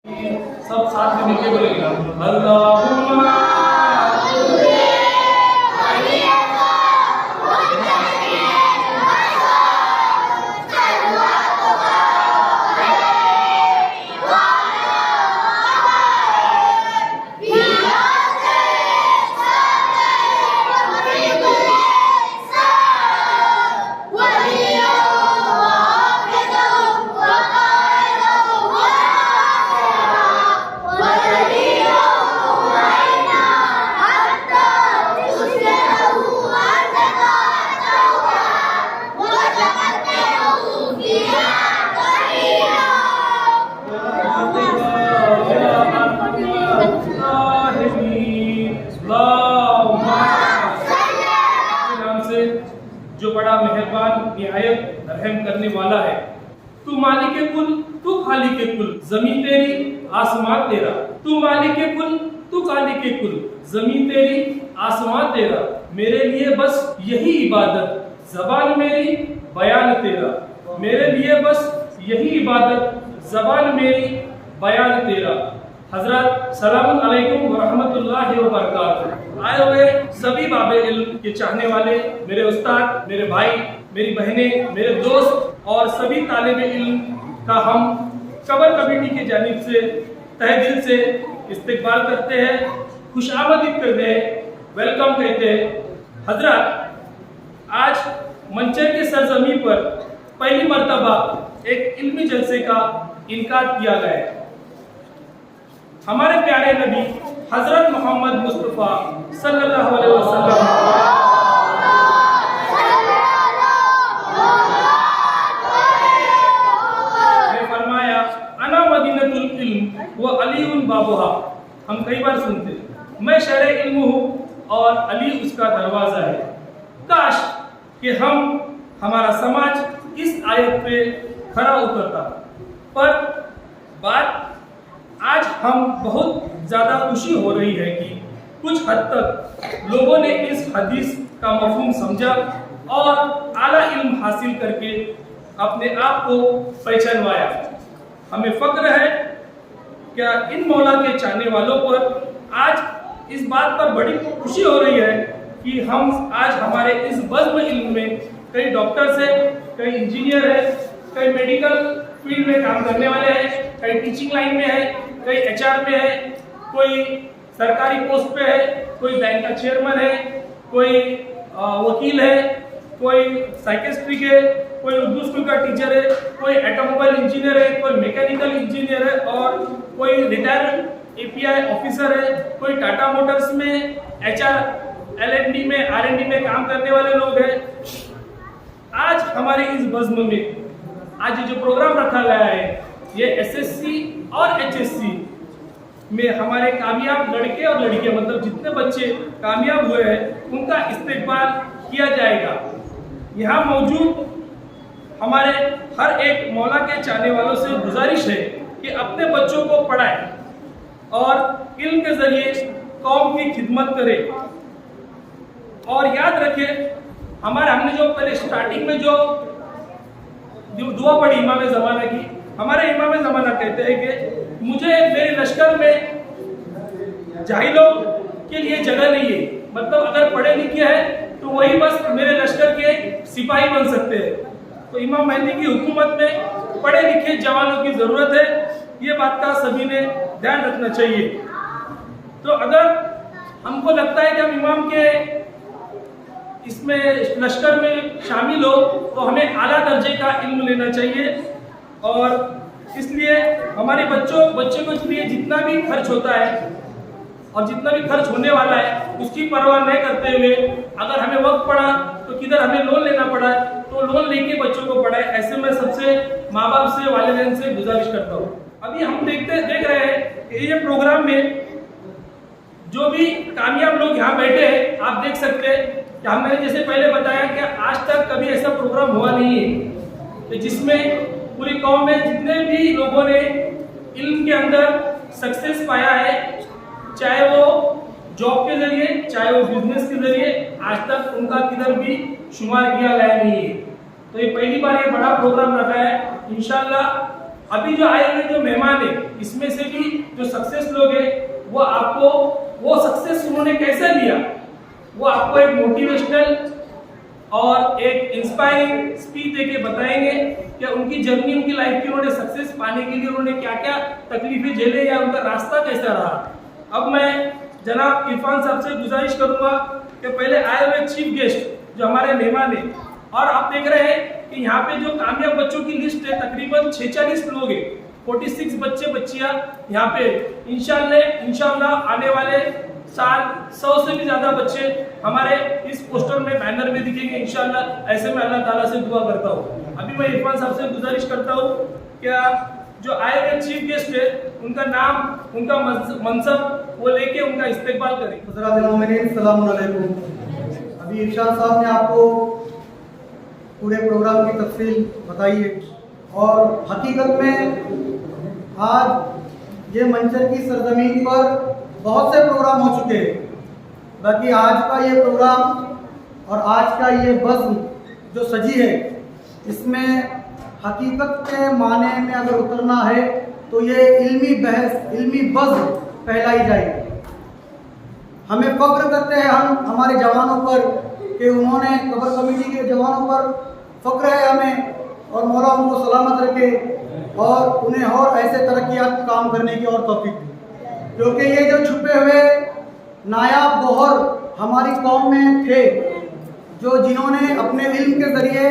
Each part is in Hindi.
सब साथ में मिलके बोलेंगे अल्लाहुम्मा जो बड़ा मेहरबान निहायत रहम करने वाला है। तू मालिक कुल, तू खालिक कुल, जमीन तेरी आसमान तेरा। तू मालिक कुल, तू खालिक कुल, जमीन तेरी आसमान तेरा। मेरे लिए बस यही इबादत, जबान मेरी बयान तेरा। मेरे लिए बस यही इबादत, जबान मेरी बयान तेरा। हजरत सलाम अलैकुम व रहमतुल्लाहि व बरकातुहू। आए हुए सभी बाबे इल्म के चाहने वाले मेरे उस्ताद, मेरे भाई, मेरी बहनें, मेरे दोस्त और सभी तालिब इल्म का हम कबर कमेटी की जानिब से तहे दिल से इस्तकबाल करते हैं, खुशामदीद करते हैं, वेलकम कहते हैं। हजरत आज मंचर के सरजमी पर पहली मर्तबा एक इल्मी जलसे का इनकार किया गया है। हमारे प्यारे नबी हजरत मोहम्मद मुस्तफ़ा सल्लल्लाहु अलैहि वसल्लम ने फरमाया, अना मदीनतुल इल्म व अलीउन बाबुहा। हम कई बार सुनते हैं, मैं शहर इल्म हूँ और अली उसका दरवाजा है। काश कि हमारा समाज इस आयत पे खरा उतरता। पर बात आज हम बहुत ज़्यादा खुशी हो रही है कि कुछ हद तक लोगों ने इस हदीस का मफहूम समझा और आला इल्म हासिल करके अपने आप को पहचानवाया। हमें फक्र है क्या इन मौला के चाहने वालों पर आज इस बात पर बड़ी खुशी हो रही है कि हम आज हमारे इस बज़्म इल्म में कई डॉक्टर्स हैं, कई इंजीनियर हैं, कई मेडिकल फील्ड में काम करने वाले हैं, कई टीचिंग लाइन में है, कई HR में है, कोई सरकारी पोस्ट पे है, कोई बैंक का चेयरमैन है, कोई वकील है, कोई साइकेट्रिक है, कोई उर्दू स्कूल का टीचर है, कोई ऑटोमोबाइल इंजीनियर है, कोई मैकेनिकल इंजीनियर है और कोई रिटायर्ड API ऑफिसर है, कोई टाटा मोटर्स में HR L&D में R&D में काम करने वाले लोग हैं। आज हमारे इस बज़्म में आज जो प्रोग्राम रखा गया है ये SSC और HSC में हमारे कामयाब लड़के और लड़कियां, मतलब जितने बच्चे कामयाब हुए हैं उनका इस्तकबाल किया जाएगा। यहाँ मौजूद हमारे हर एक मौला के चाहने वालों से गुजारिश है कि अपने बच्चों को पढ़ाएं और इल्म के जरिए कौम की खिदमत करें। और याद रखें, हमने जो पहले स्टार्टिंग में जो दुआ पढ़ी इमाम ज़माना की, हमारे इमाम ज़माना कहते हैं कि मुझे मेरे लश्कर में जाहिलों के लिए जगह नहीं है। मतलब अगर पढ़े लिखे हैं तो वही बस मेरे लश्कर के सिपाही बन सकते हैं। तो इमाम मेहदी की हुकूमत में पढ़े लिखे जवानों की ज़रूरत है। ये बात का सभी ने ध्यान रखना चाहिए। तो अगर हमको लगता है कि हम इमाम के इसमें लश्कर में शामिल हो तो हमें आला दर्जे का इल्म लेना चाहिए। और इसलिए हमारे बच्चे को लिए जितना भी खर्च होता है और जितना भी खर्च होने वाला है उसकी परवाह नहीं करते हुए, अगर हमें वक्त पड़ा तो किधर हमें लोन लेना पड़ा तो लोन लेके बच्चों को पढ़ाए। ऐसे में सबसे माँ बाप से, वालिदैन से गुजारिश करता हूँ। अभी हम देख रहे हैं कि ये प्रोग्राम में जो भी कामयाब लोग यहाँ बैठे हैं, आप देख सकते हैं कि हमने जैसे पहले बताया कि आज तक कभी ऐसा प्रोग्राम हुआ नहीं है जिसमें पूरी कौम में जितने भी लोगों ने इल्म के अंदर सक्सेस पाया है, चाहे वो जॉब के जरिए, चाहे वो बिजनेस के जरिए, आज तक उनका किधर भी शुमार किया गया नहीं है। तो ये पहली बार ये बड़ा प्रोग्राम रखा है। इंशाल्लाह अभी जो आए हुए जो मेहमान है इसमें से भी जो सक्सेस लोग हैं वो आपको वो सक्सेस उन्होंने कैसे लिया वो आपको एक मोटिवेशनल और एक इंस्पायरिंग स्पीच देके बताएंगे कि उनकी जर्नी, उनकी लाइफ की उन्होंने सक्सेस पाने के लिए उन्होंने क्या क्या तकलीफें झेले या उनका रास्ता कैसा रहा। अब मैं जनाब इरफान साहब से गुजारिश करूंगा कि पहले आए हुए चीफ गेस्ट जो हमारे मेहमान हैं, और आप देख रहे हैं कि यहाँ पे जो कामयाब बच्चों की लिस्ट है तकरीबन 46 लोग हैं, 46 बच्चे बच्चियाँ यहाँ पे इंशाल्लाह आने वाले साल 100 से भी ज्यादा बच्चे हमारे इस पोस्टर में बैनर में दिखेंगे इंशाल्लाह। ऐसे में अल्लाह ताला से दुआ करता हूँ। अभी मैं इरफान साहब से गुजारिश करता हूँ क्या जो आए हुए चीफ गेस्ट है उनका नाम, उनका मनसब वो लेके उनका इस्तेकबाल करें। अस्सलाम वालेकुम। अभी इरशाद साहब ने आपको पूरे प्रोग्राम की तफसील बताई है और हकीकत में आज ये मंचर की सरजमीन पर बहुत से प्रोग्राम हो चुके हैं, बाकी आज का ये प्रोग्राम और आज का ये बज़्म जो सजी है इसमें हकीकत के माने में अगर उतरना है तो ये इल्मी बहस, इल्मी बज़्म कहलाई जाएगी। हमें फ़ख्र करते हैं हम हमारे जवानों पर कि उन्होंने कबर कमेटी के जवानों पर फ़ख्र है हमें, और मौला उनको सलामत रखे और उन्हें और ऐसे तरक्यात काम करने की और तौफीक दी, क्योंकि ये जो छुपे हुए नायाब गौहर हमारी कौम में थे, जो जिन्होंने अपने इल्म के ज़रिए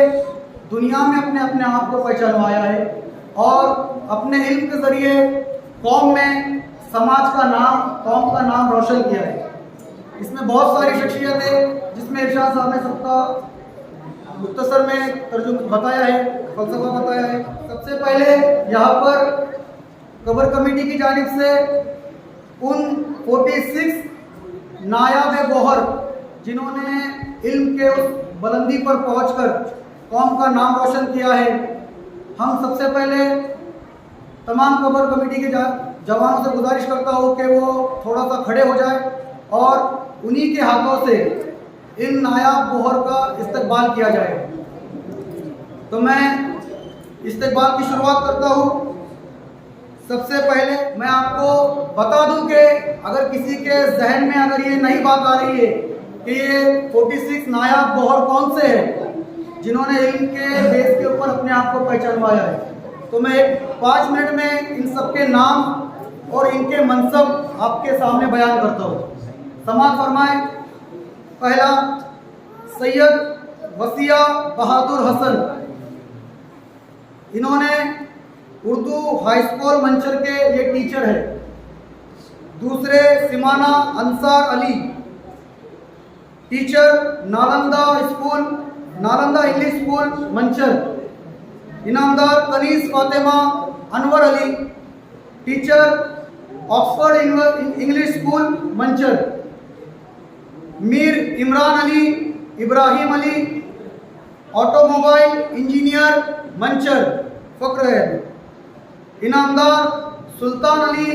दुनिया में अपने अपने आप को पहचानवाया है और अपने इल्म के ज़रिए कौम में समाज का नाम, कौम का नाम रोशन किया है। इसमें बहुत सारी शख्सियत है जिसमें इरशाद साहब ने सबका मुख्तसर में तर्जुमा बताया है, फलसफा बताया है। सबसे पहले यहाँ पर कबर कमेटी की जानिब से उन 46 नायाब गौहर जिन्होंने इल्म के उस बुलंदी पर पहुंचकर कौम का नाम रोशन किया है, हम सबसे पहले तमाम कबर कमेटी के जवानों से गुजारिश करता हूँ कि वो थोड़ा सा खड़े हो जाए और उन्हीं के हाथों से इन नायाब गौहर का इस्तकबाल किया जाए। तो मैं इस्तकबाल की शुरुआत करता हूँ। सबसे पहले मैं आपको बता दूं कि अगर किसी के जहन में अगर ये नहीं बात आ रही है कि ये 46 नायाब गौहर कौन से हैं जिन्होंने इल्म के बेस के ऊपर अपने आप को पहचानवाया है, तो मैं 5 मिनट में इन सबके नाम और इनके मनसब आपके सामने बयान करता हूँ। समाअत फरमाएं। पहला, सैयद वसिया बहादुर हसन, इन्होंने उर्दू हाई स्कूल मंचर के ये टीचर है। दूसरे, Simana Ansar Ali, teacher Nalanda school, Nalanda English school Manchar. Inamdar Kanees Fatima Anwar Ali, teacher Oxford English school Manchar. Mir Imran Ali Ibrahim Ali, automobile engineer Manchar, फ़ख्र है। इनामदार सुल्तान अली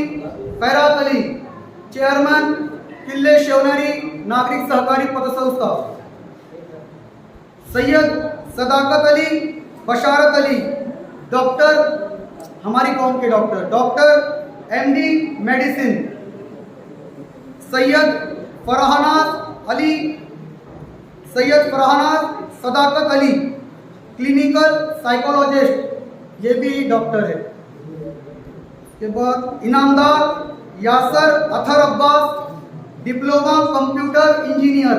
खैरात अली, चेयरमैन किले शेवनरी नागरिक सहकारी पतसंस्था। सैयद सदाकत अली बशारत अली, डॉक्टर, हमारी कौम के doctor, doctor MD medicine. Syed Farhanaz Ali, Syed Farhanaz Sadaqat Ali, clinical psychologist, ये भी डॉक्टर है। के बाद Inamdar Yasir Athar Abbas, diploma computer engineer.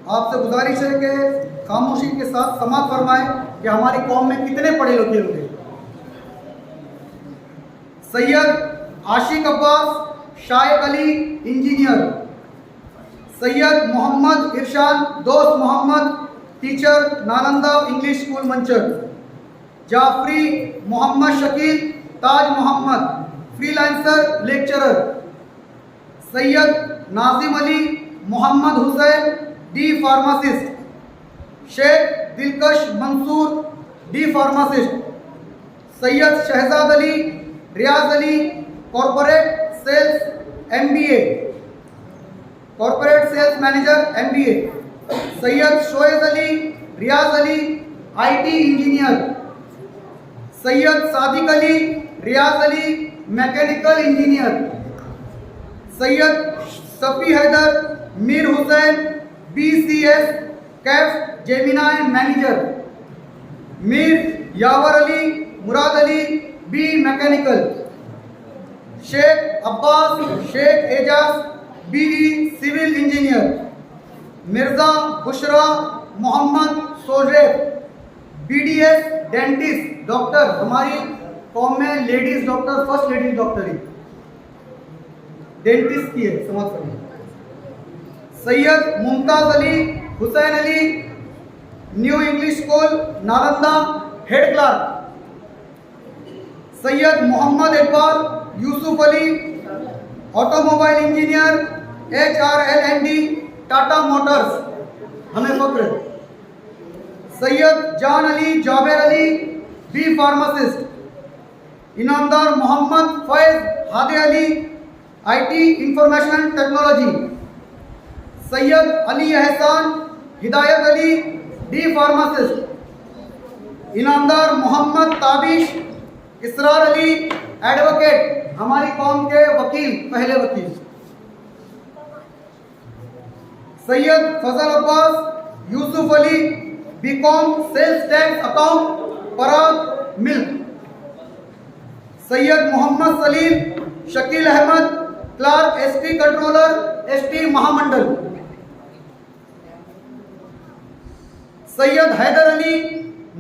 आपसे गुजारिश है कि खामोशी के साथ समाअत फरमाएं कि हमारी कौम में कितने पढ़े लिखे लोग हैं। Syed Ashiq Abbas Shayak Ali, engineer. Syed Mohammad Irshad Dost Mohammad, teacher Nalanda English school Manchar. Jafri Mohammad Shakeel Taj Mohammad, freelancer lecturer. Syed Nazim Ali Mohammad Hussain, D pharmacist. Sheikh Dilkash Mansoor, D pharmacist. Syed Shahzad Ali Riyaz Ali, corporate sales MBA, corporate sales manager MBA। Syed Shoaib Ali Riyaz Ali, IT engineer. Syed Sadiq Ali Riyaz Ali, mechanical engineer, Syed Safi Haider Mir Hussain BCS कैफ Gemini manager, Mir Yawar Ali Murad Ali B mechanical, Sheikh Abbas Sheikh Ejaz BE civil engineer, Mirza Bushra Mohammad Sojeb BDS dentist doctor, हमारी कौम में ladies doctor first ladies doctor ही डेंटिस्ट की है, समझ सकते। Syed Mumtaz Ali Hussain Ali new English school Nalanda head clerk, Syed Mohammad Iqbal Yusuf Ali automobile engineer HRL&D Tata Motors, हमें फक्र है। Syed Jan Ali Javer Ali B pharmacist, Inamdar Mohammad Faiz Hade Ali IT information technology, Syed Ali Ehsan Hidayat Ali D pharmacist, Inamdar Mohammad Tabish Israr Ali advocate, हमारी कौम के वकील पहले वकील, Syed Fazal Abbas Yusuf Ali BCom sales tax account Parag Milk, Syed Mohammad Salim Shakeel Ahmed clerk ST controller ST Mahamandal, Syed Haider Ali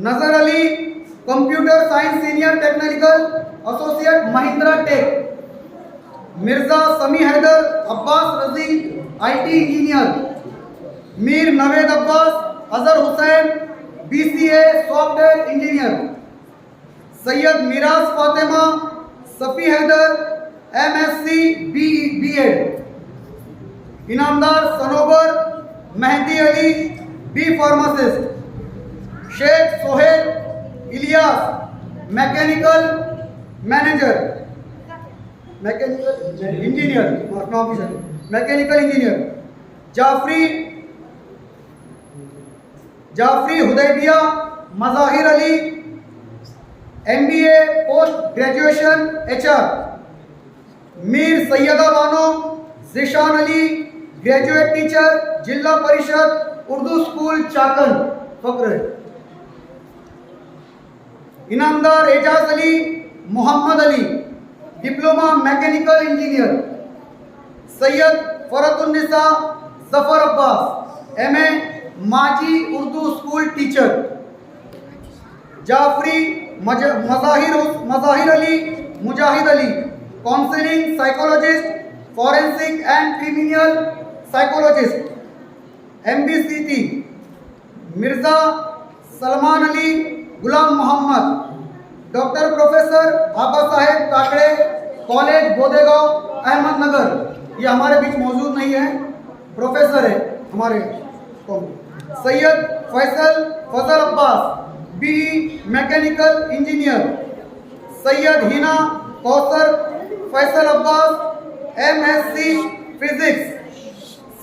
Nazar Ali computer science senior technical associate Mahindra Tech, Mirza Sami Haider Abbas Razi IT engineer, Mir Naved Abbas Azhar Hussain BCA software engineer, Syed Miraj Fatima Safi Haider MSc B.Ed, Inamdar Sanobar Mehdi Ali B pharmacist, Sheikh Sohail Ilyas mechanical manager mechanical engineer mechanical engineer, Jafri Hudaibiya Mazahir Ali MBA post graduation HR, Mir Syeda Bano Zeeshan Ali graduate teacher Zilla Parishad Urdu school Chakan फक्र, Inamdar Ejaz Ali Mohammed Ali diploma mechanical engineer, Syed Fartunnisa Zafar Abbas MA माजी Urdu school teacher, Jafri Mazahir Ali Mujahid Ali counselling psychologist forensic and criminal psychologist MBCT, Mirza Salman Ali Ghulam Mohammad doctor professor Aba Saheb Kakade college बोदेगांव Ahmednagar, ये हमारे बीच मौजूद नहीं है, प्रोफेसर है हमारे कौम। Syed Fazal Abbas BE mechanical engineer, Syed Hina Kausar Faisal Abbas MSc physics,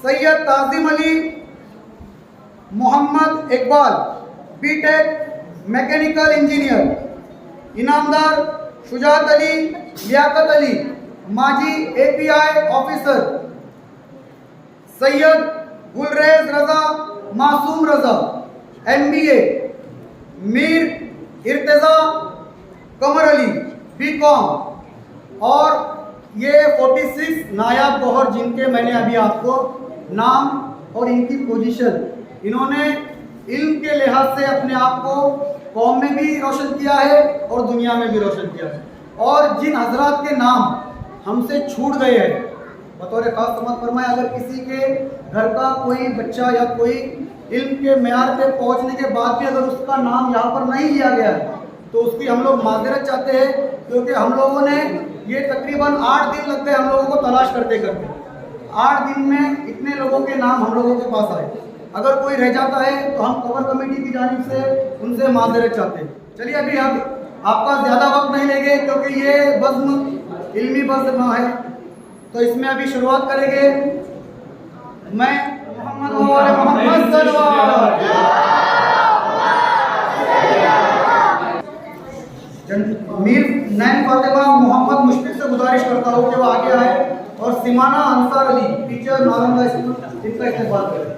Syed Tajim Ali Mohammed Iqbal B.Tech mechanical engineer, Inamdar Shujat Ali Liaquat Ali माजी API officer, Syed Gulrez Raza Masoom Raza MBA, Mir Irtaza कमर अली BCom, और ये 46 नायाब गौहर जिनके मैंने अभी आपको नाम और इनकी पोजीशन, इन्होंने इल्म के लिहाज से अपने आप को कौम में भी रोशन किया है और दुनिया में भी रोशन किया है, और जिन हजरात के नाम हमसे छूट गए हैं बतौर खास समझ फरमाए, अगर किसी के घर का कोई बच्चा या कोई इल्म के मेयार पे पहुंचने के बाद भी अगर उसका नाम यहाँ पर नहीं लिया गया है तो उसकी हम लोग माजरत चाहते हैं, क्योंकि हम लोगों ने ये तकरीबन 8 दिन लग गए हम लोगों को तलाश करते करते, 8 दिन में इतने लोगों के नाम हम लोगों के पास आए। अगर कोई रह जाता है तो हम कवर कमेटी की जानिब से उनसे माजरत चाहते हैं। चलिए अभी हम आपका ज़्यादा वक्त नहीं लेंगे क्योंकि ये बज़्म इल्मी बज़्म है, तो इसमें अभी शुरुआत करेंगे। मैं मोहम्मद मीर नैन फातिमा मोहम्मद मुश्फिक गुजारिश करता हूँ कि वो आगे आए और सिमाना अंसार अली टीचर नालंदा स्कूल इनका इस्तेमाल करें।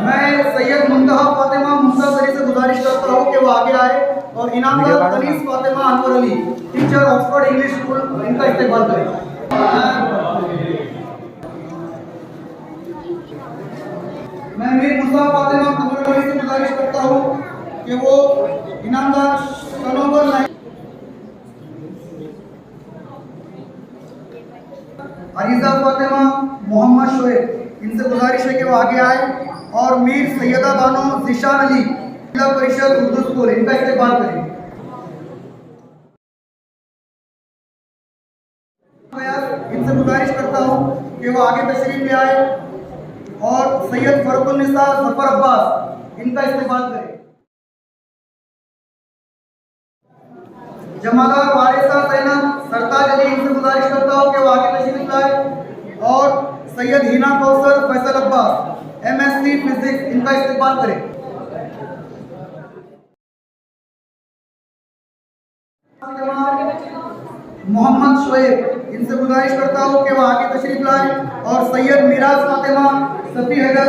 मैं सैयद मुंतहा फातिमा मुंतजरी से गुजारिश करता हूँ कि वो आगे आए और Inamdar Anees Fatima Anwar Ali teacher Oxford English school इनका इस्तेमाल करें। मैं मीर मुस्तफा फातिमा अनवर अली से गुजारिश करता हूँ कि वो इनामदार सनोबर अरीजा फातिमा मोहम्मद शोएब इनसे गुजारिश है कि वो आगे आए और मीर सैयदा बानो जिशान अली जिला परिषद उर्दू स्कूल इनका इस्तेमाल करें। इनसे गुजारिश करता हूँ कि वो आगे तशरीफ ले आए और सैयद फरुकुल निसा जफर अब्बास इनका इस्तेमाल करें। जमादार वारिसा ज़ैनब सरताज अली इनसे गुजारिश करता हूँ कि वो आगे तशरीफ लाए और सैयद हिना कौसर फैसल अब्बास MSc फिजिक्स इनका इस्तेमाल करें। मोहम्मद शोएब इनसे गुजारिश करता हूँ कि वो आगे तशरीफ लाए और सैयद मिराज फातिमा सफी हैदर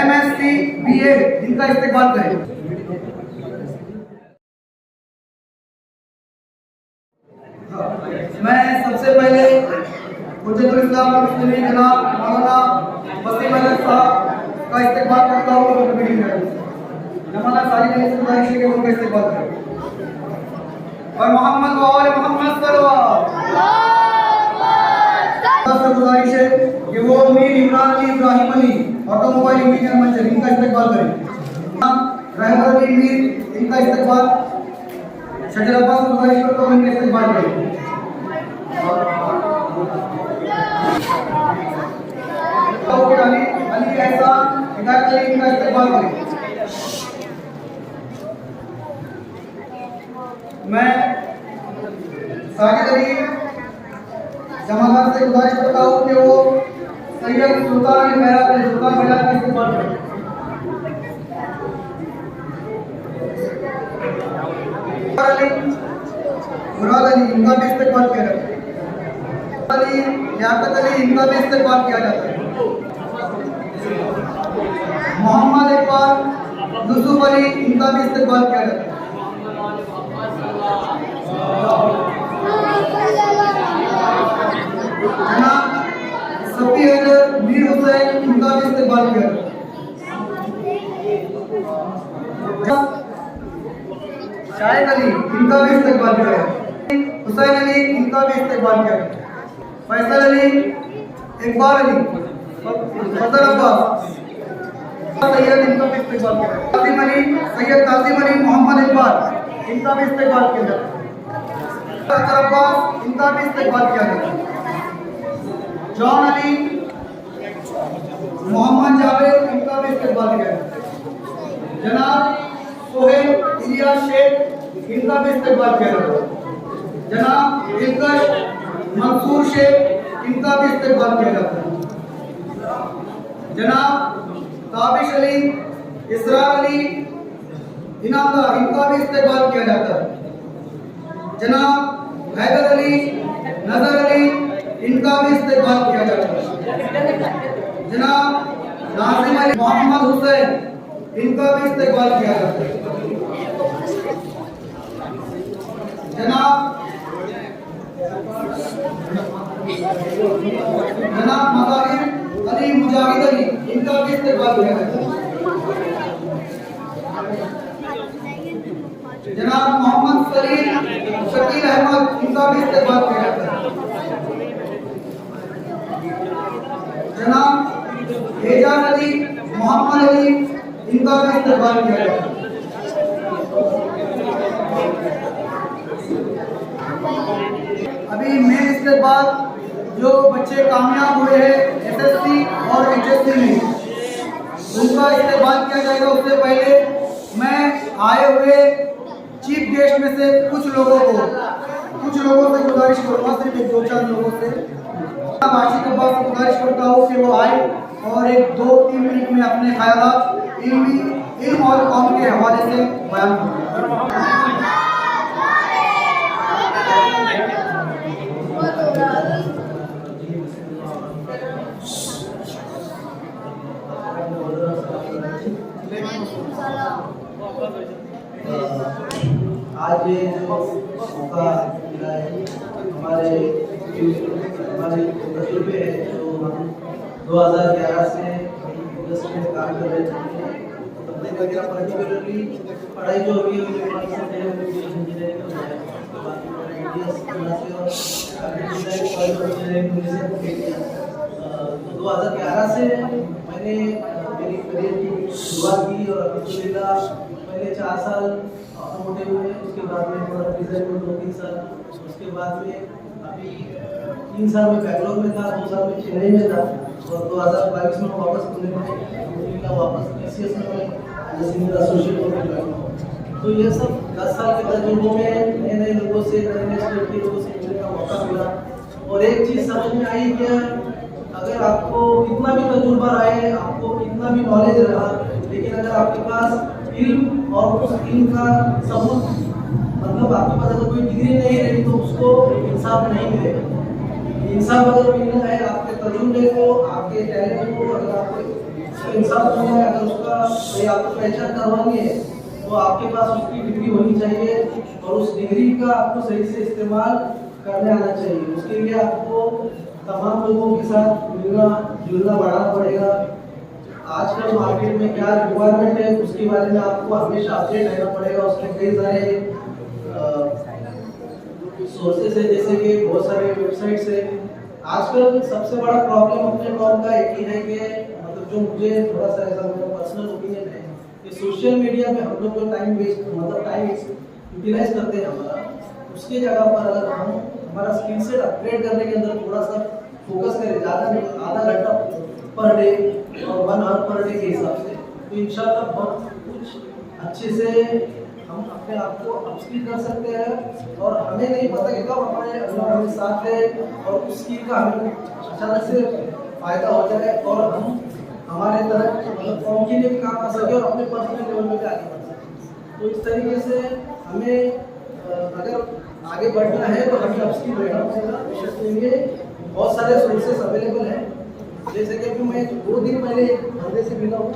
MSc BA इनका इस्तेमाल करें। मैं सबसे पहले हुज्जतुल इस्लाम वल मुस्लिमीन जनाब मौलाना वसीम अहमद साहब का इस्तेमाल करता हूँ और मीटिंग में जमाना सारी ने गुजारिश है कि उनका इस्तेमाल करें और मोहम्मद व आले मोहम्मद सल्लल्लाहु से गुजारिश है कि वो मीर इमरान अली इब्राहिम अली ऑटोमोबाइल इंजीनियर मंचर इनका इस्तेमाल करें। रहबर अली मीर इनका इस्तेमाल शजर अब्बास से गुजारिश करता हूँ इनका इस्तेमाल करें। अली एहसान हिदायत अली इनका इस्तेमाल करें। मैं साजिद अली जमादार से गुजारिश करता हूँ कि वो सैयद सुल्तान अली मेहराज अली सुल्तान मेहराज का इस्तेमाल करें। मुराद अली इनका भी इस्तेमाल किया जाता है। अली लियाकत अली इनका भी इस्तेमाल किया जाता है। मोहम्मद इकबाल यूसुफ अली इनका भी इस्तेमाल किया जाता है। जनाब सफी हैदर मीर हुसैन इनका भी इस्तेमाल किया जाता है। शाहिद अली इनका भी इस्तेमाल किया जाता है। हुसैन अली इनका भी इस्तेमाल किया जाता है। फैसल अली इकबाल अली फजल अब्बास सैयद इनका भी इस्तेमाल किया जाता है। कासिम अली सैयद कासिम अली मोहम्मद इकबाल इनका भी इस्तेमाल किया जाता है। फजल अब्बास इनका भी इस्तेमाल किया जाता है। जॉन अली मोहम्मद जावेद इनका भी इस्तेमाल किया जाता है। जनाब सोहेल इलियास शेख इनका भी इस्तेमाल किया जाता है। जनाब दिलकश मंसूर शेख इनका भी इस्तेमाल किया जाता है। जनाब ताबिश अली इसरार अली इनामदार इनका भी इस्तेमाल किया जाता है। जनाब हैदर अली नजर अली इनका भी इस्तेमाल किया जाता है। जनाब नाजिम अली मोहम्मद हुसैन इनका भी इस्तेमाल किया जाता है। जनाब मज़ाहिर अली मुजाहिद अली इनका भी इस्तेमाल किया जाता है। जनाब मोहम्मद सलीम शकील अहमद इनका भी इस्तेमाल किया जाता है। जनाब एजाज अली मोहम्मद अली इनका भी इस्तेमाल किया जाता है। अभी मैं इसके बाद जो बच्चे कामयाब हुए हैं SSC और HSC में उनका इस्तेमाल किया जाएगा। उससे पहले मैं आए हुए चीफ गेस्ट में से कुछ लोगों से गुजारिश करूँगा, सिर्फ एक दो चार लोगों से आशिक अब्बास से गुजारिश करता हूँ कि वो आए और एक 2-3 मिनट में अपने ख्यालात इल्मी इल्म और कौम के हवाले से बयान करूँगा। आज ये जो मौका मिला है हमारे तजुर्बे है जो हम 2011 से इंडस्ट्री में काम कर रहे थे, तकनीक वगैरह पर्टिकुलरली पढ़ाई जो हुई है इंजीनियरिंग में है, उसके बाद तो 2011 से मैंने मेरी करियर की शुरुआत की और अल्हम्दुलिल्लाह पहले 4 साल ऑटोमोटिव में, उसके बाद में थोड़ा डिजाइन में 2-3 साल, उसके बाद में अभी 3 साल में बैंगलोर में था, 2 साल में चेन्नई में था और 2022 में वापस पुणे में अल्हम्दुलिल्लाह वापस TCS में मैं सीनियर एसोसिएट होकर ज्वाइन हुआ। तो ये सब 10 साल के तजुर्बों में नए नए लोगों से, नए स्टेट के लोगों से मिलने का मौका मिला और एक चीज़ समझ में आई कि अगर आपको कितना भी तजुर्बा रहे, आपको कितना भी नॉलेज रहा, लेकिन अगर आपके पास इल्म और उस इल्म का सबूत, मतलब आपके पास अगर कोई डिग्री नहीं रही तो उसको इंसाफ नहीं मिलेगा। इंसाफ अगर मिलना है आपके तजुर्बे को, आपके टैलेंट को, अगर आपको इंसाफ मिलना है, अगर उसका आपको पहचान करवानी है तो आपके पास उसकी डिग्री होनी चाहिए और उस डिग्री का आपको सही से इस्तेमाल करने आना चाहिए। उसके लिए आपको तमाम लोगों के साथ मिलना जुलना बढ़ाना पड़ेगा। आजकल मार्केट में क्या रिक्वायरमेंट है उसके बारे में आपको हमेशा अपडेट रहना पड़ेगा। उसमें कई सारे सोर्सेस है, जैसे कि बहुत सारे वेबसाइट्स है। आजकल सबसे बड़ा प्रॉब्लम अपने कॉम का एक ही है कि मतलब जो मुझे थोड़ा सा ऐसा मेरा पर्सनल ओपिनियन है कि सोशल मीडिया में हम लोग जो टाइम वेस्ट मतलब टाइम यूटिलाइज करते हैं हमारा, उसके जगह पर अगर हम हमारा स्किल सेट अपग्रेड करने के अंदर थोड़ा सा फोकस करें, ज़्यादा नहीं, आधा घंटा पर डे और 1 आवर पर डे के हिसाब से, तो इंशाल्लाह बहुत कुछ अच्छे से हम अपने आप को अपस्किल कर सकते हैं। और हमें नहीं पता कि कब हमारे अल्लाह हमारे साथ है और उस स्किल का हमें अचानक से फ़ायदा हो जाए और हम हमारे तरह मतलब कौम के लिए भी काम कर सके और अपने पर्सनल लेवल में भी आगे बढ़ सके। तो इस तरीके से हमें अगर आगे बढ़ना है तो हमें अपस्किल रहना पड़ेगा। विशेष लिए बहुत सारे सोर्सेस अवेलेबल हैं, जैसे कि अभी मैं 2 दिन पहले एक बंदे से मिला हूँ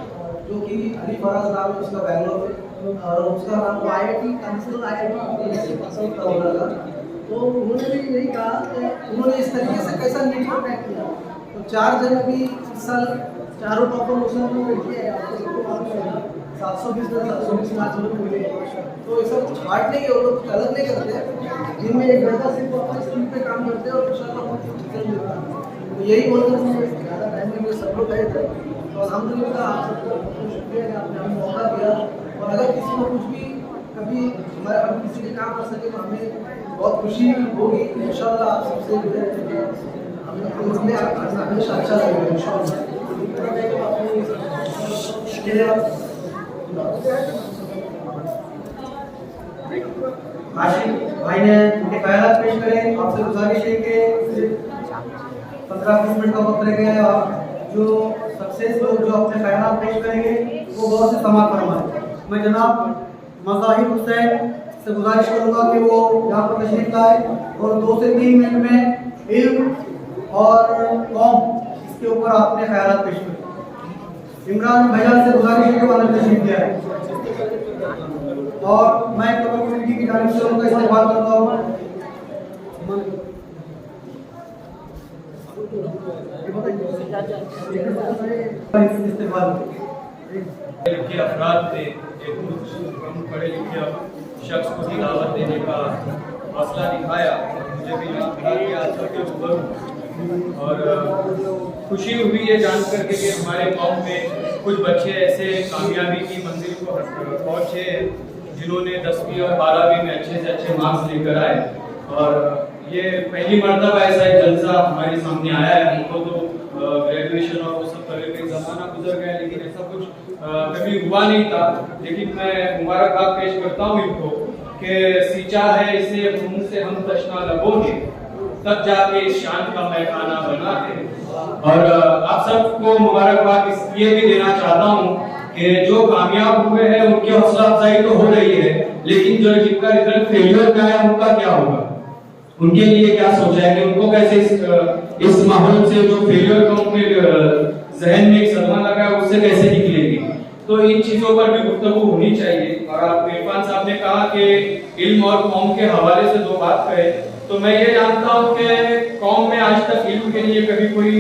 जो कि अली फराज नाम है उसका, बैंगलोर में, और उसका नाम IIT काउंसिल का होना था। तो उन्होंने भी यही कहा कि उन्होंने इस तरीके से कैसा नेटवर्क पैक किया। तो 4 जन अभी इस साल चारों टॉप प्रमोशन में बैठे हैं, आपको सबको मालूम है 720 में 720 मार्च में मिले। तो ऐसा कुछ हार्ड नहीं है, वो लोग कुछ अलग नहीं करते, दिन में 1 घंटा सिर्फ अपने स्किल पे काम करते हैं और इंशाल्लाह बहुत कुछ रिजल्ट मिलता है। तो यही बोलकर ज़्यादा टाइम में सब लोग गए थे। तो अल्हम्दुलिल्लाह आप सबको शुक्रिया कि आपने हमें मौका दिया। और अगर किसी को कुछ भी कभी हम किसी के काम कर सके तो हमें बहुत खुशी होगी। इंशाल्लाह आप सबसे जुड़े रहेंगे, हमें हमेशा अच्छा लगेगा इंशाल्लाह। आशिक भाई ने उनके ख्यालात पेश करें। आपसे गुजारिश है कि 15-20 मिनट का वक्त रह गया है, आप जो सक्सेस लोग जो अपने ख्यालात पेश करेंगे वो बहुत से समाप्त फरमाएं। मैं जनाब मज़ाहिर हुसैन से गुजारिश करूँगा कि वो यहाँ पर तशरीफ लाए और 2 से 3 मिनट में इल्म और कौम इसके ऊपर अपने ख्यालात पेश करें। इमरान भैया से गुजारिश है कि वो तशरीफ ले आए और मैं कबर कमेटी की जानिब से उनका इस्तेमाल करता हूँ। लिखे अफराद थे, एक कुछ कम पढ़े लिखे शख्स को भी दावत देने का हौसला दिखाया। मुझे भी आज सबके ऊपर और खुशी हुई है जानकर के कि हमारे गांव में कुछ बच्चे ऐसे कामयाबी की मंजिल को पहुँचे जिन्होंने 10वीं और 12वीं में अच्छे से अच्छे मार्क्स लेकर आए। और ये पहली मर्तबा ऐसा एक जलसा हमारे सामने आया है। हमको तो ग्रेजुएशन और वो सब तरह का ज़माना गुजर गया, लेकिन ऐसा कुछ कभी हुआ नहीं था। लेकिन मैं मुबारकबाद पेश करता हूँ इनको कि सींचा है इसे मुंह से हम तश्ना लगोगे, तब जाके इस शान का मैं खाना बना है। और आप सबको मुबारकबाद इसलिए भी देना चाहता हूँ कि जो कामयाब हुए हैं उनकी हौसला अफजाई तो हो रही है, लेकिन जो जिनका रिजल्ट फेलियर का है उनका क्या होगा, उनके लिए क्या सोचा है कि उनको कैसे इस माहौल से जो फेलियर का उनके जहन में एक सदमा लगा है उससे कैसे निकलेंगे। तो इन चीजों पर भी गुफ्तगू होनी चाहिए। और आप इरफान साहब ने कहा कि इल्म और कौम के हवाले से दो बात कहे, तो मैं ये जानता हूँ कि कौम में आज तक इल्म के लिए कभी कोई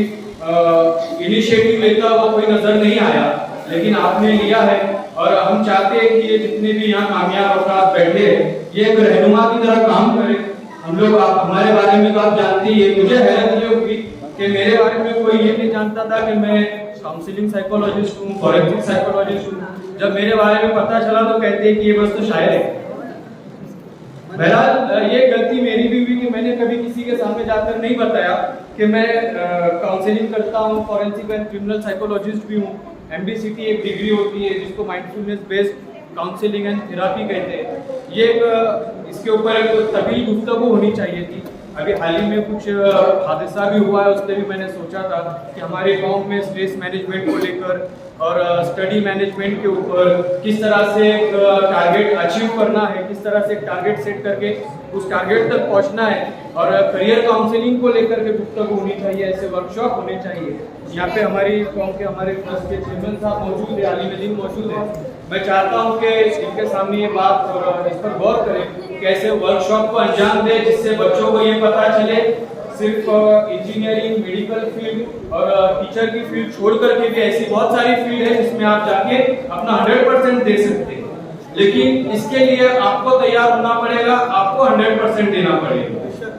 इनिशिएटिव लेता हुआ कोई नजर नहीं आया, लेकिन आपने लिया है। और हम चाहते हैं कि ये जितने भी यहाँ कामयाब अफराद बैठे हैं ये एक रहनुमा की तरह काम करें। हम लोग हमारे बारे में तो आप जानते ही है। मुझे हैरत ये हुई कि मेरे बारे में कोई ये नहीं जानता था कि मैं काउंसलिंग साइकोलॉजिस्ट हूँ, फॉरेंसिक साइकोलॉजिस्ट हूँ। जब मेरे बारे में पता चला तो कहते हैं कि ये बस तो शायर है। बहरहाल ये गलती मेरी भी हुई कि मैंने कभी किसी के सामने जाकर नहीं बताया कि मैं काउंसलिंग करता हूँ, फॉरेंसिक एंड क्रिमिनल साइकोलॉजिस्ट भी हूँ। MBCT एक डिग्री होती है जिसको mindfulness based counselling and therapy कहते हैं। ये इसके ऊपर एक तवील गुफ्तगू होनी चाहिए थी। अभी हाल ही में कुछ हादसा भी हुआ है, उससे भी मैंने सोचा था कि हमारे गांव में स्ट्रेस मैनेजमेंट को लेकर और स्टडी मैनेजमेंट के ऊपर किस तरह से एक टारगेट अचीव करना है, किस तरह से एक टारगेट सेट करके उस टारगेट तक पहुंचना है, और करियर काउंसलिंग को लेकर के गुफ्तगू होनी चाहिए, ऐसे वर्कशॉप होने चाहिए। यहाँ पे हमारी कौम के हमारे ट्रस्ट के चेयरमैन साहब मौजूद है, आलिम दीन मौजूद है। मैं चाहता हूँ कि इनके सामने ये बात और इस पर गौर करें, कैसे वर्कशॉप को अंजाम दे जिससे बच्चों को ये पता चले सिर्फ इंजीनियरिंग, मेडिकल फील्ड और टीचर की फील्ड छोड़ करके भी ऐसी बहुत सारी फील्ड है जिसमें आप जाके अपना 100% दे सकते हैं। लेकिन इसके लिए आपको तैयार होना पड़ेगा, आपको 100% देना पड़ेगा।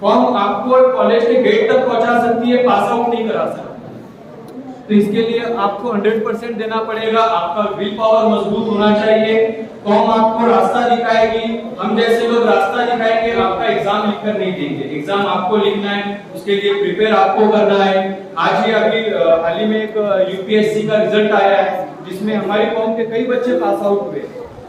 कौन आपको कॉलेज के गेट तक पहुंचा सकती है, पास आउट नहीं करा सकती। तो इसके लिए आपको 100% देना पड़ेगा। आपका विल पावर मजबूत होना चाहिए। कौन आपको रास्ता दिखाएगी, हम जैसे लोग रास्ता दिखाएंगे। आपका एग्जाम लिखकर नहीं देंगे, एग्जाम आपको लिखना है, उसके लिए प्रिपेयर आपको करना है। आज ही अभी हाल ही में एक UPSC का रिजल्ट आया है जिसमें हमारी कौम के कई बच्चे पास आउट हुए।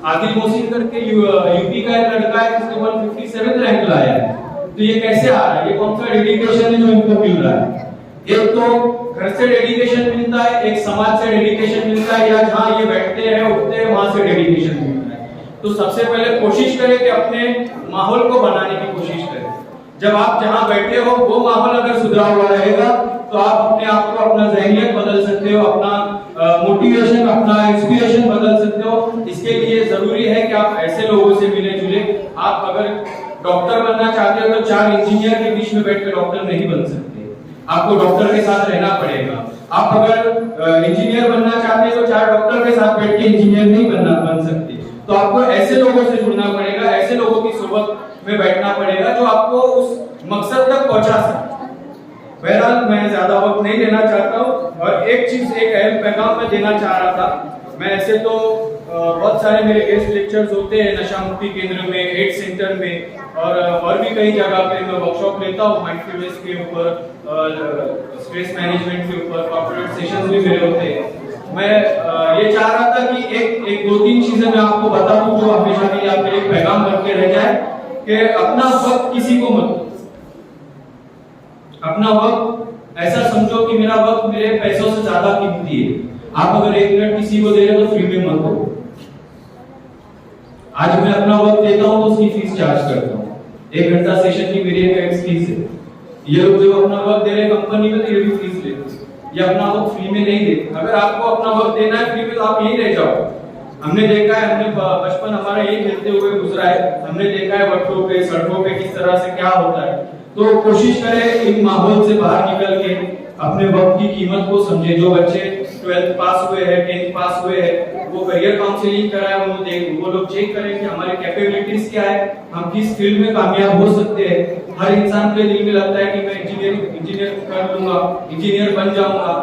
आदिल मोहसिन करके यूपी का एक लड़का है जिसने 157 रैंक लाया है। तो ये कैसे आ रहा है, ये कौन सा डेडिकेशन है जो इनको मिल रहा है। एक तो घर से डेडिकेशन मिलता है, एक समाज से डेडिकेशन मिलता है, या जहाँ ये बैठते हैं उठते हैं वहां से डेडिकेशन मिलता है। तो सबसे पहले कोशिश करें कि अपने माहौल को बनाने की कोशिश करें। जब आप जहाँ बैठे हो वो माहौल अगर सुधरा हुआ रहेगा तो आप अपने आप को, अपना ज़हनियत बदल सकते हो, अपना मोटिवेशन, अपना इंस्पिरेशन बदल सकते हो। इसके लिए जरूरी है कि आप ऐसे लोगों से मिले जुले। आप अगर डॉक्टर बनना चाहते हो तो 4 इंजीनियर के बीच में बैठकर डॉक्टर नहीं बन सकते, आपको डॉक्टर के साथ रहना पड़ेगा। आप अगर इंजीनियर बनना चाहते हैं तो 4 डॉक्टर के साथ बैठ के इंजीनियर नहीं बन सकते। तो आपको ऐसे लोगों से जुड़ना पड़ेगा, ऐसे लोगों की सोबत में बैठना पड़ेगा जो आपको उस मकसद तक पहुंचा सके। बहरहाल मैं ज्यादा वक्त नहीं देना चाहता हूँ। और एक चीज, एक अहम पैगाम मैं देना चाह रहा था। मैं ऐसे तो बहुत सारे मेरे गेस्ट लेक्चर्स होते हैं नशा मुक्ति केंद्र में, एड्स सेंटर में, और भी कई जगह पे मैं वर्कशॉप लेता हूँ माइंडफुलनेस के ऊपर, स्ट्रेस मैनेजमेंट के ऊपर, कॉर्पोरेट सेशंस भी मेरे होते हैं। मैं ये चाह रहा था कि एक 2-3 चीजें मैं आपको बता दूं जो हमेशा के लिए आपके एक पैगाम बन के रह जाए कि अपना वक्त किसी को मत दो। अपना वक्त ऐसा समझो कि मेरा वक्त मेरे पैसों से ज्यादा कीमती है। आप अगर 1 मिनट किसी को दे रहे हो तो फ्री में मत दो। आज मैं अपना वक्त देता हूं तो उसकी फीस चार्ज करता हूं। 1 घंटा सेशन की मेरी एक फीस है। ये लोग जो अपना वक्त दे रहे कंपनी में तो ये भी फीस लेते हैं। ये अपना वक्त फ्री में नहीं देते। अगर आपको अपना वक्त देना है फ्री में तो आप यही रह जाओ। हमने देखा है, हमने बचपन हमारा यही खेलते हुए गुजरा है। हमने देखा है वक्तों पे, सड़कों पे किस तरह से क्या होता है। तो कोशिश करें इन माहौल से बाहर निकल के अपने वक्त की कीमत को समझे। जो बच्चे 12th पास हुए हैं, 10th पास हुए हैं, वो करियर काउंसलिंग कराए, वो लोग चेक करें कि हमारी कैपेबिलिटीज क्या है, हम किस फील्ड में कामयाब हो सकते हैं। हर इंसान के दिल में लगता है कि मैं इंजीनियर कर लूंगा, इंजीनियर बन जाऊंगा।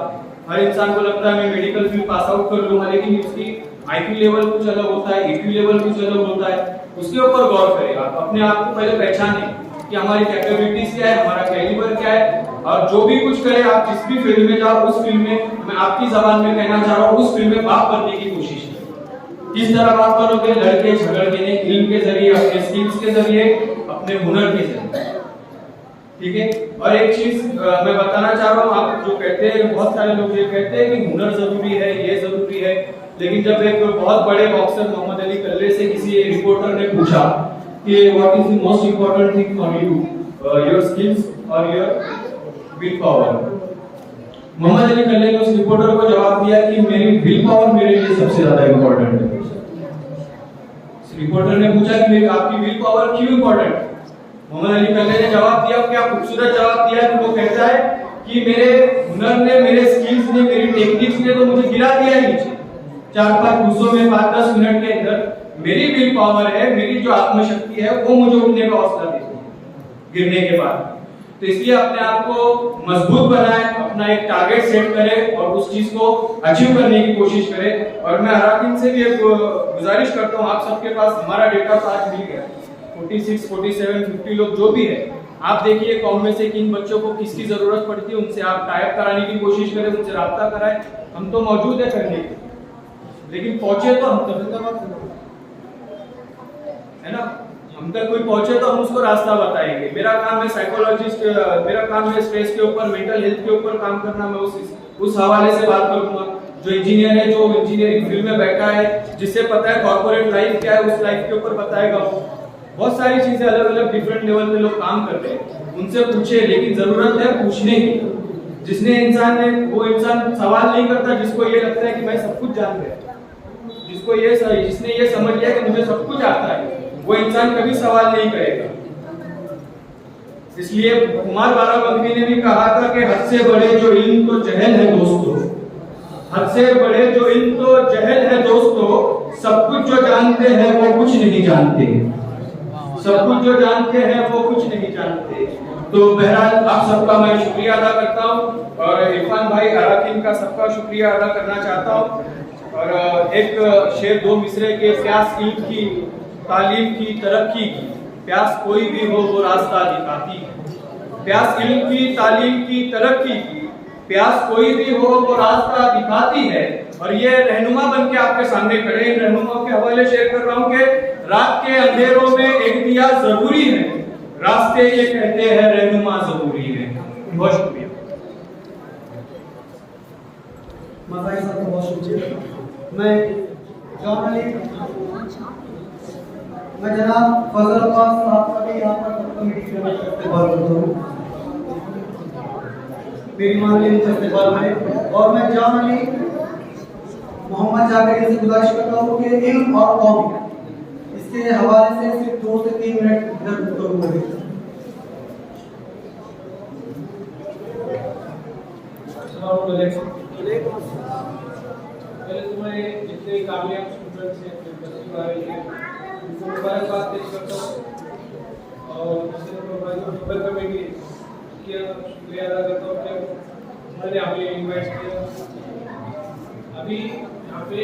हर इंसान को लगता है मैं मेडिकल फील्ड पास आउट कर लूंगा, लेकिन उसकी IQ लेवल कुछ अलग होता है, EQ लेवल कुछ अलग होता है। उसके ऊपर गौर करें। आप अपने आप को पहले पहचानें कि हमारी कैपेबिलिटीज क्या है, हमारा कैलिबर क्या है, और जो भी कुछ करें आप जिस भी फील्ड में जाओ उस फील्ड में, मैं आपकी जबान में कहना चाह रहा हूँ, उस फील्ड में बात करने की कोशिश करें। किस तरह बात करोगे? लड़के झगड़ के नहीं, इल्म के जरिए, अपने स्किल्स के जरिए, अपने हुनर के जरिए। ठीक है। और एक चीज मैं बताना चाह रहा हूँ, आप जो कहते हैं, बहुत सारे लोग ये कहते हैं कि हुनर जरूरी है, ये जरूरी है, लेकिन जब एक बहुत बड़े बॉक्सर मोहम्मद अली कल्ले से किसी रिपोर्टर ने पूछा कि what is the most important thing for you, your skills और your will power, Mohammed Ali Kalle ने उस रिपोर्टर को जवाब दिया कि मेरी विल पावर मेरे लिए सबसे ज्यादा इंपॉर्टेंट है। रिपोर्टर ने पूछा कि मेरी आपकी विल पावर क्यों इंपॉर्टेंट है? मोहम्मद अली कल्ले ने जवाब दिया, क्या खूबसूरत जवाब दिया कि वो कहता है कि मेरे हुनर ने, मेरे स्किल्स ने, मेरी टेक्निक्स ने तो मुझे गिरा दिया नीचे 4-5 हिस्सों में 5-10 मिनट के अंदर। मेरी विल पावर है, मेरी जो आत्मशक्ति है, वो मुझे उठने का हौसला देती है गिरने के बाद। तो इसलिए अपने आप को मजबूत बनाए, अपना एक टारगेट सेट करें और उस चीज को अचीव करने की कोशिश करें। और मैं अराकिन से भी एक गुजारिश करता हूँ, आप सबके पास हमारा डेटा तो आज मिल गया, 46, 47, 50 लोग जो भी है, आप देखिए कौम में से किन बच्चों को किसकी जरूरत पड़ती है, उनसे आप टाइप कराने की कोशिश करें, उनसे राब्ता कराएं। हम तो मौजूद है करने के, लेकिन पहुंचे तो हम तक, है ना, हम तक कोई पहुंचे तो हम उसको रास्ता बताएंगे। मेरा काम है साइकोलॉजिस्ट, मेरा काम है स्ट्रेस के ऊपर, मेंटल हेल्थ के ऊपर काम करना। मैं उस हवाले से बात करूंगा। जो इंजीनियर है, जो इंजीनियरिंग फील्ड में बैठा है, जिससे पता है कॉर्पोरेट लाइफ क्या है, उस लाइफ के ऊपर बताएगा वो। बहुत सारी चीजें अलग अलग डिफरेंट लेवल पे लोग काम कर रहे हैं, उनसे पूछे, लेकिन जरूरत है पूछने की। जिसने इंसान ने, वो इंसान सवाल नहीं करता जिसको ये लगता है कि मैं सब कुछ जान गया, जिसने ये समझ लिया कि मुझे सब कुछ आता है, वो इंसान कभी सवाल नहीं करेगा। इसलिए कुमार बाराबंकी ने भी कहा था कि हद से बड़े जो इल्म तो जहल है दोस्तों, हद से बड़े जो इल्म तो जहल है दोस्तों, सब कुछ जो जानते हैं वो कुछ नहीं जानते, सब कुछ जो जानते हैं वो कुछ नहीं जानते। तो बहरहाल आप सबका मैं शुक्रिया अदा करता हूँ और इरफान भाई अराकिन का सबका शुक्रिया अदा करना चाहता हूँ। और एक शेर दो मिसरे के, प्यास इल्म की, तालीम की, तरक्की की, प्यास कोई भी हो वो रास्ता दिखाती है। प्यास इल्म की, तालीम की, तरक्की की, प्यास कोई भी हो वो रास्ता दिखाती है। और ये रहनुमा बन के आपके सामने खड़े, इन रहनुमा के हवाले शेयर कर रहा हूँ कि रात के अंधेरों में एक दिया जरूरी है, रास्ते ये कहते हैं रहनुमा जरूरी है। बहुत शुक्रिया। मज़ाही साहब का बहुत शुक्रिया। मैं जनाब फजल अब्बास साहब का भी यहाँ पर कमेटी के अंदर इस्तेमाल करता हूँ, मेरी माननीय इस्तेमाल में। और मैं जान अली मोहम्मद जाकिर से गुजारिश करता हूँ कि इल्म और कौम, इसके हवाले से सिर्फ 2 से 3 मिनट इधर गुफ्तगू करें। पहले तो मैं जितने कामयाब स्टूडेंट्स हैं उनको मुबारकबाद पेश करता हूँ और पेपर कमेटी की शुक्रिया अदा करता हूँ कि उन्होंने हमें इन्वाइट किया। अभी यहाँ पे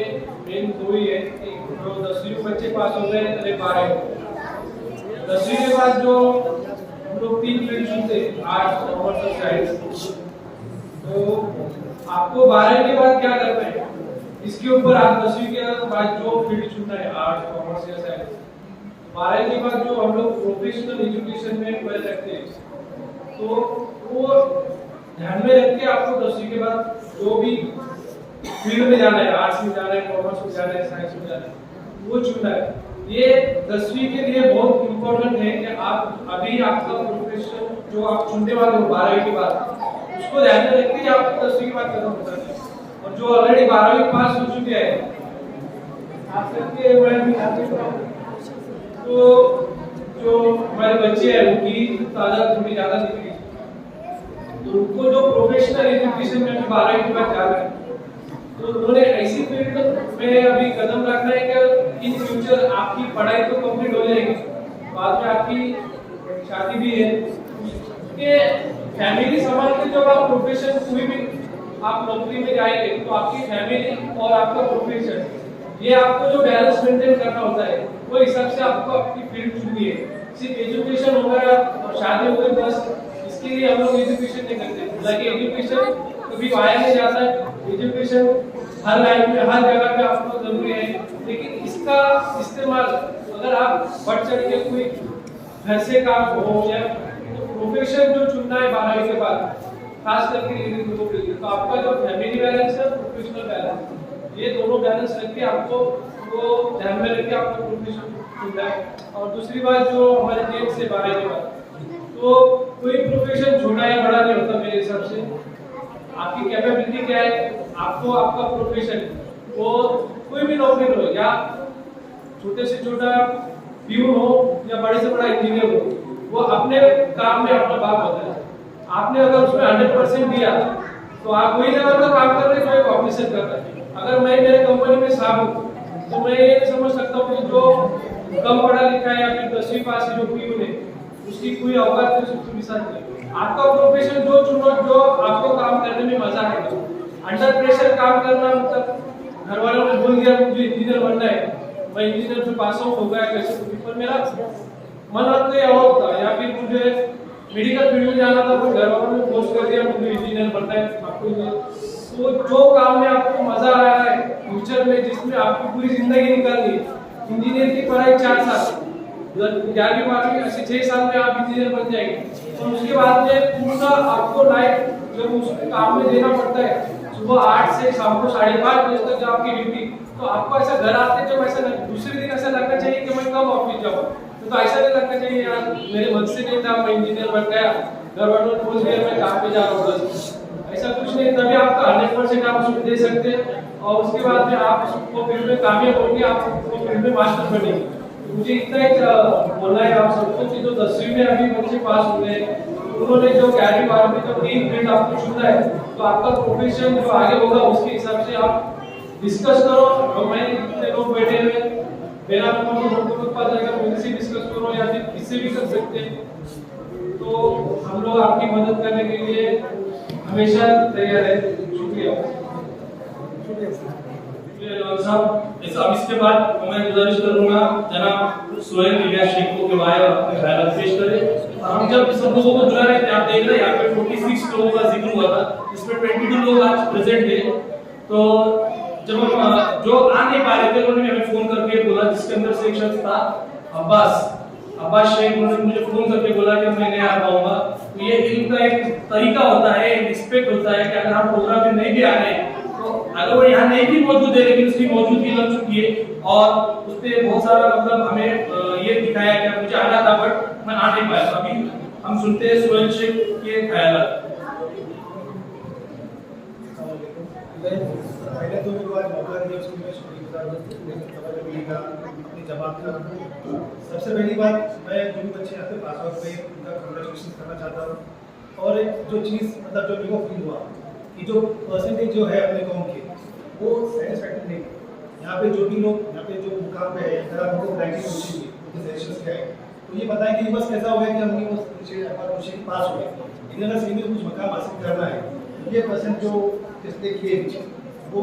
मेन 2 ही है, एक जो 10वीं में बच्चे पास हो गए थे, 12 10वीं के बाद जो हम लोग 3 फील्ड चुनते, आर्ट्स, कॉमर्स और साइंस। तो आपको 12 के बाद क्या करना है, इसके ऊपर आप 10वीं के बाद जो फील्ड चुनना है, आर्ट्स, कॉमर्स या साइंस, 12 के बाद जो हम लोग प्रोफेशनल एजुकेशन में पढ़ सकते हैं, तो वो ध्यान में रख के आपको 10वीं के बाद जो भी फील्ड में जाना है, आर्ट्स में जाना है, कॉमर्स में जाना है, साइंस में जाना है, वो चुनना है। ये 10वीं के लिए बहुत इम्पोर्टेंट है कि आप अभी आपका प्रोफेशन जो आप चुनने वाले हो 12वीं के बाद, उसको ध्यान में रख के आप 10वीं के बाद खत्म होता है। और जो ऑलरेडी 12वीं पास हो चुके हैं, आप सबके तो जो हमारे बच्चे हैं उनकी तादाद थोड़ी ज्यादा दिख रही है, तो उनको जो प्रोफेशनल एजुकेशन में 12वीं के बाद जाना है, तो उन्होंने ऐसी फील्ड में अभी कदम रखना है कि इन फ्यूचर आपकी पढ़ाई तो कंप्लीट हो जाएगी, बाद में आपकी शादी भी है, कि फैमिली संभाल के जब आप प्रोफेशन कोई भी आप नौकरी में जाएंगे तो आपकी फैमिली और आपका प्रोफेशन, ये आपको जो बैलेंस मेंटेन करना होता है, वो हिसाब से आपको अपनी फील्ड चुननी है। सिर्फ एजुकेशन होगा और शादी हो गई बस, इसके लिए हम लोग एजुकेशन नहीं करते। हालांकि एजुकेशन कभी वाया नहीं जाता है, एजुकेशन हर लाइफ में हर जगह पे आपको जरूरी है, लेकिन इसका इस्तेमाल अगर आप बढ़ चढ़ के कोई घर से काम हो या प्रोफेशन जो चुनना है 12वीं के बाद, खास करके लेडीज लोगों के लिए, तो आपका जो फैमिली बैलेंस है, प्रोफेशनल बैलेंस, ये दोनों बैलेंस रख के आपको वो ध्यान में रख के आपको प्रोफेशन चुनना है। और दूसरी बात जो हमारे 10 से 12 के बाद, तो कोई प्रोफेशन छोटा या बड़ा नहीं होता मेरे हिसाब से। आपकी कैपेबिलिटी क्या है, आपको आपका प्रोफेशन, वो कोई भी नौकरी करो, या छोटे से छोटा प्यून हो या बड़े से बड़ा इंजीनियर हो, वो अपने काम में अपना बाप होता है। आपने अगर उसमें 100% दिया तो आप वही लेवल का काम कर रहे हैं जो एक ऑफिसर कर रहा है। अगर मैं मेरे कंपनी में साहब हूँ तो मैं ये समझ सकता हूँ कि जो कम पढ़ा लिखा है या फिर 10वीं पास जो प्यून है, उसकी कोई औकात नहीं, उसकी मिसाल नहीं। आपका प्रोफेशन जो चुनो, जो आपको काम करने में मजा आएगा। अंडर प्रेशर काम करना, मतलब घर वालों ने बोल दिया मुझे इंजीनियर बनना है, मैं इंजीनियर से पास आउट हो गया कैसे, पर मेरा मन कोई और होता, या फिर मुझे मेडिकल फील्ड में जाना था, तो घर वालों ने फोर्स कर दिया मुझे इंजीनियर बनना है आपको। तो जो काम में आपको मजा आ रहा है फ्यूचर में, जिसमें आपकी पूरी जिंदगी निकालनी है, इंजीनियर की पढ़ाई 4 साल, 11वीं 12वीं ऐसे 6 साल में आप इंजीनियर बन जाएंगे। और उसके बाद में पूरा आपको लाइफ जब उस काम में देना पड़ता है, सुबह 8 से शाम को 5:30 बजे तक जब आपकी ड्यूटी, तो आपको ऐसा घर आते जब ऐसा दूसरे दिन ऐसा लगना चाहिए कि मैं कब ऑफिस जाऊँ। तो ऐसा नहीं लगना चाहिए यार मेरे मन से नहीं था, मैं इंजीनियर बन गया, घर वालों ने बोल दिया मैं काम पे जा रहा हूँ, ऐसा कुछ नहीं। तभी आपका 100% आप उसमें दे सकते हैं, और उसके बाद में आप उसको फील्ड में कामयाब होंगे, आप उसको फील्ड में मास्टर बनेंगे। मुझे इतना ही बोलना है आप सबको कि जो 10वीं में अभी बच्चे पास हुए, उन्होंने जो 11वीं 12वीं का 3 फील्ड आपको चुना है, तो आपका प्रोफेशन जो आगे होगा उसके हिसाब से आप डिस्कस करो। और मैं जितने लोग बैठे हुए, मेरा नंबर पास जाएगा, उनसे डिस्कस करो या फिर किससे भी कर सकते हैं। तो हम लोग आपकी मदद करने के लिए हमेशा तैयार है। शुक्रिया साहब। अब इसके बाद मैं गुजारिश करूंगा जनाब सोहेल इलियास शेख को के आए और अपने ख्याल पेश करें। हम जब सब लोगों को बुला रहे थे, आप देख रहे हैं यहाँ पे 46 लोगों का जिक्र हुआ था, इसमें 22 लोग आज प्रेजेंट थे। तो जब हम जो आ नहीं पा रहे थे, उन्होंने हमें फोन करके बोला, जिसके अंदर से एक शख्स था अब्बास शेख, उन्होंने मुझे फोन करके बोला कि मैं नहीं आ पाऊंगा। तो ये इल्म का एक तरीका होता है, रिस्पेक्ट होता है कि अगर हम प्रोग्राम में नहीं भी आ रहे तो अगर वो यहाँ नहीं भी मौजूद है, लेकिन उसकी मौजूदगी लग चुकी है और उसने बहुत सारा मतलब हमें ये दिखाया कि मुझे आना था बट मैं आ नहीं पाया। अभी हम सुनते हैं सोहेल शेख के ख्यालात। पहले तो मेरे आज मौका दिया उसके लिए शुक्रिया अपनी जवाब का। सबसे पहली बात, मैं जो भी बच्चे यहाँ पे पास आउट हुए उनका कांग्रेचुलेशन करना चाहता हूँ। और एक जो चीज़ मतलब जो मेरे को फील हुआ कि जो परसेंटेज जो है अपने कौम के, वो सेटिस्फैक्टरी नहीं। यहाँ पे जो भी लोग यहाँ पे जो मुकाम पे है, अगर आप उनको रैंकिंग पूछेंगे उनके सजेशंस क्या है, तो ये बताएं कि बस कैसा हो गया कि हमने बस क्वेश्चन पास हो गए, लेकिन अगर सही में कुछ मकाम हासिल करना है, ये परसेंट जो जिसने किए वो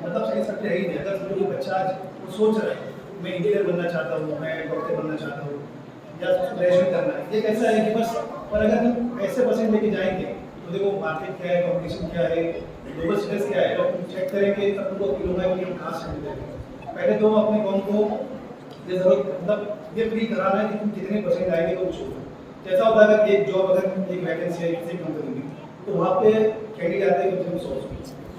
मतलब सेटिस्फैक्टरी है ही नहीं। अगर जो बच्चा आज वो सोच रहा है मैं इंजीनियर बनना चाहता हूँ, मैं डॉक्टर बनना चाहता हूँ या ग्रेजुएट करना है, ये कैसा है कि बस, और अगर हम ऐसे परसेंट लेके जाएंगे तो देखो मार्केट क्या है, कॉम्पिटिशन क्या है, ग्लोबल स्टेटस क्या है, अगर तुम चेक करेंगे तब तुमको फील होगा कि हम कहाँ से मिलेंगे। पहले तो अपने कौम को ये जरूरत मतलब ये फील कराना है कि तुम कितने परसेंट आएंगे तो कुछ होगा। जैसा होता है अगर एक जॉब, अगर एक वैकेंसी है किसी कंपनी में, तो वहाँ पे कैंडिडेट आते हैं कम से कम 100,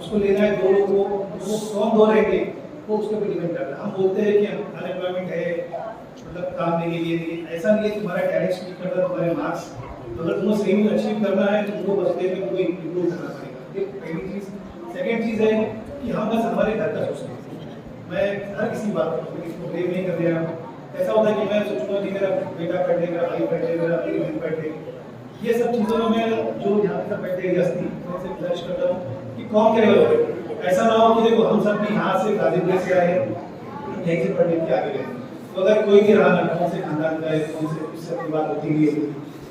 उसको लेना है 2 लोगों को, वो कौन 2 रहेंगे वो उसके ऊपर डिपेंड करता है। हम बोलते हैं कि अनएम्प्लॉयमेंट है, मतलब काम नहीं है, ये नहीं, ऐसा नहीं है। तुम्हारा टैलेंट स्पीक करता है, तुम्हारे मार्क्स, अगर तुम्हें सही में अचीव करना है तो तुमको परसेंटेज में कोई इंप्रूव करना पड़ेगा। ये पहली चीज़। सेकेंड चीज़ है कि हम बस हमारे घर का सोचते हैं। मैं हर किसी बात को किसी को ब्लेम नहीं कर रहा हूँ। ऐसा होता है कि मैं सोचूंगा कि मेरा बेटा पढ़ ले, मेरा भाई पढ़ ले, मेरा बहन पढ़ ले, ये सब चीज़ों में जो यहाँ पे बैठे गृहस्थी, मैं से गुजारिश करता हूँ कि कौन के लेवल पे ऐसा ना हो कि देखो हम सब भी यहाँ से गाजीपुर से आए, यहीं से पढ़ने के आगे गए, तो अगर कोई भी रहा ना, कौन से खानदान का है, कौन से उससे अपनी बात होती है,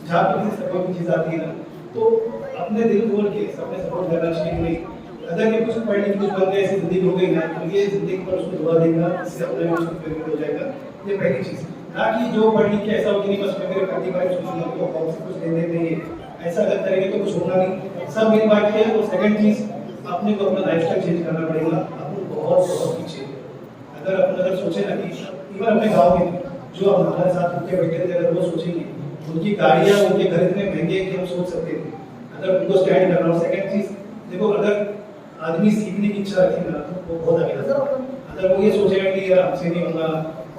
जहाँ पर किसी से कोई चीज़ आती है ना, तो अपने दिल खोल के सबने सपोर्ट करना चाहिए कि नहीं, अगर ये कुछ पढ़ने की कुछ बन गया, ऐसी जिंदगी हो गई ना, तो ये जिंदगी पर उसको दुआ देगा, इससे अपने में उसको प्रेरित हो जाएगा। ये पहली चीज़। ना कि जो पढ़ लिख के ऐसा हो कि नहीं बस मैं मेरे पढ़ने बारे सोचूंगा तो कौन से कुछ लेने नहीं है, ऐसा अगर करेंगे तो कुछ होगा नहीं। सब मिल बांट के। और सेकंड चीज़, अपने को अपना लाइफस्टाइल चेंज करना पड़ेगा। अपन बहुत बहुत पीछे, अगर अपन सोचे ना कि इवन अपने गाँव में जो हमारे साथ उठ के बैठे थे, अगर वो सोचेंगे उनकी गाड़ियाँ उनके घर इतने महंगे कि हम सोच सकते थे अगर उनको स्टैंड करना हो। सेकंड चीज़ देखो, अगर आदमी सीखने की इच्छा रखेगा तो वो बहुत आगे जा सकता है। अगर वो ये सोचेगा कि यार हमसे नहीं होगा,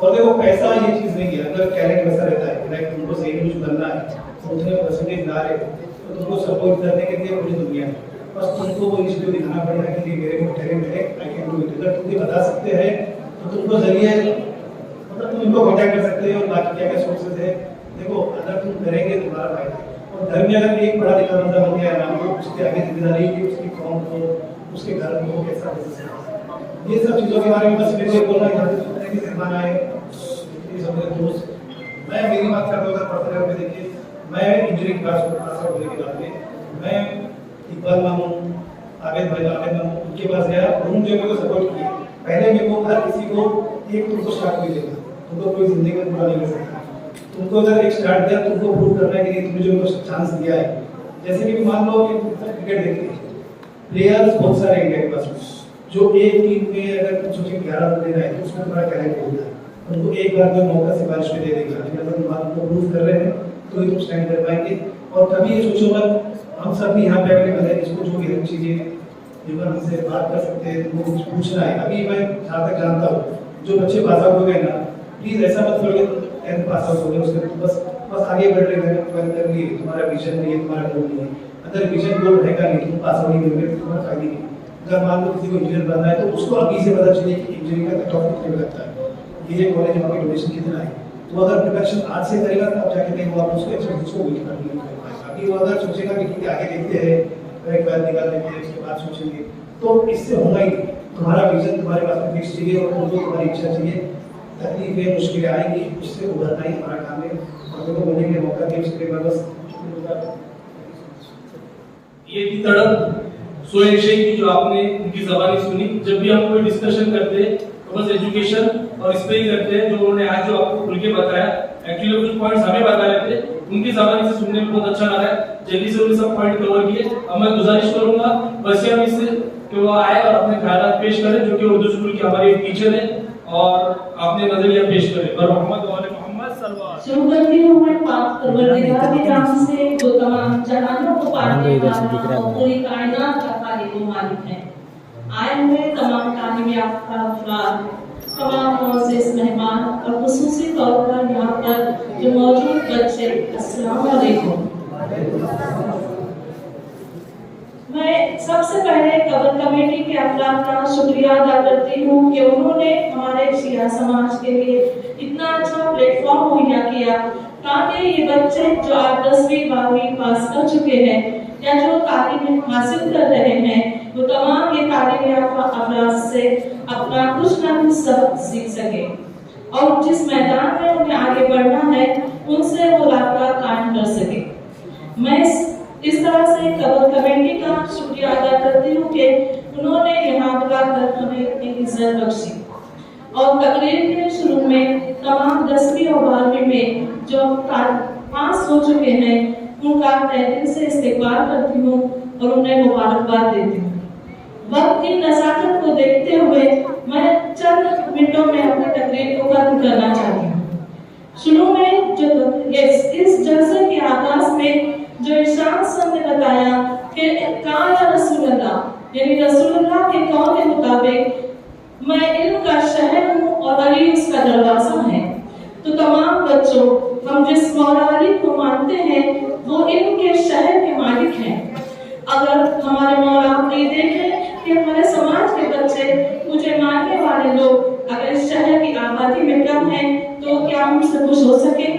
और देखो पैसा ये चीज़ नहीं है, अगर टैलेंट वैसा रहता है लाइक तुमको सही में कुछ करना है तो उतने परसेंटेज ला रहे तो तुमको सपोर्ट करने के लिए पूरी दुनिया है, बस तुमको वो इनिशिएटिव दिखाना पड़ेगा कि मेरे को टैलेंट है, आई कैन डू इट। अगर तुम ये बता सकते हैं तो तुमको जरिए मतलब तुम इनको कॉन्टैक्ट कर सकते हो और बाकी क्या क्या सोर्सेज है। देखो अगर तुम करेंगे तो तुम्हारा फायदा है। और घर में अगर एक पढ़ा लिखा बंदा बन गया ना, तो उसके आगे जिम्मेदारी कि उसकी कौम को, उसके घर को कैसा बिजनेस है, ये सब चीज़ों के बारे में बस मेरे बोलना है कि मेहमान आए ये सब मेरे दोस्त। मैं मेरी बात कर रहा हूँ पर्सनल लेवल पे, देखिए मैं इंजीनियरिंग क्लास होने के बाद में मैं इकबाल मामू, आबिद मामू उनके पास गया, उन्होंने जो मेरे को सपोर्ट किया। पहले मेरे को हर किसी को एक तुमको स्टार्ट नहीं देगा, तुमको कोई जिंदगी में पूरा नहीं कर सकता। तुमको अगर एक स्टार्ट दिया तुमको प्रूव करना है कि तुमने जो मेरे को चांस दिया है। जैसे कि मान लो कि क्रिकेट देखते हैं, प्लेयर्स बहुत सारे इंडिया के पास जो एक टीम में अगर तुम सोचे 11 बंदे रहे तो उसमें तुम्हारा टैलेंट होता है, उनको एक बार कोई मौका सिफारिश में दे देगा, लेकिन अगर तुम बात को प्रूव कर रहे हैं तो ही तुम स्टैंड कर पाएंगे। और कभी ये सोचो मत हम सब भी यहाँ पे अवेलेबल है, इसको जो भी हेल्प चाहिए जीवन हमसे बात कर सकते हैं, तुमको कुछ पूछना है। अभी मैं जहाँ तक जानता हूँ जो बच्चे पास आउट हो गए ना, प्लीज ऐसा मत करो कि 10th पास आउट हो गए उसके बस आगे बढ़ रहे हैं, 12th कर लिए, तुम्हारा विजन नहीं है, तुम्हारा गोल नहीं है। अगर विजन गोल रहेगा नहीं, तुम पास आउट नहीं करोगे तो तुम्हारा फायदा नहीं। अगर मान लो किसी को इंजीनियर बनना है तो उसको अभी से पता चले कि इंजीनियरिंग का कट ऑफ कितने लगता है, ये कॉलेज वहाँ की डोनेशन कितना है, तो अगर प्रिपरेशन आज से करेगा तब जाके कहीं वो आप उसको एक्सपीरियंस को बिल्ड कर लेंगे। अभी वो अगर सोचेगा कि ठीक है आगे देखते हैं, एक बार निकाल लेते हैं, उसके बाद सोचेंगे, तो इससे होगा ही। तुम्हारा विजन तुम्हारे पास में फिक्स चाहिए और तुमको तुम्हारी इच्छा चाहिए। तकलीफें मुश्किलें आएंगी, उससे उभरना ही हमारा काम है और देखो बोलने के मौका दिया उसके बाद बस ये की तड़प सोए शेख की जो आपने उनकी ज़बानी सुनी। जब भी हम कोई डिस्कशन करते हैं तो बस एजुकेशन और इस पे ही करते हैं। जो उन्होंने आज जो आपको खुल के बताया, एक्चुअली कुछ पॉइंट्स हमें बता रहे थे, उनकी ज़बानी से सुनने में बहुत अच्छा लगा है। जल्दी से उन्हें सब पॉइंट कवर किए। अब मैं गुजारिश करूंगा बसिया मिस से कि वो आए और अपने ख्यालात पेश करें, जो कि उर्दू स्कूल की हमारी टीचर है, और अपने नजरिया पेश करें। और मोहम्मद सल्लल्लाहु शुरू करती हूँ मैं पाक परवरदिगार के नाम से जो तमाम जहानों को पालने वाला और पूरी कायनात का खालिक व मालिक है। आए हुए तमाम तालीम याफ्ता अफराद, तमाम मुअज़्ज़िज़ मेहमान और खुसूसी तौर पर यहाँ पर जो मौजूद बच्चे, अस्सलाम वालेकुम। मैं सबसे पहले कबर कमेटी के अफराद का शुक्रिया अदा करती हूँ कि उन्होंने हमारे शिया समाज के लिए इतना अच्छा प्लेटफॉर्म मुहैया किया ताकि ये बच्चे जो आज 10वीं 12वीं पास कर चुके हैं या जो तालीम हासिल कर रहे हैं, वो तमाम ये तालीम याफ्ता अफराद से अपना कुछ ना कुछ सबक सीख सके और जिस मैदान में उन्हें आगे बढ़ना है उनसे वो राब्ता कायम कर सके। मैं इस तरह से कबर कमेटी का शुक्रिया अदा करती हूँ कि उन्होंने यहाँ बुलाकर हमें इतनी इज्जत बख्शी। और तकरीर के शुरू में तमाम 10वीं और 12वीं में जो पास हो चुके हैं उनका तहे दिल से इस्तकबाल करती हूँ और उन्हें मुबारकबाद देती हूँ। वक्त की नज़ाकत को देखते हुए मैं चंद मिनटों में अपनी तकरीर को खत्म करना चाहती हूँ। शुरू में जो इस जलसे के आगाज में जो इरशाद साहब ने बताया कि काया रसूलुल्लाह यानी रसूलुल्लाह के कौल के मुताबिक मैं इल्म का शहर हूँ और अली उसका दरवाजा है, तो तमाम बच्चों हम जिस मौला अली को मानते हैं वो इल्म के शहर के मालिक हैं। अगर हमारे मौला ये देखें कि हमारे समाज के बच्चे मुझे मानने वाले लोग अगर इस शहर की आबादी में कम हैं तो क्या हमसे खुश हो सके?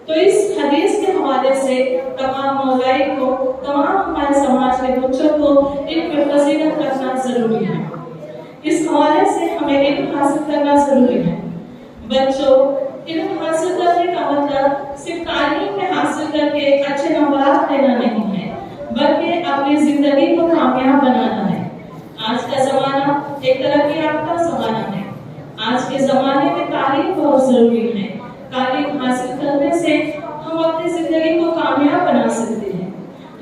तो इस हदीस के हवाले से तमाम मौलाई को, तमाम हमारे समाज के बच्चों को इल्म में फजीलत करना जरूरी है। इस हवाले से हमें इल्म हासिल करना जरूरी है। बच्चों, इल्म हासिल करने का मतलब सिर्फ तालीम में हासिल करके अच्छे नंबर लेना नहीं है, बल्कि अपनी जिंदगी को कामयाब बनाना है। आज का जमाना एक तरक्की याफ्ता जमाना है। आज के जमाने में तालीम बहुत जरूरी है। तालीम हासिल करने से हम अपनी जिंदगी को कामयाब बना सकते हैं,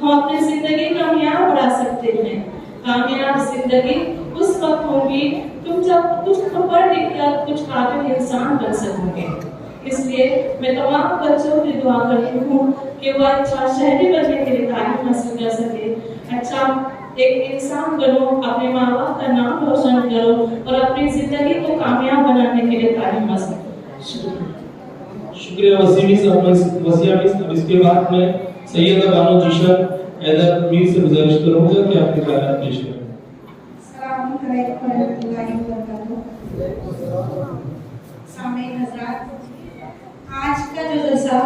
हम अपनी जिंदगी कामयाब बढ़ा सकते हैं। कामयाब जिंदगी उस वक्त होगी तुम जब कुछ पढ़ लिख कर कुछ काबिल इंसान बन सकोगे। इसलिए मैं तमाम बच्चों की दुआ करती हूँ कि वह अच्छा शहरी बनने के लिए तालीम हासिल कर सके, अच्छा एक इंसान बनो, अपने माँ बाप का नाम रोशन करो और अपनी जिंदगी को कामयाब बनाने के लिए तालीम हासिल करो। शुक्रिया वसिया मिस। अब इसके बाद मैं सैयदा बानो जीशन हैदर मीर से गुजारिश करूंगा कि आपके ख्याल पेश करें। अस्सलाम वालेकुम रहमतुल्लाहि व बरकातहू। सामईन हज़रात, आज का जो जलसा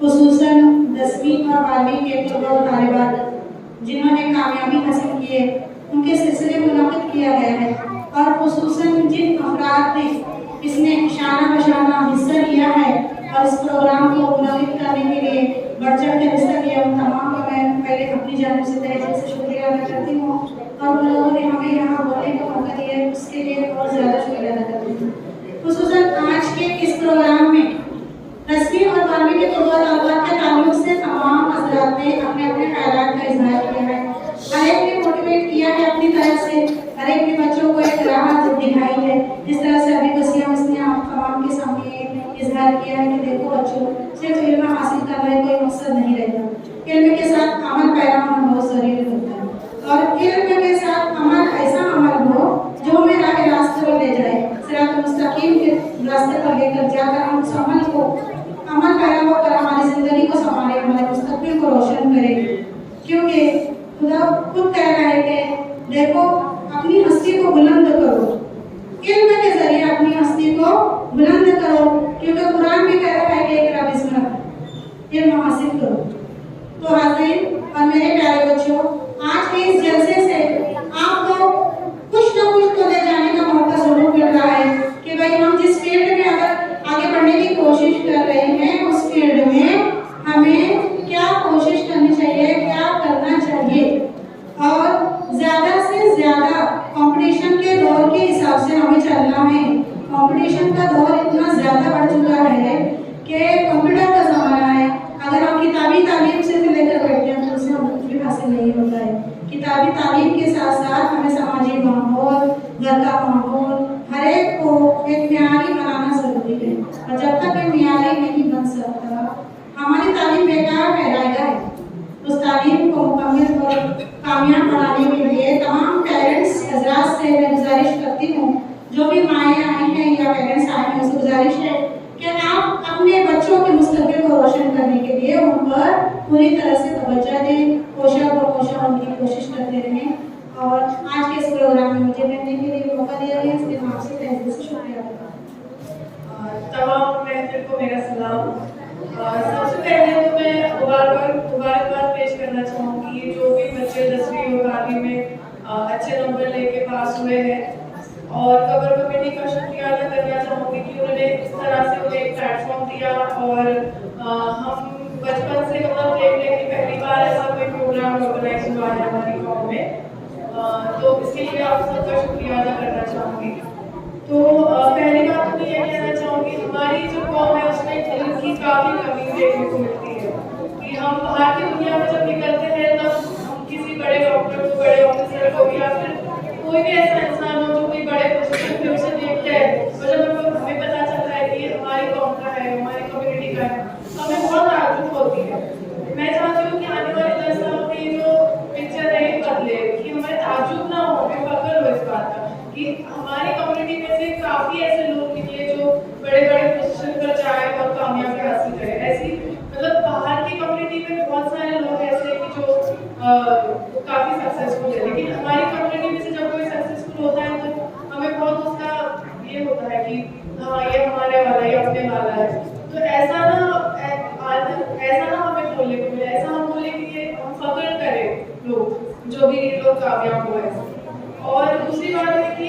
खुसूसन 10वीं और 12वीं के तलबा और तालिबात जिन्होंने कामयाबी हासिल की है उनके सिलसिले में मुनाकिद किया गया है और खुसूसन जिन अफराद ने इसमें शाना बशाना हिस्सा लिया है और इस प्रोग्राम को मुनाकिद करने के लिए बढ़ चढ़ कर हिस्सा लिया, उन तमाम का मैं पहले अपनी जानिब से तहे दिल से शुक्रिया अदा करती हूँ और उन लोगों ने हमें यहाँ बोलने का मौका दिया है उसके लिए बहुत ज़्यादा शुक्रिया अदा करती हूँ। खुसूसन आज के इस प्रोग्राम में 10वीं और 12वीं के तलबा के ताल्लुक से तमाम हज़रात ने अपने अपने ख्यालात का इजहार किया है, हर एक ने मोटिवेट किया है अपनी तरफ से, हर एक ने बच्चों को एक राह दिखाई है। जिस तरह से अभी वसिया मिस ने आप तमाम के सामने इजहार किया है कि देखो बच्चों, सिर्फ इल्म हासिल करना कोई मकसद नहीं रहता, इल्म के साथ अमल पैरा होना बहुत ज़रूरी होता है और इल्म के साथ अमल ऐसा अमल हो जो हमें राह रास्ते पर ले जाए, सिरात मुस्तकीम के रास्ते पर लेकर जाकर हम उस अमल को अमल पैरा होकर हमारी ज़िंदगी को संभाले, हमारे मुस्तकबिल को रोशन करे। क्योंकि खुदा खुद कह रहा है कि देखो अपनी हस्ती को बुलंद करो, इल्म के जरिए अपनी हस्ती को बुलंद करो, क्योंकि कुरान भी कह रहा है कि इक़रा बिस्मिल्लाह, इल्म हासिल करो। तो हाज़रीन और मेरे प्यारे बच्चों, आज के इस जलसे से आपको कुछ न कुछ तो ले जाने का मौका जरूर मिल रहा है कि भाई हम जिस फील्ड में अगर आगे बढ़ने की कोशिश कर रहे हैं उस फील्ड में हमें क्या कोशिश करनी चाहिए, क्या करना चाहिए और ज़्यादा से ज़्यादा कंपटीशन के दौर के हिसाब से हमें चलना है। कंपटीशन का दौर इतना ज़्यादा बढ़ चुका है कि कंप्यूटर का ज़माना है, अगर हम किताबी तालीम से लेकर बैठते हैं तो उससे हम कुछ भी हासिल नहीं होता है। किताबी तालीम के साथ साथ हमें समाजी माहौल, घर का माहौल, हर एक को एक मियारी बनाना ज़रूरी है और जब तक ये मियारी नहीं बन सकता हमारी तालीम बेकार फैलाएगा है। उस तालीम को मुकम्मल और कामयाब बनाने के लिए तमाम पेरेंट्स हज़रात से मैं गुजारिश करती हूँ, जो भी माएँ आई हैं या पेरेंट्स आए हैं, उससे गुजारिश है कि आप अपने बच्चों के मुस्तकबिल को रोशन करने के लिए उन पर पूरी तरह से तवज्जो दें, कोशा बकोशा उनकी कोशिश करते रहें। और आज के इस प्रोग्राम में मुझे बैठने के लिए मौका दिया गया, इसलिए मैं आपसे तहे दिल से शुक्रिया अदा करती हूँ। तमाम महफिल को मेरा सलाम। सबसे पहले तो मैं मुबारकबाद पेश करना चाहूँगी जो भी बच्चे 10वीं और 12वीं में अच्छे नंबर लेके पास हुए हैं और कबर कमेटी का शुक्रिया अदा करना चाहूँगी कि उन्होंने इस तरह से उन्हें एक प्लेटफॉर्म दिया और हम बचपन से मतलब देख रहे कि पहली बार ऐसा कोई प्रोग्राम ऑर्गेनाइज हुआ है हमारी गाँव में, तो इसके लिए आप सबका शुक्रिया अदा करना चाहूँगी। तो पहली बात तो ये कहना चाहूँगी हमारी जो कौम है उसमें इल्म की काफ़ी कमी देखने को मिलती है कि हम बाहर की दुनिया में जब निकलते हैं तब हम किसी बड़े डॉक्टर को, बड़े ऑफिसर को या फिर कोई भी ऐसा इंसान हो जो कोई बड़े पोजीशन पे उसे देखते हैं और जब हमें पता चलता है कि हमारी कौम का है, हमारी कम्युनिटी का है, तो हमें बहुत ताज्जुब होती है। मैं चाहती हूँ कि आने वाले 10 सालों में जो पिक्चर है बदले, कि हमें ताज्जुब ना हो, हमें फख्र हो इस बात का कि हमारी कम्युनिटी में से काफ़ी ऐसे लोग निकले जो बड़े बड़े पोजीशन पर जाए और कामयाबी हासिल करें। ऐसी मतलब बाहर की कम्युनिटी में बहुत सारे लोग ऐसे कि जो काफ़ी सक्सेसफुल है, लेकिन हमारी कम्युनिटी में से जब कोई सक्सेसफुल होता है तो हमें बहुत उसका ये होता है कि हाँ ये हमारे वाला, ये अपने वाला है। तो ऐसा ना हमें बोलने को मिले, ऐसा हम बोले कि ये हम फख्र करें लोग जो भी लोग कामयाब हुए। और दूसरी बात है कि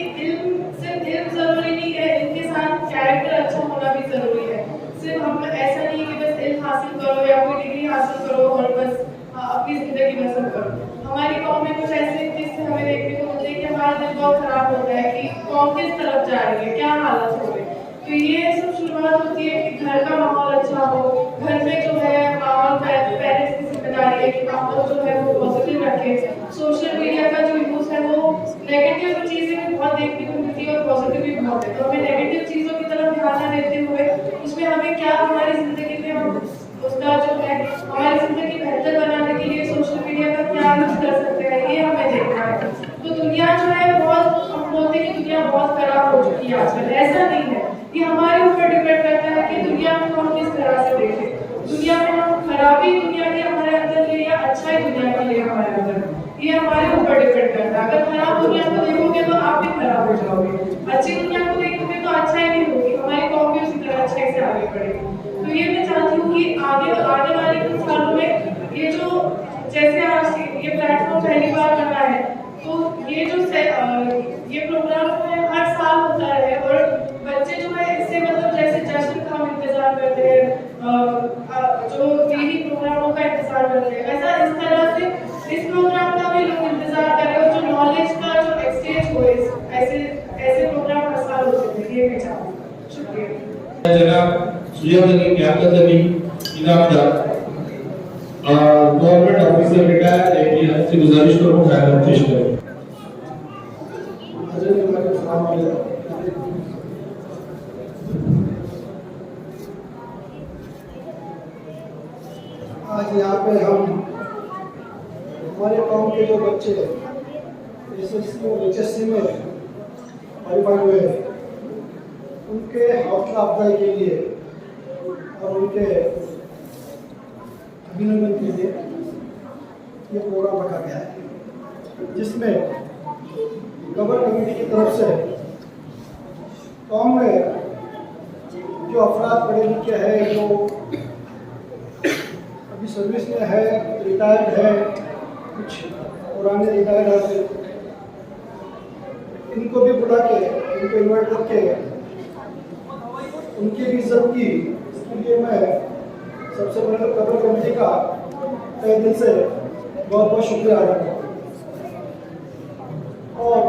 सिर्फ इल्म ज़रूरी नहीं है, इनके साथ कैरेक्टर अच्छा होना भी ज़रूरी है। सिर्फ हम ऐसा नहीं कि बस इल्म हासिल करो या कोई डिग्री हासिल करो और बस अपनी ज़िंदगी बसर करो। हमारी कौम में कुछ ऐसे किस्से हमें देखने को मिलते हैं कि हमारा दिल बहुत ख़राब होता है कि कौम किस तरफ जा रही है, क्या हालत हो रही है। तो ये सब शुरुआत होती है कि घर का माहौल अच्छा हो, घर में जो है माहौल पेरेंट्स की जिम्मेदारी है कि माहौल जो है वो पॉजिटिव रखे। सोशल मीडिया का जो यूज़ है वो नेगेटिव चीज़ें भी बहुत देखने को मिलती है और पॉजिटिव भी बहुत है, तो हमें नेगेटिव चीज़ों की तरफ ध्यान न देते हुए उसमें अच्छी दुनिया को देखोगे तो अच्छा ही नहीं होगी, हमारी कौम भी उसी तरह अच्छे से आगे बढ़ेगी। तो ये मैं चाहती हूँ कि आने वाले कुछ सालों में ये जो जैसे आज ये प्लेटफॉर्म पहली बार बना है, तो ये जो ये प्रोग्राम है हर साल होता है और बच्चे जो है इससे मतलब जैसे जश्न का हम इंतजार करते हैं, जो टीवी प्रोग्रामों का इंतजार करते हैं, ऐसा इस तरह से इस प्रोग्राम का भी लोग इंतजार करें और जो नॉलेज का जो एक्सचेंज हो ऐसे प्रोग्राम हर साल होते हैं। ये मैं चाहूँगी। शुक्रिया। जनाब Sujat Ali, Qayadat Ali Inamdar government officer retire है, आपसे गुजारिश करूँ ख्याल पेश करें। आज यहाँ पे हम हमारे कौम के जो बच्चे एसएससी और एचएससी में क्वालिफाई हुए उनके हौसला अफजाई के लिए और उनके अभिनंदन के लिए ये प्रोग्राम रखा गया है, जिसमें गवर्नमेंट कमेटी की तरफ से कौम में जो अफराद पढ़े लिखे हैं, जो अभी सर्विस में है, रिटायर्ड है, कुछ पुराने रिटायर्ड है, इनको भी बुला के इनको इन्वाइट करके उनकी भी इज्जत की। इसके लिए मैं सबसे पहले तो गवर्नमेंट कमेटी का तहे दिल से बहुत बहुत शुक्रिया अदा करता हूँ। और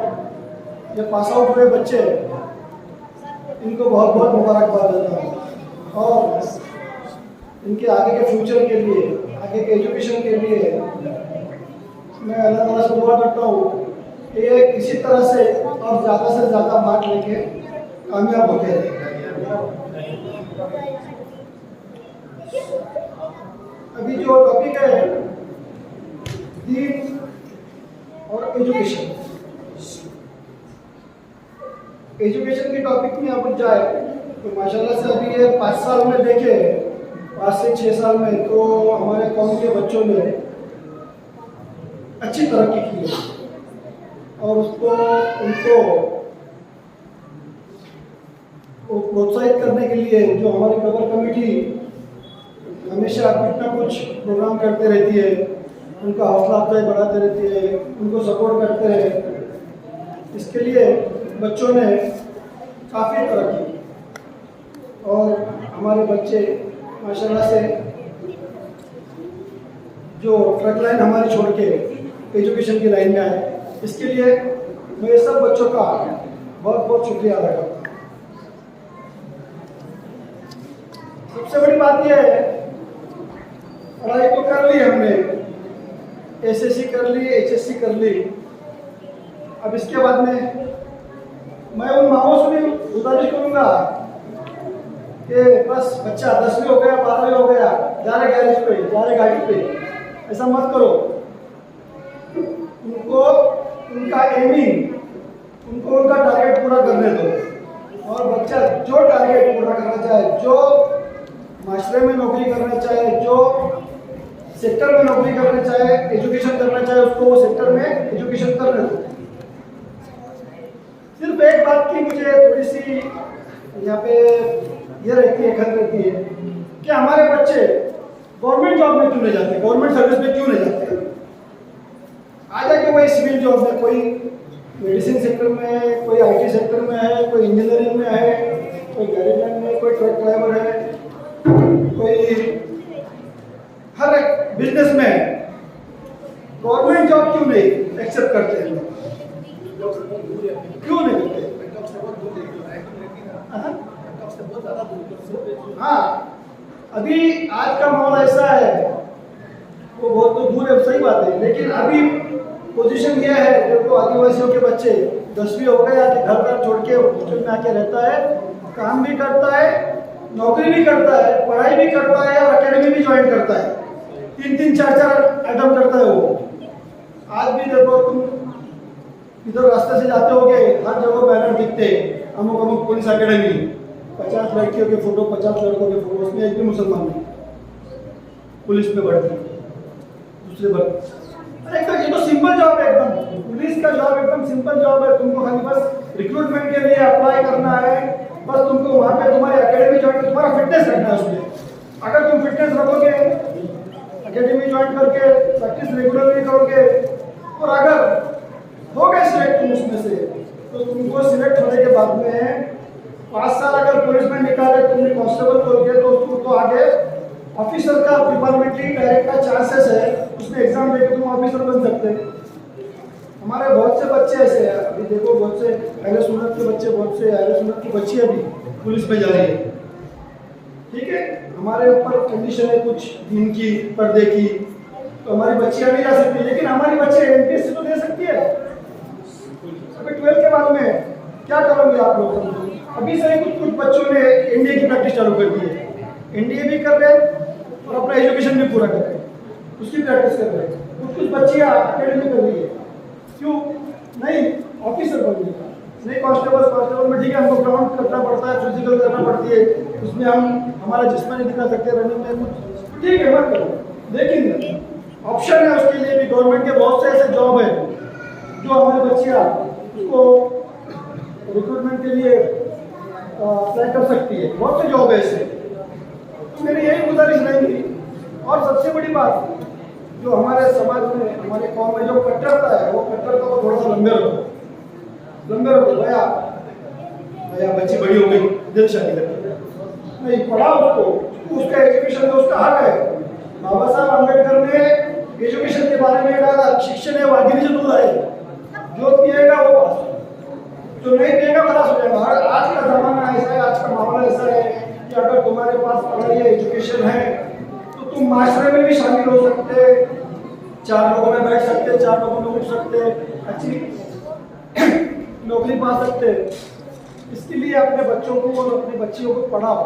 ये पास आउट हुए बच्चे, इनको बहुत बहुत मुबारकबाद देता हूँ और इनके आगे के फ्यूचर के लिए, आगे के एजुकेशन के लिए मैं अल्लाह ताला से दुआ करता हूँ कि ये इसी तरह से और ज़्यादा से ज़्यादा मार्क लेके कामयाब होते हैं। अभी जो टॉपिक है दीन और एजुकेशन, एजुकेशन के टॉपिक में अपन जाए तो माशाल्लाह से अभी ये 5 साल में देखे, 5 से 6 साल में तो हमारे कौम के बच्चों ने अच्छी तरक्की की है और उनको प्रोत्साहित करने के लिए जो हमारी गवर्नमेंट कमेटी हमेशा कुछ ना कुछ प्रोग्राम करते रहती है, उनका हौसला अफजाई बढ़ाते रहती है, उनको सपोर्ट करते हैं। इसके लिए बच्चों ने काफ़ी तरक्की की और हमारे बच्चे माशाल्लाह से जो ट्रक लाइन हमारी छोड़ के एजुकेशन की लाइन में आए, इसके लिए मैं सब बच्चों का बहुत बहुत शुक्रिया अदा करता हूँ। सबसे बड़ी बात यह है, पढ़ाई तो कर ली हमने, एसएससी कर ली, एचएससी कर ली, अब इसके बाद में मैं उन माओ से भी गुजारिश करूँगा कि बस बच्चा 10वीं हो गया, 12वीं हो गया, जा रहे गैरेज पे, जा रहे गाड़ी पे, ऐसा मत करो। उनको उनका एमिंग, उनको उनका टारगेट पूरा करने दो और बच्चा जो टारगेट पूरा करना चाहे, जो माशरे में नौकरी करना चाहे, जो सेक्टर में नौकरी करना चाहे, एजुकेशन करना चाहे, उसको वो सेक्टर में एजुकेशन करने दो। सिर्फ एक बात की मुझे थोड़ी सी यहाँ पे ये रहती है, खत रहती है कि हमारे बच्चे गवर्नमेंट जॉब में क्यों नहीं जाते, गवर्नमेंट सर्विस में क्यों नहीं जाते। आ जाके वही सिविल जॉब में, कोई मेडिसिन सेक्टर में है, कोई आईटी सेक्टर में है, कोई इंजीनियरिंग में है, कोई गैरेजमैन में, कोई ट्रक ड्राइवर है, कोई हर एक बिजनेस में है। गवर्नमेंट जॉब क्यों नहीं एक्सेप्ट करते हैं लोग, क्यों नहीं करते? हाँ, अभी आज का माहौल ऐसा है, वो बहुत तो दूर है, सही बात है, लेकिन अभी पोजीशन यह है, देखो आदिवासियों के बच्चे 10वीं हो गए, आके घर घर छोड़ के हॉस्टल में आके रहता है, काम भी करता है, नौकरी भी करता है, पढ़ाई भी करता है और एकेडमी भी ज्वाइन करता है, 3-3, 4-4 आइटम करता है वो। आज भी देखो तुम इधर रास्ते से जाते होगे, हर जगह बैनर दिखते, अमुक अमुक पुलिस एकेडमी, 50 लड़कियों के फोटो, 50 लड़कों के फोटो, उसमें एक भी मुसलमान नहीं, पुलिस में भर्ती, दूसरे भर्ती, एक तो ये तो सिंपल जॉब है एकदम, पुलिस का जॉब एकदम सिंपल जॉब है। तुमको खाली बस रिक्रूटमेंट के लिए अप्लाई करना है, बस तुमको वहाँ पे तुम्हारी एकेडमी ज्वाइन, तुम्हारा फिटनेस रखना है उसमें। अगर तुम फिटनेस रखोगे, एकेडमी ज्वाइन करके प्रैक्टिस रेगुलरली करोगे, और अगर हो गए सिलेक्ट तुम उसमें से, तो तुमको सिलेक्ट होने के बाद में 5 साल अगर पुलिस में निकाले तुमने कांस्टेबल करके, तो तुमको आगे ऑफिसर का डिपार्टमेंटली डायरेक्ट का चांसेस है, उसमें एग्जाम देके तुम ऑफिसर बन सकते हैं। हमारे बहुत से बच्चे ऐसे हैं, अभी देखो बहुत से अहले सुन्नत के बच्चे, बहुत से अहले सुन्नत की बच्ची अभी पुलिस में जा रही है। ठीक है, हमारे ऊपर कंडीशन है कुछ दिन की, पर्दे की, तो हमारी बच्चियां नहीं जा सकती, लेकिन हमारी बच्चे एमपीएससी तो दे सकती है। अभी 12 के बाद में क्या करोगे आप लोग? अभी से कुछ बच्चों ने एनडीए की प्रैक्टिस चालू कर दी है, एनडीए भी कर रहे हैं और अपना एजुकेशन भी पूरा कर रहे हैं, उसकी प्रैक्टिस कर रहे हैं। कुछ बच्चियां अकेडमी कर रही है, क्यों नहीं? ऑफिसर बन गई, नहीं कांस्टेबल में ठीक है, हमको ग्राउंड करना पड़ता है, फिजिकल करना पड़ती है, उसमें हम हमारा जिस्मानी दिखा सकते हैं, रनिंग में कुछ ठीक है मत करो, लेकिन ऑप्शन है उसके लिए भी। गवर्नमेंट के बहुत से ऐसे जॉब है जो हमारे बच्चियाँ उसको रिक्रूटमेंट के लिए अप्लाई कर सकती है, बहुत से जॉब है ऐसे। तो मेरी यही गुजारिश रहेगी। और सबसे बड़ी बात, जो हमारे समाज में, हमारे कौम में जो कट्टरता है, वो कट्टरता को थोड़ा सा लंबे रखो। भैया बच्ची बड़ी हो गई, दिल शादी कर नहीं, पढ़ाओ उसको, उसका एजुकेशन तो उसका हक है। बाबा साहब अम्बेडकर ने एजुकेशन के बारे में कहा, शिक्षण है वागिनी से दूर है, जो पिएगा वो पास, जो नहीं पिएगा खलास हो जाएगा। आज का जमाना ऐसा है, आज का मामला ऐसा है कि अगर तुम्हारे पास पढ़ाई है, एजुकेशन है, तो तुम माशरे में भी शामिल हो सकते, 4 लोगों में बैठ सकते, 4 लोगों में उठ सकते, अच्छी नौकरी पा सकते। इसके लिए अपने बच्चों को और अपनी बच्चियों को पढ़ाओ,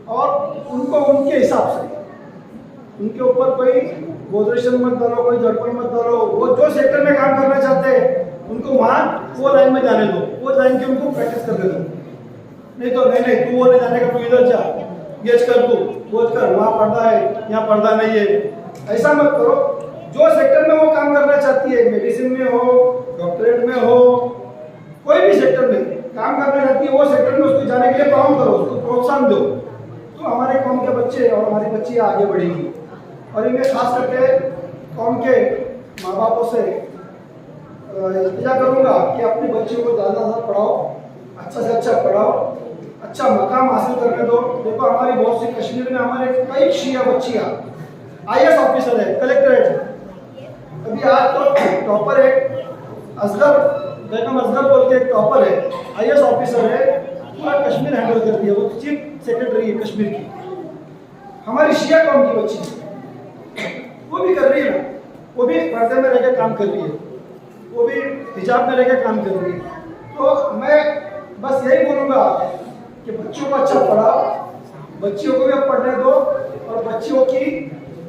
और उनको उनके हिसाब से, उनके ऊपर कोई बोधरेशन मत डालो, कोई दर्पण मत डालो। वो जो सेक्टर में काम करना चाहते हैं उनको वहाँ वो लाइन में जाने दो, वो लाइन की उनको प्रैक्टिस करने दो। नहीं तो नहीं तू वो नहीं जाने का, तू इधर जा, गेज कर, तू बोझ कर, वहाँ पर्दा है, यहाँ पर्दा नहीं है, ऐसा मत करो। जो सेक्टर में वो काम करना चाहती है, मेडिसिन में हो, डॉक्टरेट में हो, कोई भी सेक्टर में काम करना चाहती है, वो सेक्टर में उसको जाने के लिए काम करो, उसको प्रोत्साहन दो, तो हमारे कौम के बच्चे और हमारी बच्चियाँ आगे बढ़ेंगी। और इनमें खास करके कौम के माँ बापों से इल्तिजा करूँगा कि अपने बच्चों को ज़्यादा से ज़्यादा पढ़ाओ, अच्छा से अच्छा पढ़ाओ, अच्छा मकाम हासिल करने दो। देखो हमारी बहुत सी कश्मीर में हमारे कई शिया बच्चियाँ IAS ऑफिसर है, कलेक्टरेट है। अभी आज तो टॉपर है, असगर बेगम असगर बोल के एक टॉपर है, IAS ऑफिसर है, पूरा कश्मीर हैंडल करती है, वो चीफ सेक्रेटरी है कश्मीर की। हमारी शिया कौम की बच्ची वो भी कर रही है ना, वो भी पर्दे में रहकर काम कर रही है, वो भी हिजाब में रहकर काम कर रही है। तो मैं बस यही बोलूँगा कि बच्चों को अच्छा पढ़ाओ, बच्चियों को भी पढ़ने दो, और बच्चियों की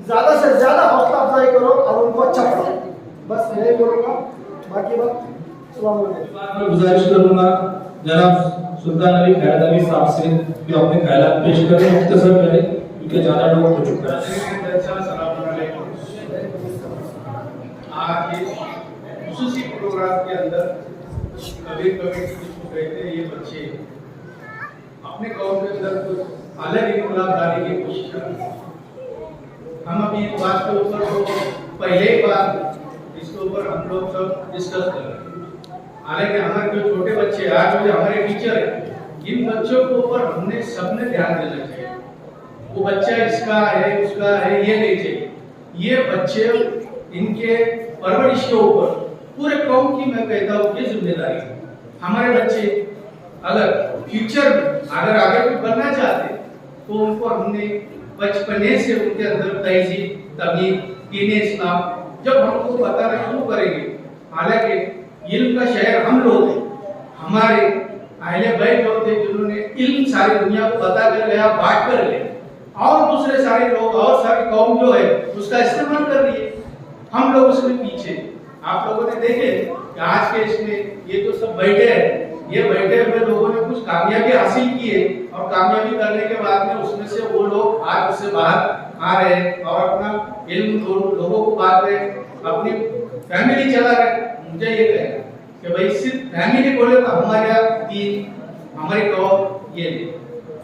ज़्यादा से ज़्यादा हौसला अफजाई करो और उनको अच्छा पढ़ाओ। बस यही बोलूँगा, बाकी बात मैं गुजारिश करूँगा जनाब सुल्तान अली खैरत अली साहब से कि अपने ख्यालात पेश करें, मुख्तसर करें, क्योंकि ज़्यादा लोग हो चुका है। आज के खुसूसी प्रोग्राम के अंदर कभी जिसको कहते हैं ये बच्चे अपने कौम के अंदर कुछ अलग इनकलाब लाने की कोशिश कर रहे हैं। हम अभी इस बात के ऊपर तो पहले ही बार इसके ऊपर हम लोग सब डिस्कस कर रहे हैं। हालांकि हमारे जो छोटे बच्चे आज जो हमारे टीचर हैं, इन बच्चों के ऊपर हमने सबने ध्यान देना चाहिए। वो बच्चा इसका है उसका है ये नहीं चाहिए, ये बच्चे इनके परवरिश के ऊपर पूरे कौम की मैं कहता हूँ ये जिम्मेदारी है। हमारे बच्चे अगर फ्यूचर में अगर आगे कुछ बनना चाहते तो उनको हमने बचपने से उनके अंदर तहजीब, तमीज़, दीन इस्लाम जब हमको बताना शुरू करेंगे। हालांकि इल्म का शहर हम लोग हैं, हमारे अहले बैत लोग थे जिन्होंने इल्म सारी दुनिया को बता कर गया, बांट कर गया, और दूसरे सारे लोग और सारी कौम जो है उसका इस्तेमाल कर रही है। हम लोग उसके पीछे, आप लोगों ने देखे कि आज के इसमें ये तो सब बैठे हैं, ये बैठे हुए लोगों ने कुछ कामयाबी हासिल की है, और कामयाबी करने के बाद में उसमें से वो लोग आज उससे बाहर आ रहे हैं और अपना इल्म लोगों को बांट रहे हैं, अपनी फैमिली चला रहे हैं। मुझे ये कहना है कि भाई सिर्फ फैमिली बोले तो हमारे दीन, हमारी कौम ये नहीं।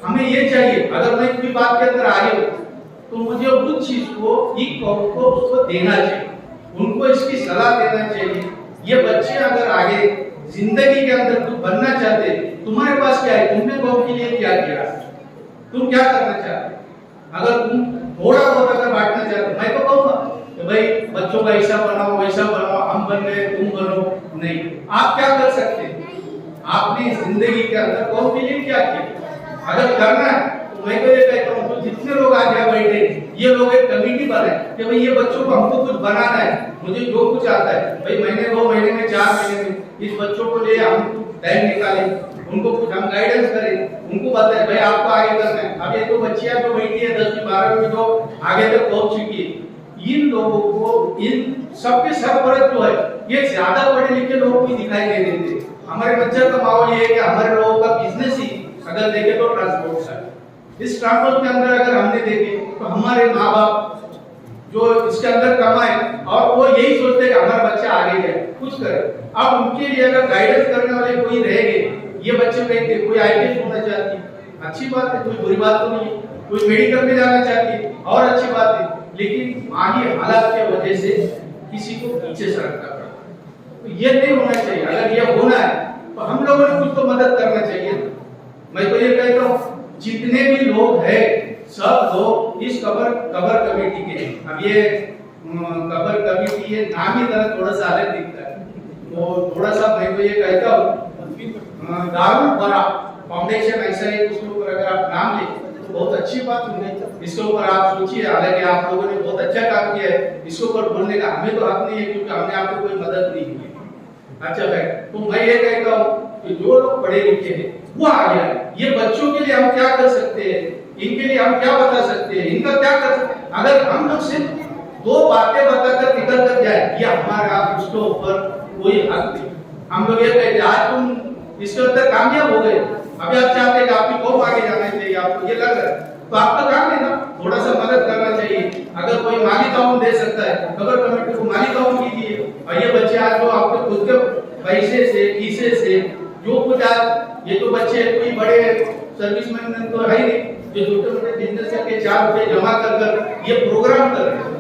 हमें ये चाहिए, अगर मैं कोई बात के अंदर आगे हूँ तो मुझे उस चीज को एक कौम को उसको देना चाहिए, उनको इसकी सलाह देना चाहिए। ये बच्चे अगर आगे जिंदगी के अंदर कुछ बनना चाहते, तुम्हारे पास क्या है, तुमने कौम के लिए क्या किया, तुम क्या करना चाहते? अगर तुम थोड़ा बहुत अगर बांटना चाहते, मैं तो कहूँगा कि भाई बच्चों का ऐसा बनाओ वैसा बनाओ, हम बन रहे तुम बनो, नहीं। आप क्या कर सकते हैं? आपने जिंदगी के अंदर कौम के लिए क्या किया? अगर करना है तो मैं तो ये कहता हूँ तो जितने लोग आज यहाँ बैठे, ये लोग एक कमेटी बनाए कि भाई ये बच्चों को हमको कुछ बनाना है, मुझे जो कुछ आता है भाई महीने 2 महीने में 4 महीने में इस बच्चों को ले हम टाइम निकालें, उनको कुछ हम गाइडेंस करें, उनको बताएं भाई आपको आगे करना है। अब ये तो बच्चियां जो बैठी है 10वीं 12वीं में जो आगे तक पहुंच चुकी है, इन लोगों को इन सबके सरपरस्त जो है ये ज्यादा पढ़े लिखे लोग भी दिखाई नहीं देते। हमारे बच्चे का माहौल ये है कि हमारे लोगों का बिजनेस ही अगर देखे तो ट्रांसपोर्ट है। इस ट्रांसपोर्ट के अंदर अगर हमने देखे तो हमारे माँ बाप जो इसके अंदर कमाए और वो यही सोचते हैं कि हमारा बच्चा आगे जाए कुछ करे। अब उनके लिए अगर गाइडेंस करने वाले कोई रहेंगे, ये बच्चे कहते कोई आईएएस होना चाहती, अच्छी बात है, कोई बुरी बात तो नहीं है, कोई मेडिकल में जाना चाहती और अच्छी बात है, लेकिन माली हालात के वजह से किसी को पीछे सरकना पड़ा, तो ये नहीं होना चाहिए। अगर ये होना है तो हम लोगों ने कुछ तो मदद करना चाहिए। मैं तो ये कहता हूँ जितने भी लोग हैं सब लोग इस कबर कमेटी के, अब ये कबर कमेटी ये नाम ही तरह थोड़ा सा अलग दिखता है, तो थोड़ा सा मैं तो ये कहता हूँ दारुल बरा फाउंडेशन ऐसा है, उसके ऊपर अगर आप नाम लें तो बहुत अच्छी बात होगी। इसके ऊपर आप सोचिए, हालांकि आप लोगों ने बहुत अच्छा काम किया है, इसके ऊपर बोलने का हमें तो हक नहीं है क्योंकि हमने आपको कोई मदद नहीं की। अच्छा भाई, तो मैं ये कहता हूँ कि जो लोग पढ़े लिखे हैं वो आगे आए। ये बच्चों के लिए हम क्या कर सकते हैं, इनके लिए हम क्या बता सकते हैं, इनका क्या कर सकते हैं? अगर हम लोग सिर्फ 2 बातें बताकर निकल कर जाए, ये हमारा उसके ऊपर कोई हक नहीं। हम लोग ये कहते हैं आज तुम इसके अंदर कामयाब हो गए, अभी आप चाहते हैं कि आपकी कौम आगे जाना चाहिए, आपको ये लग रहा है तो आपका काम है ना, थोड़ा सा मदद करना चाहिए। अगर कोई माली ताउन दे सकता है, कबर कमेटी को माली ताउन कीजिए। और ये बच्चे आज जो आपके खुद के पैसे से खीसे से जो कुछ आज ये तो बच्चे कोई बड़े सर्विसमैन तो है नहीं, जो छोटे मोटे बिजनेस करके 4 रुपए जमा कर ये प्रोग्राम कर रहे हैं।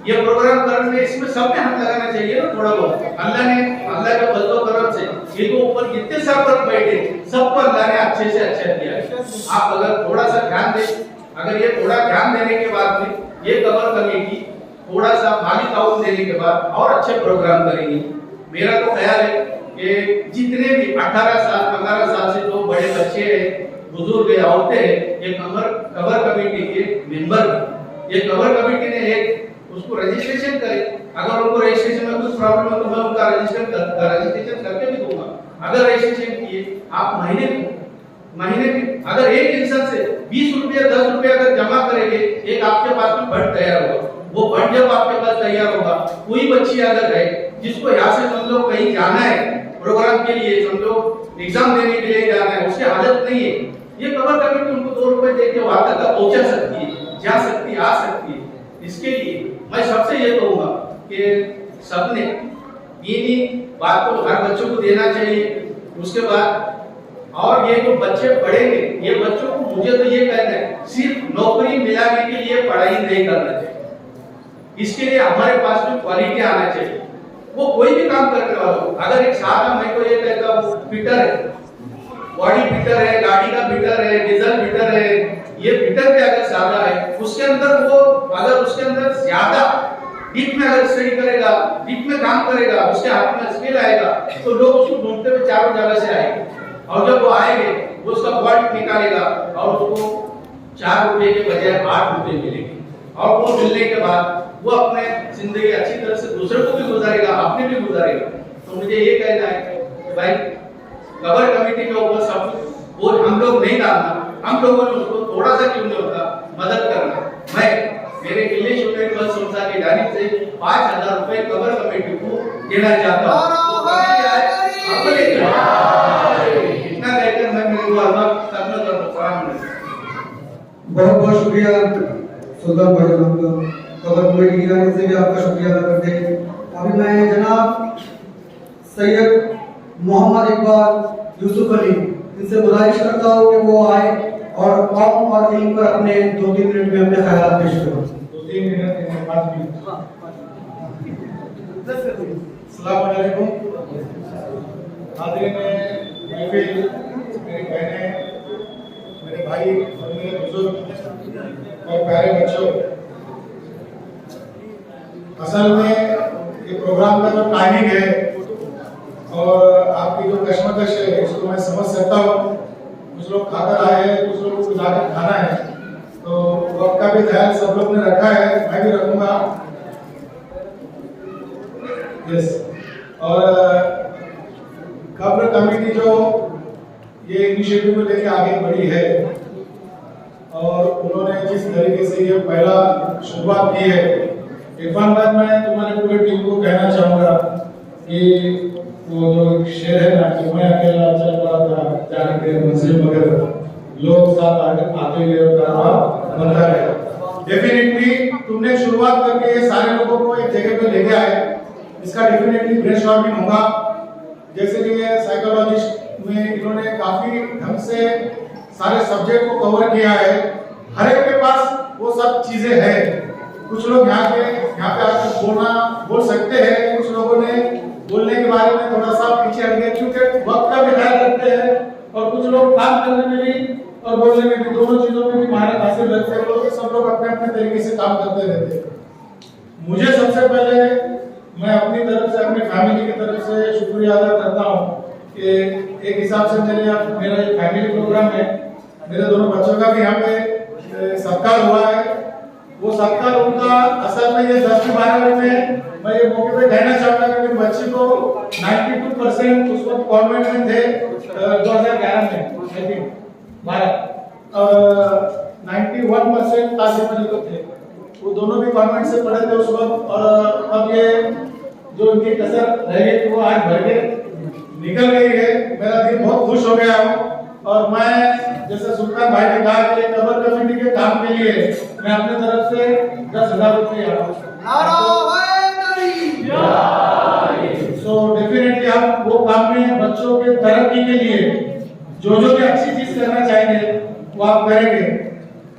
ये प्रोग्राम करने इसमें सब में हाथ लगाना चाहिए ना थोड़ा बहुत। अल्लाह के फजलो करम से ये तो ऊपर कितने सरपरस्त बैठे, सब पर अल्लाह ने अच्छे से अच्छा किया है। आप अगर थोड़ा सा ध्यान दें, अगर ये थोड़ा ध्यान देने के बाद में ये कबर कमेटी थोड़ा सा माली ताउन देने के बाद और अच्छे प्रोग्राम करेंगे। मेरा तो ख्याल है कि जितने भी 18 साल 15 साल से जो बड़े बच्चे हैं, बुजुर्ग औरतें हैं, ये कबर कमेटी के मेंबर, ये कबर कमेटी ने एक उसको रजिस्ट्रेशन करे। अगर उनको रजिस्ट्रेशन में कुछ प्रॉब्लम है तो मैं उनका रजिस्ट्रेशन करके भी दूंगा। अगर रजिस्ट्रेशन किए आप महीने में अगर एक इंसान से 20 रुपया 10 रुपया अगर जमा करेंगे, एक आपके पास में फंड तैयार होगा। वो फंड जब आपके पास तैयार होगा, कोई बच्ची अगर है जिसको यहाँ से समझो कहीं जाना है प्रोग्राम के लिए, समझो एग्जाम देने के लिए जाना है, उसकी हालत नहीं है, ये कवर कमेटी उनको 2 रुपए देके वहां तक पहुंचा सकती है, जा सकती है, आ सकती है। इसके लिए मैं सबसे ये कहूंगा कि सबने इन्हीं बात को हर बच्चों को देना चाहिए। उसके बाद और ये जो बच्चे पढ़ेंगे, ये बच्चों को मुझे तो ये कहना है सिर्फ नौकरी मिलाने के लिए पढ़ाई नहीं करना चाहिए, इसके लिए हमारे पास में क्वालिटी आना चाहिए। वो कोई भी काम करने वाला हो, अगर एक सादा मैं तो ये कहता हूँ फिटर है, बॉडी फिटर है, गाड़ी का फिटर है, डीजल फिटर है, ये फिटर भी अगर सादा है, उसके अंदर वो अगर उसके अंदर ज्यादा डीप में अगर स्टडी करेगा, डीप में काम करेगा, उसके हाथ में स्किल आएगा तो लोग उसको ढूंढते हुए चारों जगह से आएंगे। और जब वो आएंगे वो उसका बॉडी निकालेगा और उसको 4 रुपए के बजाय 8 रुपए मिलेंगे। और वो मिलने के बाद वो अपने जिंदगी अच्छी तरह से दूसरे को भी गुजारेगा, अपने भी गुजारेगा। तो मुझे ये कहना है कि भाई कबर कमेटी के ऊपर सब बोझ हम लोग नहीं डालना, हम लोगों ने उसको थोड़ा सा क्यों नहीं होता मदद करना। मैं मेरे किले यूनिवर्सिटी संस्था की जानिब से 5000 रुपए कबर कमेटी को देना चाहता हूँ। इतना कहकर मैं मेरे दुआ करना चाहता हूँ। बहुत बहुत शुक्रिया सुल्तान भाई जनाब का कवर कमेटी की जाने से भी आपका शुक्रिया अदा करते हैं। अभी मैं जनाब सैयद मोहम्मद इकबाल यूसुफ अली इनसे गुजारिश करता हूँ कि वो आए और कौम और इल्म पर अपने 2-3 मिनट में अपने ख्याल पेश करें। 2-3 मिनट 5 मिनट। अस्सलाम वालेकुम। हाज़िरीन महफिल, मेरी बहनें, मेरे भाई और मेरे बुजुर्ग और प्यारे बच्चों, असल में ये प्रोग्राम का जो टाइमिंग है और आपकी जो कश्मकश है उसको मैं समझ सकता हूँ। कुछ लोग खाकर आए हैं, कुछ लोगों को जाकर खाना है, तो वक्त का भी ख्याल सब लोग ने रखा है, मैं भी रखूंगा। यस, और कब्र कमेटी जो ये इनिशिएटिव को लेके आगे बढ़ी है और उन्होंने जिस तरीके से ये पहला शुरुआत की है, इरफान भाई मैं तुम्हारे पूरे टीम को कहना चाहूँगा कि वो जो शेर है ना कि मैं अकेला चल रहा था जाने के मंजिल मगर लोग साथ आते हुए बनता है। डेफिनेटली तुमने शुरुआत करके ये सारे लोगों को एक जगह पे लेके आए, इसका डेफिनेटली ब्रेनस्टॉर्मिंग होगा। जैसे कि ये साइकोलॉजिस्ट में इन्होंने काफी ढंग से सारे सब्जेक्ट को कवर किया है, हर एक के पास वो सब चीजें हैं। कुछ लोग यहाँ पे आकर बोल सकते हैं, कुछ लोगों ने बोलने के बारे में थोड़ा सा पीछे हट गए क्योंकि वक्त का भी ख्याल रखते हैं, और कुछ लोग काम करने में भी और बोलने में भी, दोनों चीजों में भी महारत हासिल रखते हैं। लोग सब लोग अपने अपने तरीके से काम करते रहते हैं। मुझे सबसे पहले मैं अपनी तरफ से, अपनी फैमिली की तरफ से शुक्रिया अदा करता हूँ कि एक हिसाब से मेरा एक फैमिली प्रोग्राम है। मेरे दोनों बच्चों का भी यहाँ पे सत्कार हुआ है। वो सत्कार उनका असल में ये 10वीं-12वीं में मैं ये मौके पे कहना चाहूंगा कि मेरे बच्चे को 92% उस वक्त कॉन्वेंट में थे 2011 में, आई थिंक 12 और 91% तासिम अली को थे। वो दोनों भी कॉन्वेंट से पढ़े थे उस वक्त, और अब ये जो उनकी कसर रह गई थी वो आज भर के निकल गई है। मेरा दिल बहुत खुश हो गया हूँ, और मैं जैसे सुल्तान भाई ने कहा कि कबर कमेटी के काम के लिए मैं अपने तरफ से 10,000 रुपये सो डेफिनेटली हम वो काम में बच्चों के तरक्की के लिए जो भी अच्छी चीज करना चाहेंगे वो आप करेंगे।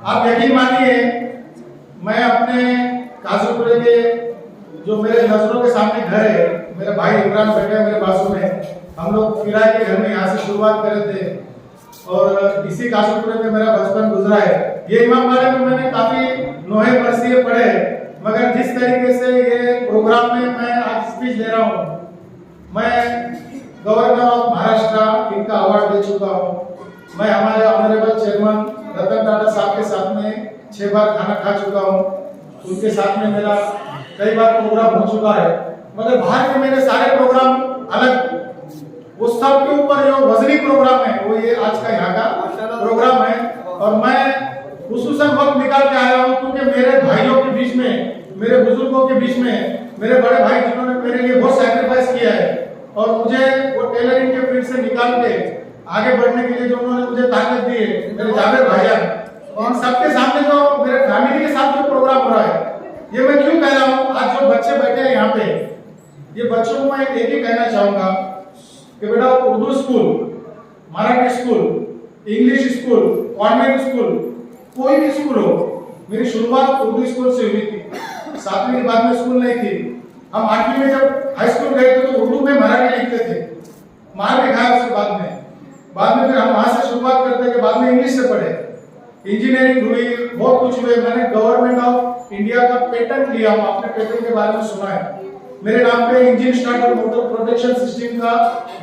आप यकीन मानिए, मैं अपने काजूपुरे के जो मेरे नजरों के सामने घर है, मेरे भाई इमरान बैठे मेरे बाजू में, हम लोग किराए के घर में यहाँ से शुरुआत करे थे और इसी काजूपुरे में मेरा बचपन गुजरा है। ये इमाम बाड़े में मैंने काफी नोहे बरसिए पढ़े, मगर जिस तरीके से ये प्रोग्राम में मैं आज स्पीच दे रहा हूँ, मैं गवर्नर ऑफ महाराष्ट्र इनका अवार्ड दे चुका हूँ। मैं हमारे ऑनरेबल चेयरमैन रतन टाटा साहब के साथ में 6 बार खाना खा चुका हूँ, उनके साथ में मेरा कई बार प्रोग्राम हो चुका है। मगर बाहर के मेरे सारे प्रोग्राम अलग, वो सब के ऊपर जो वजनी प्रोग्राम है वो ये आज का यहाँ का प्रोग्राम है। और मैं खुसूसन वक्त निकाल के आया हूँ क्योंकि मेरे भाइयों के बीच में, मेरे बुजुर्गों के बीच में, मेरे बड़े भाई जिन्होंने मेरे लिए बहुत सैक्रिफाइस किया है और मुझे वो टेलरिंग के फील्ड से निकाल के आगे बढ़ने के लिए जो उन्होंने मुझे ताकत दी है, मेरे जावेद भाईजान, इन सबके सामने जो मेरे फैमिली के साथ जो प्रोग्राम हो रहा है, ये मैं क्यों कह रहा हूँ। आज जो बच्चे बैठे हैं यहाँ पे, ये बच्चों को मैं एक ही कहना चाहूंगा कि बेटा Urdu school, Marathi school, English school, convent school, कोई भी स्कूल हो, मेरी शुरुआत उर्दू स्कूल से हुई थी। 7वीं के बाद में स्कूल नहीं थी। हम 8वीं में जब हाई स्कूल गए थे तो उर्दू में मराठी लिखते थे, मार भी खाया उसके बाद में फिर हम वहां से शुरुआत करते के बाद में इंग्लिश से पढ़े, इंजीनियरिंग हुई, बहुत कुछ हुए। मैंने गवर्नमेंट ऑफ इंडिया का पेटेंट लिया हूँ, आपने पेटेंट के बारे में सुना है। मेरे नाम पे engine starter motor protection system का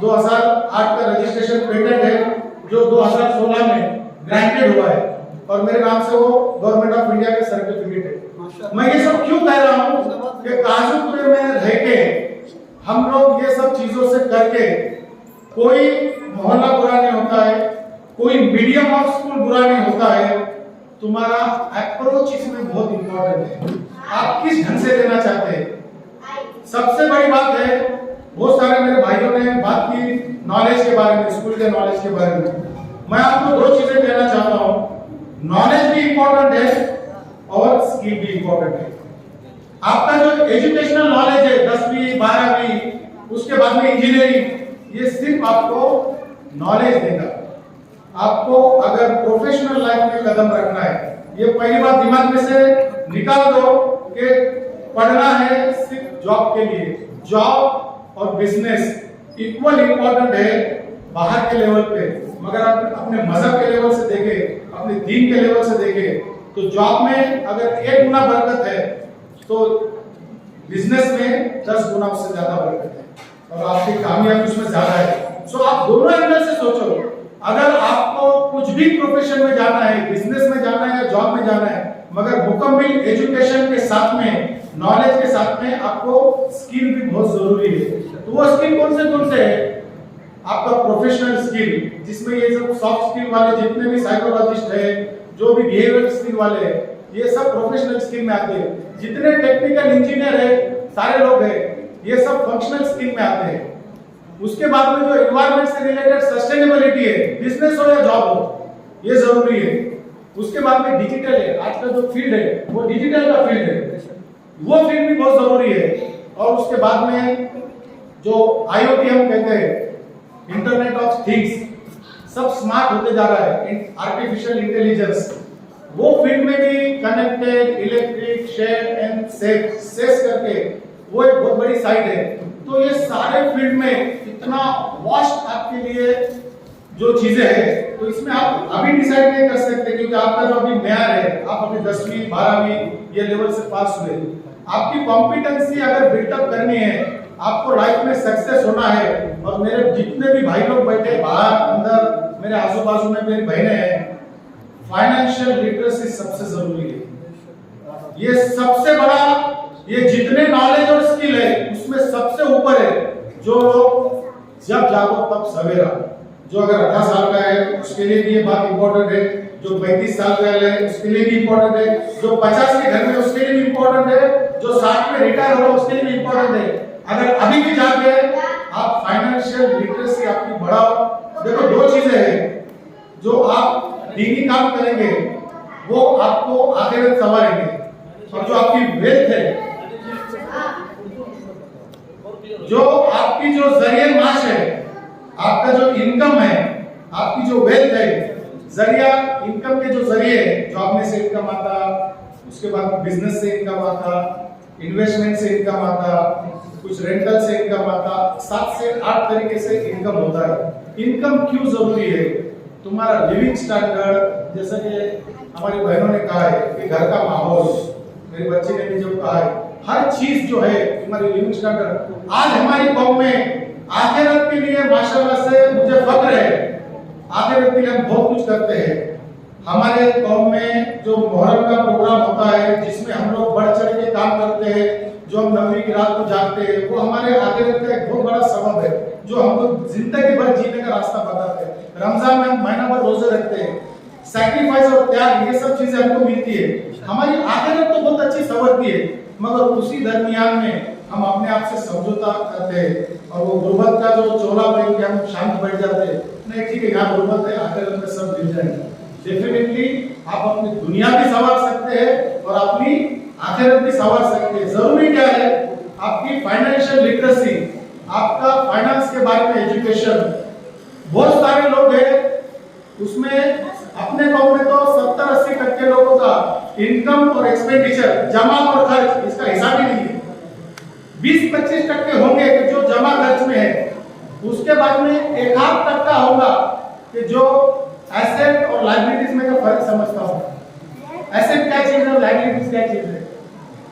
2008 का रजिस्ट्रेशन पेटेंट है जो 2016 में ग्रांटेड हुआ है और मेरे नाम से वो गवर्नमेंट ऑफ इंडिया के सर्टिफिकेट है। मैं ये सब क्यों कह रहा हूँ कि काजूपुरे में रह के हम लोग ये सब चीजों से करके, कोई मोहल्ला बुरा नहीं होता है, कोई मीडियम ऑफ स्कूल बुरा नहीं होता है। तुम्हारा अप्रोच इसमें बहुत इंपॉर्टेंट है, आप किस ढंग से देना चाहते हैं। सबसे बड़ी बात है, बहुत सारे मेरे भाइयों ने बात की नॉलेज के बारे में, स्कूल के नॉलेज के बारे में। मैं आपको 2 चीजें कहना चाहता हूँ, नॉलेज भी इंपॉर्टेंट है और स्किल भी इंपॉर्टेंट है। आपका जो एजुकेशनल नॉलेज है 10वीं 12वीं, उसके बाद में इंजीनियरिंग, ये सिर्फ आपको नॉलेज देगा। आपको अगर प्रोफेशनल लाइफ में कदम रखना है, ये पहली बात दिमाग में से निकाल दो कि पढ़ना है सिर्फ जॉब के लिए। जॉब और बिजनेस इक्वल इंपॉर्टेंट है बाहर के लेवल पे, मगर आप अपने मजहब के लेवल से देखें, अपने दीन के लेवल से देखें, तो जॉब में अगर 1 गुना बरकत है तो बिजनेस में 10 गुना उससे ज्यादा बरकत है और आपकी कामयाबी उसमें ज्यादा है। सो आप दोनों एंगल से सोचो। अगर आपको कुछ भी प्रोफेशन में जाना है, बिजनेस में जाना है या जॉब में जाना है, मगर मुकम्मल एजुकेशन के साथ में, नॉलेज के साथ में आपको स्किल भी बहुत जरूरी है। तो वो स्किल कौन से है? आपका प्रोफेशनल स्किल, जिसमें ये सब सॉफ्ट स्किल वाले जितने भी साइकोलॉजिस्ट है, जो भी बिहेवियरल स्किल वाले हैं, ये सब प्रोफेशनल स्किल में आते हैं। जितने टेक्निकल इंजीनियर है, सारे लोग हैं, ये सब फंक्शनल स्किल में आते हैं। उसके बाद में जो एनवायरनमेंट से रिलेटेड सस्टेनेबिलिटी है, बिजनेस हो या जॉब हो, ये जरूरी है। उसके बाद में डिजिटल है, आज का जो फील्ड है वो डिजिटल का फील्ड है, वो फील्ड भी बहुत जरूरी है। और उसके बाद में जो IoT हम कहते हैं, इंटरनेट ऑफ थिंग्स, सब स्मार्ट होते जा रहा है, आर्टिफिशियल इंटेलिजेंस, वो फील्ड में भी connected, electric, share and cess करके वो एक बहुत बड़ी साइट है। तो ये सारे फील्ड में इतना वास्ट आपके लिए जो चीजें हैं, तो इसमें आप अभी डिसाइड नहीं कर सकते, क्योंकि आपका जो अभी मेयार है, आप अभी 10वीं 12वीं ये लेवल से पास हुए, आपकी कॉम्पिटेंसी अगर बिल्टअप करनी है, आपको लाइफ में सक्सेस होना है। और मेरे जितने भी भाई लोग बैठे बाहर अंदर, मेरे आजू बाजू में मेरी बहनें हैं, फाइनेंशियल लिटरेसी सबसे जरूरी है। ये सबसे बड़ा, ये जितने नॉलेज और स्किल है उसमें सबसे ऊपर है। जो लोग जब जागो तब सवेरा, जो अगर 18 साल का है उसके लिए भी ये बात इंपॉर्टेंट है, जो 35 साल का है उसके लिए भी इंपॉर्टेंट है, जो 50 के घर में उसके लिए भी इंपॉर्टेंट है, जो 60 में रिटायर हो उसके लिए भी इंपॉर्टेंट है। अगर अभी भी जाके आप फाइनेंशियल लिटरेसी आपकी बढ़ाओ। देखो, 2 चीजें हैं, जो आप दीनी काम करेंगे वो आपको आखिरत संवारेंगे, और जो आपकी वेल्थ है, जो आपकी जो जरिए माश है, आपका जो इनकम है, आपकी जो वेल्थ है, जरिया इनकम के जो जरिए, जॉब में से इनकम आता, उसके बाद बिजनेस से इनकम आता, इन्वेस्टमेंट से इनकम आता, कुछ रेंटल से इनकम आता, 7 से 8 तरीके से इनकम होता है। इनकम क्यों जरूरी है? तुम्हारा लिविंग स्टैंडर्ड, जैसा कि हमारी बहनों ने कहा है कि घर का माहौल, मेरी बच्ची ने भी जो कहा है, हर चीज जो है तुम्हारी लिविंग स्टैंडर्ड। आज हमारी कौम में आखिरत के लिए माशाल्लाह से मुझे फख्र है, आखिरत के लिए हम बहुत कुछ करते हैं। हमारे कौम में जो मुहर्रम का प्रोग्राम होता है, जिसमें हम लोग बढ़ चढ़ के काम करते हैं, जो हम 9वीं की रात को जागते हैं, वो हमारे आखिरत का एक बहुत बड़ा सबब है, जो हमको जिंदगी भर जीने का रास्ता बताते हैं। रमजान में हम महीना भर रोजे रखते हैं, सैक्रिफाइस और त्याग, ये सब चीजें हमको मिलती है। हमारी आखिरत तो बहुत अच्छी संवरती है, मगर उसी दरमियान में हम अपने आप से समझौता करते हैं, और वो गुर्बत का जो चोला पहन के हम शांत बैठ जाते हैं, नहीं ठीक है यहाँ गुर्बत है, आखिरत में सब मिल जाएगा। डेफिनेटली आप अपनी दुनिया भी संवार सकते हैं और अपनी आखिरत भी संवार सकते हैं। जरूरी क्या है? आपकी फाइनेंशियल लिटरेसी, आपका फाइनेंस के बारे में एजुकेशन। बहुत सारे लोग हैं उसमें, अपने गांव में तो 70-80% लोगों का इनकम और एक्सपेंडिचर, जमा और खर्च, इसका हिसाब ही नहीं है। 20-25% होंगे कि जो जमा खर्च में है, उसके बाद में 1-8% होगा कि जो एसेट और लायबिलिटीज में का फर्क समझता हूँ। एसेट क्या चीज है और लायबिलिटीज क्या चीज है?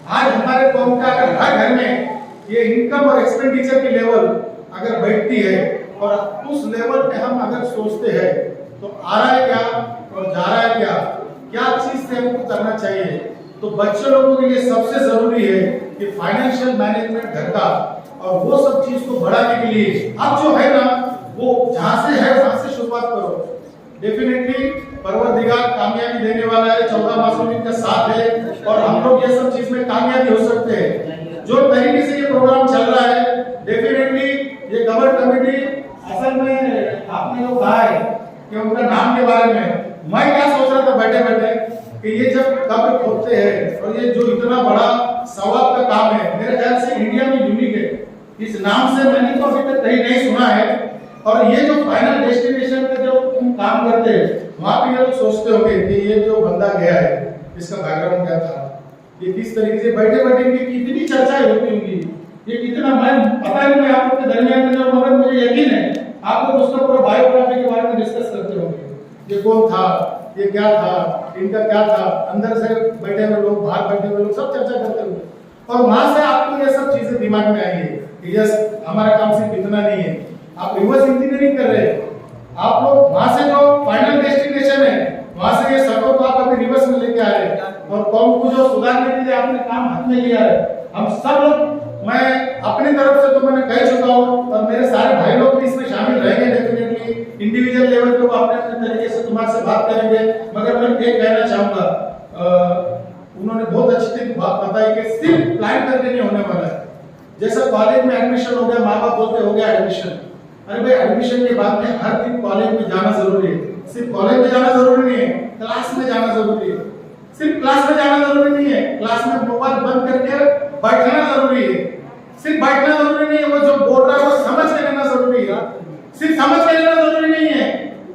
आज हमारे कौम का अगर हर घर में ये इनकम और एक्सपेंडिचर की लेवल अगर बैठती है, और उस लेवल पे हम अगर सोचते हैं तो आ रहा है क्या और जा रहा है क्या, क्या चीज से हमको करना चाहिए। तो बच्चों लोगों के लिए सबसे जरूरी है कि फाइनेंशियल मैनेजमेंट घर का, और वो सब चीज को बढ़ाने के लिए अब जो है ना, वो जहां से है वहां से शुरुआत करो। डेफिनेटली परवरदिगार कामयाबी देने वाला है, 14 मासूमिन का साथ है, और हम लोग ये सब चीज में कामयाबी हो सकते हैं। जो तरीके से ये प्रोग्राम चल रहा है, डेफिनेटली ये गवर्नमेंट कमेटी, असल में आपने जो कहा है कि उनका नाम के बारे में, मैं क्या सोच रहा था बैठे बैठे कि ये जब कब्र खोदते हैं इतना बड़ा सवाब का काम है, मेरे ख्याल से इंडिया में यूनिक है। इस नाम से मैंने तो अभी तक कहीं नहीं सुना है। और ये जो फाइनल डेस्टिनेशन पे जो काम करते हैं, वहाँ पे ये लोग सोचते होंगे कि ये जो बंदा गया है इसका बैकग्राउंड क्या था, ये किस तरीके से बैठे बैठे इनकी कितनी चर्चाएं होती होंगी, ये कितना, मैं पता नहीं, मैं आप लोग के दरमियान में जो, मगर मुझे यकीन है आप लोग उसका पूरा बायोग्राफी के बारे में डिस्कस करते होंगे, ये कौन था, ये क्या था, इनका क्या था, अंदर से बैठे हुए लोग, बाहर बैठे हुए लोग, सब चर्चा करते होंगे। और वहां से आपको ये सब चीजें दिमाग में आई है कि यस, हमारा काम सिर्फ इतना नहीं है, आप रिवर्स इंजीनियरिंग कर रहे हैं, आप लोग वहां से जो फाइनल डेस्टिनेशन है वहां से ये सबको तो आप अभी रिवर्स में लेके आ रहे हैं। और कौम को जो सुधारने के लिए आपने काम हाथ में लिया है, हम सब लोग, मैं अपनी तरफ से तो मैंने कह चुका हूँ और मेरे सारे भाई लोग भी इसमें शामिल रहेंगे डेफिनेटली, इंडिविजुअल लेवल पे वो अपने अपने तरीके से तुम्हारे से बात करेंगे। मगर मैं एक कहना चाहूंगा, उन्होंने बहुत अच्छी बात बताई कि सिर्फ प्लान करके नहीं होने वाला है। जैसा कॉलेज में एडमिशन हो गया, माँ बाप बोलते हो गया एडमिशन, अरे भाई एडमिशन के बाद में हर दिन कॉलेज में जाना जरूरी है। सिर्फ कॉलेज में जाना जरूरी नहीं है, क्लास में जाना जरूरी है। सिर्फ क्लास में जाना जरूरी नहीं है, क्लास में मोबाइल बंद करके बैठना जरूरी है। सिर्फ बैठना जरूरी नहीं है, वो जो बोल रहा है वो समझ के लेना जरूरी है। सिर्फ समझ के लेना जरूरी नहीं है,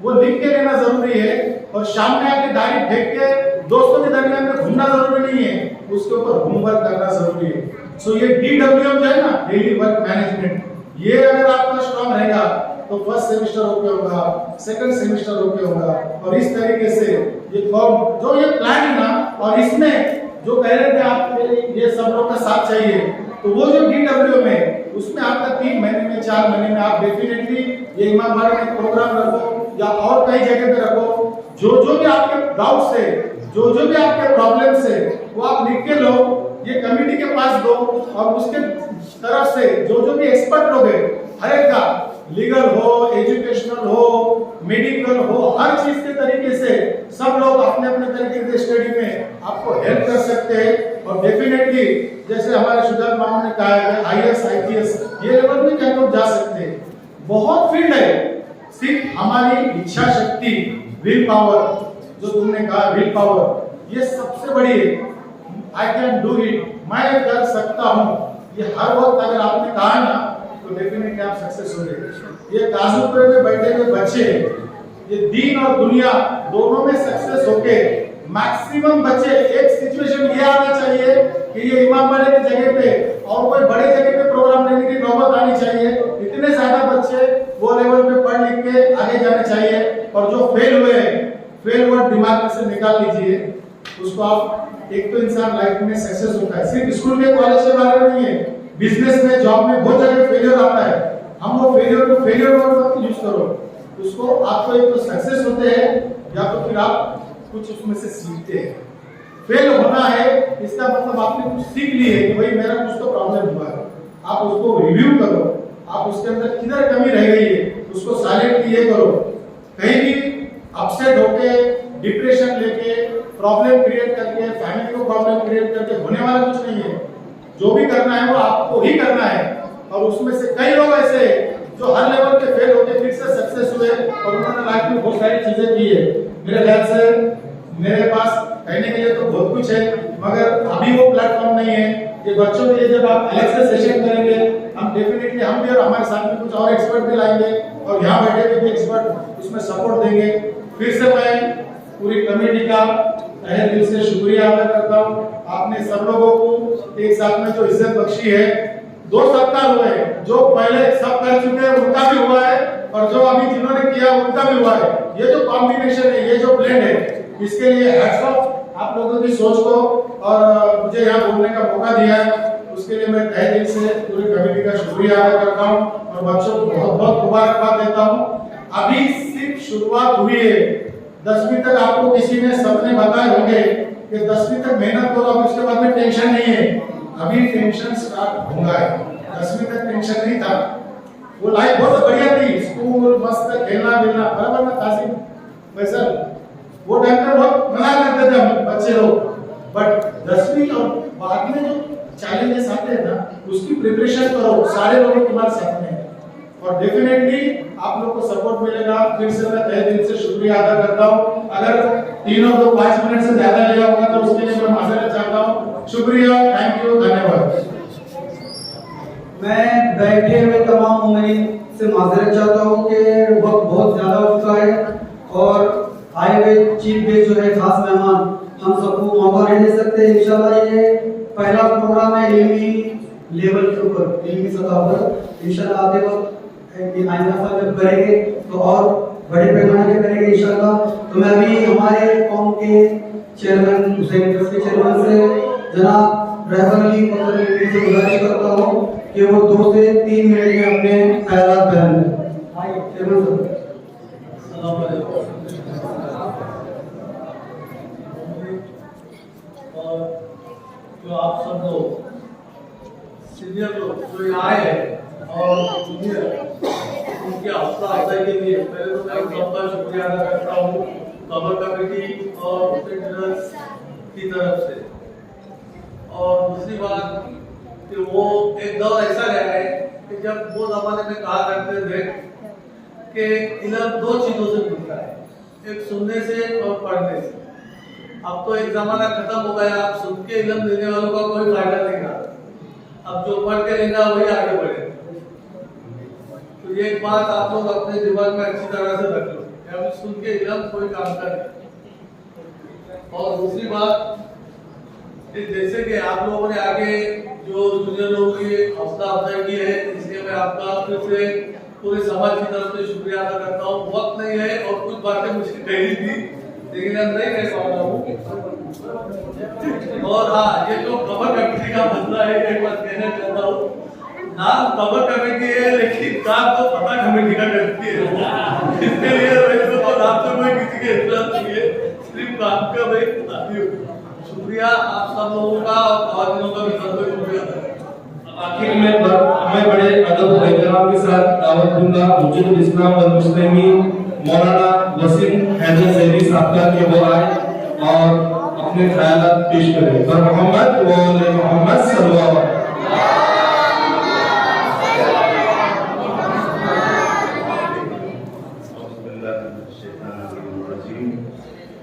वो लिख के लेना जरूरी है। और शाम में आके डायरी फेंक के दोस्तों के दरमियान में घूमना जरूरी नहीं है, उसके ऊपर होमवर्क करना जरूरी है। सो ये DWM जो है ना, डेली वर्क मैनेजमेंट, ये अगर आपका स्ट्रांग रहेगा तो फर्स्ट सेमेस्टर ओके होगा, सेकंड सेमेस्टर ओके होगा। और इस तरीके से ये फॉर्म जो ये प्लान है ना, और इसमें जो कह रहे थे आप ये सब लोग का साथ चाहिए, तो वो जो DWM है उसमें आपका 3 महीने में 4 महीने में आप डेफिनेटली ये इमामबाड़ी में प्रोग्राम रखो या और कई जगह पे रखो। जो भी आपके डाउट्स है, जो भी आपके प्रॉब्लम्स है, वो आप लिख के लो, ये कमेटी के पास दो, और उसके तरफ से जो भी एक्सपर्ट लोग हैं, हर एक का, लीगल हो, एजुकेशनल हो, मेडिकल हो, हर चीज के तरीके से सब लोग अपने अपने तरीके से स्टडी में आपको हेल्प कर सकते हैं। और डेफिनेटली जैसे हमारे सुजात मामू ने कहा है, IAS IPS ये लेवल में क्या लोग जा सकते हैं। बहुत फील्ड है, सिर्फ हमारी इच्छा शक्ति, विल पावर, जो तुमने कहा विल पावर, ये सबसे बड़ी है। आई कैन डू इट, मैं कर सकता हूँ, ये हर वक्त अगर आपने कहा ना तो डेफिनेटली आप सक्सेस होंगे। ये काजूपुरे में बैठे हुए बच्चे, ये दीन और दुनिया दोनों में सक्सेस होके, मैक्सिमम बच्चे, एक सिचुएशन ये आना चाहिए कि ये इमामबाड़े की जगह पे और कोई बड़े जगह पे प्रोग्राम लेने की नौबत आनी चाहिए। इतने ज्यादा बच्चे वो लेवल पे पढ़ लिख के आगे जाने चाहिए। और जो फेल हुए, फेल वर्ड दिमाग में से निकाल लीजिए, उसको आप, एक तो इंसान लाइफ में सक्सेस होता है, सिर्फ स्कूल में कॉलेज के बारे में नहीं है, बिजनेस में, जॉब में बहुत जगह फेलियर आता है। हम वो फेलियर को फेलियर वर्ड मत यूज करो, उसको आपको एक तो सक्सेस होते हैं या तो फिर आप कुछ उसमें से सीखते हैं। फेल होना है इसका मतलब आपने कुछ सीख ली है कि भाई मेरा कुछ तो प्रॉब्लम हुआ है, आप उसको रिव्यू करो, आप उसके अंदर किधर कमी रह गई है उसको साइलेंट किए करो। कहीं भी अपसेट होके, डिप्रेशन लेके, प्रॉब्लम क्रिएट करके, फैमिली को प्रॉब्लम क्रिएट करके होने वाला कुछ नहीं है। जो भी करना है वो आपको ही करना है। और उसमें से कई लोग ऐसे जो हर लेवल पे फेल होके फिर से सक्सेस हुए और उन्होंने लाइफ में बहुत सारी चीजें की है। मेरे ख्याल से मेरे पास कहने के लिए तो बहुत कुछ है, मगर अभी वो प्लेटफॉर्म नहीं है। ये बच्चों के लिए जब आप अलग से सेशन करेंगे, हम डेफिनेटली हम भी और हमारे साथ में कुछ और एक्सपर्ट भी लाएंगे और यहाँ बैठे हुए भी एक्सपर्ट उसमें सपोर्ट देंगे। फिर से मैं पूरी कमेटी का तहे दिल से शुक्रिया अदा करता हूँ। आपने सब लोगों को एक साथ में जो इज्जत बख्शी है। 2 सप्ताह हुए हैं, जो पहले सब कर चुके हैं उनका भी हुआ है और जो अभी जिन्होंने किया उनका भी हुआ है। ये जो कॉम्बिनेशन है, ये जो ब्लेंड है, इसके लिए हैट्स ऑफ आप लोगों की सोच को और मुझे यहाँ बोलने का मौका दिया है, उसके लिए मैं तहे दिल से पूरी कमेटी का शुक्रिया अदा करता हूँ और बच्चों को बहुत बहुत मुबारकबाद देता हूँ। अभी सिर्फ शुरुआत हुई है। 10वीं तक आपको किसी ने सबने बताए होंगे कि 10वीं तक मेहनत करो, अब उसके बाद में टेंशन नहीं है। अभी टेंशन स्टार्ट होगा है। 10वीं तक टेंशन नहीं था, वो लाइफ बहुत बढ़िया थी, स्कूल मस्त, खेलना मिलना, बराबर ना कासिम वैसा वो टाइम पे बहुत मना करते थे हम बच्चे लोग। बट 10वीं और बाद में जो चैलेंजेस आते हैं ना, उसकी प्रिपरेशन करो, सारे लोग तुम्हारे साथ में और डेफिनेटली आप लोग को सपोर्ट मिलेगा। फिर से मैं तहे दिल से शुक्रिया अदा करता हूँ। अगर 3 और 2 5 मिनट से ज्यादा लिया होगा तो उसके लिए मैं माफी चाहता हूँ। शुक्रिया, थैंक यू, धन्यवाद। मैं बैठे हुए तमाम उम्मीद से माजरत चाहता हूँ कि वक्त बहुत ज़्यादा हो चुका है और आए हुए चीफ गेस्ट जो है खास मेहमान हम सबको मौका नहीं दे सकते। इंशाल्लाह ये पहला प्रोग्राम है इल्मी लेवल के ऊपर, इल्मी सतह पर। इंशाल्लाह आते वक्त आइंदा साल जब करेंगे तो और बड़े पैमाने पे करेंगे इंशाल्लाह। तो मैं अभी हमारे कौम के चेयरमैन हुसैन ट्रस्ट के चेयरमैन से जनाब रहबर अली से गुजारिश करता हूँ कि वो 2 से 3 मिनट में अपने ख्यालात बयान करें। आइए चेयरमैन साहब। और जो आप सब लोग सीनियर लोग जो यहाँ आए हैं और जूनियर उनके हौसला अफजाई के लिए पहले तो मैं सबका शुक्रिया अदा करता हूँ खबर कमेटी और ट्रेनर्स की तरफ से। और दूसरी बात कि वो एक दौर ऐसा रहा है कि जब वो जमाने में कहा करते थे कि इल्म 2 चीजों से मिलता है, एक सुनने से और पढ़ने से। अब तो एक जमाना खत्म हो गया, अब सुन के इल्म देने वालों का कोई फायदा नहीं रहा। अब जो पढ़ के लेगा वही आगे बढ़े। तो ये एक बात आप लोग अपने दिमाग में अच्छी तरह से रख लो, अब सुन के इल्म कोई काम का नहीं। और दूसरी बात जैसे कि आप लोगों ने आगे जो जूनियर लोगों की हौसला अफजाई की है, इसलिए मैं आपका फिर से पूरे समाज की तरफ से शुक्रिया अदा करता हूँ। वक्त नहीं है और कुछ बातें मुझे कहनी थी लेकिन अब नहीं कह पा रहा हूँ। और हाँ, ये जो खबर कमेटी का मसला है एक बात कहना चाहता हूँ, नाम खबर कमेटी है लेकिन काम तो पता कमेटी का करती है। इसके लिए वैसे तो नाम तो कोई किसी के इतना नहीं है, सिर्फ काम का भाई बताती हूँ। शुक्रिया आप सब लोगों का और खवातीनों का भी सबको शुक्रिया। आखिर में मैं बड़े अदब और एहतराम के साथ दावत दूंगा मुजद्दिद इस्लाम वल मुस्लिमीन मौलाना वसीम हैदर ज़ैदी साहब का कि वो आए और अपने ख्यालात पेश करें। और मोहम्मद व आले मोहम्मद सल्लल्लाहु अलैहि वसल्लम।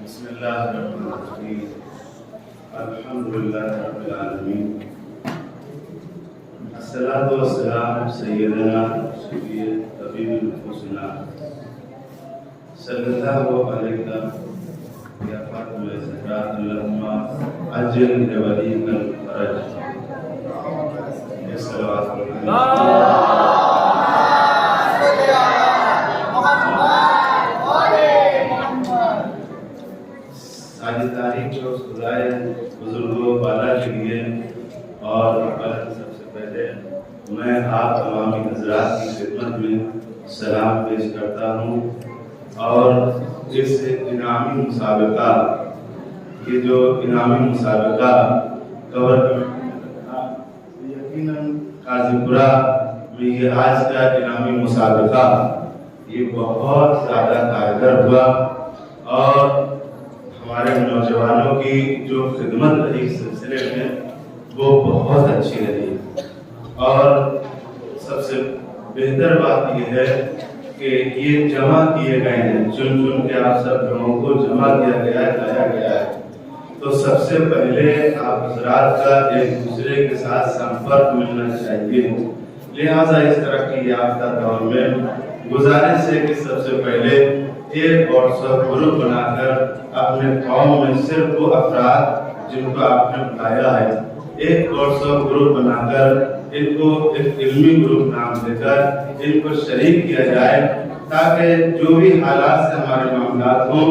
बिस्मिल्लाहिर्रहमानिर्रहीम। अल्हम्दुलिल्लाहि रब्बिल आलमीन। अस्सलातु वस्सलाम सय्यदना सय्यद तबीबुल हुस्ना सल्लल्लाहु अलैहि या फातिमा ज़हरा अल्लाहुम्मा अज्ल वलीकल फरज। आज तारीख को खुदाए बुजुर्गों वाला के लिए और सबसे पहले मैं आप तमामी हजरात की खिदमत में सलाम पेश करता हूँ। और इस इनामी मुसाबिका, ये जो इनामी मुसाबिका कवर यकीनन काजीपुरा में ये आज का इनामी मुसाबिका ये बहुत ज़्यादा कारगर हुआ और हमारे नौजवानों की जो खिदमत रही इस सिलसिले में वो बहुत अच्छी रही। और सबसे बेहतर बात यह है कि ये जमा किए गए हैं, चुन चुन के आप सब लोगों को जमा किया गया है, लाया गया है। तो सबसे पहले आप हजरात का एक दूसरे के साथ संपर्क मिलना चाहिए। लिहाजा इस तरह की याफ्ता दौर में गुजारिश है कि सबसे पहले एक व्हाट्सएप ग्रुप बनाकर अपने कौम में सिर्फ वो अफराद जिनको आपने बुलाया है, एक व्हाट्सएप ग्रुप बनाकर इनको एक इल्मी ग्रुप नाम देकर इनको शरीक किया जाए ताकि जो भी हालात से हमारे मामलात हों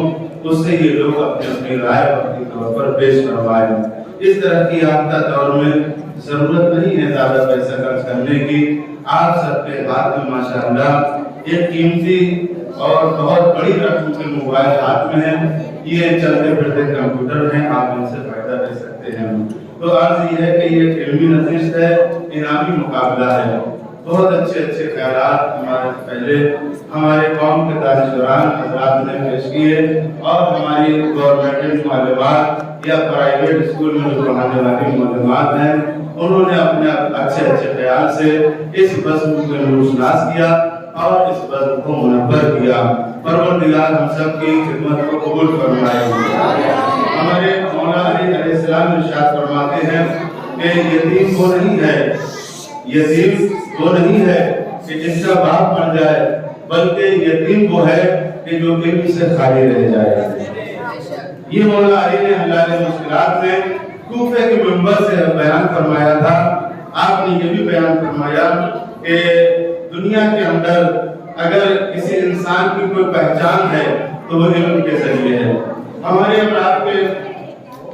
उससे ये लोग अपनी अपनी राय अपने तौर पर पेश करवाएं। इस तरह की याफ्ता दौर में जरूरत नहीं है ज्यादा पैसा खर्च करने की। आप सबके हाथ में माशाअल्लाह एक कीमती और बहुत बड़ी रकम के मोबाइल हाथ में है, ये चलते फिरते कंप्यूटर हैं, आप इनसे फायदा ले सकते हैं। तो अर्ज ये है कि ये इल्मी नशिस्त है, इनामी मुकाबला है। बहुत अच्छे अच्छे ख्यालात हमारे पहले हमारे कौम के दानिशवरान हजरात ने पेश किए और हमारी गवर्नमेंट मालूमात या प्राइवेट स्कूल में जो पढ़ाने वाली मालूमात हैं उन्होंने अपने अच्छे अच्छे ख्याल से इस बज़्म को नूरशनास किया और इस बज़्म को मुनव्वर किया। परवरदिगार हम सब की खिदमत को कबूल फरमाए। हमारे मौला अली अलैहिस्सलाम इरशाद फरमाते हैं कि यतीम वो नहीं है, यतीम वो नहीं है कि जिसका बाप मर जाए, बल्कि यतीम वो है कि जो इल्म से खाली रह जाए। ये मौला अली ने अल्लाह ने मुश्किलात में कूफे के मिंबर से बयान फरमाया था। आपने ये भी बयान फरमाया कि दुनिया के अंदर अगर किसी इंसान की कोई पहचान है तो वो इल्म के जरिए है। हमारे अमरात के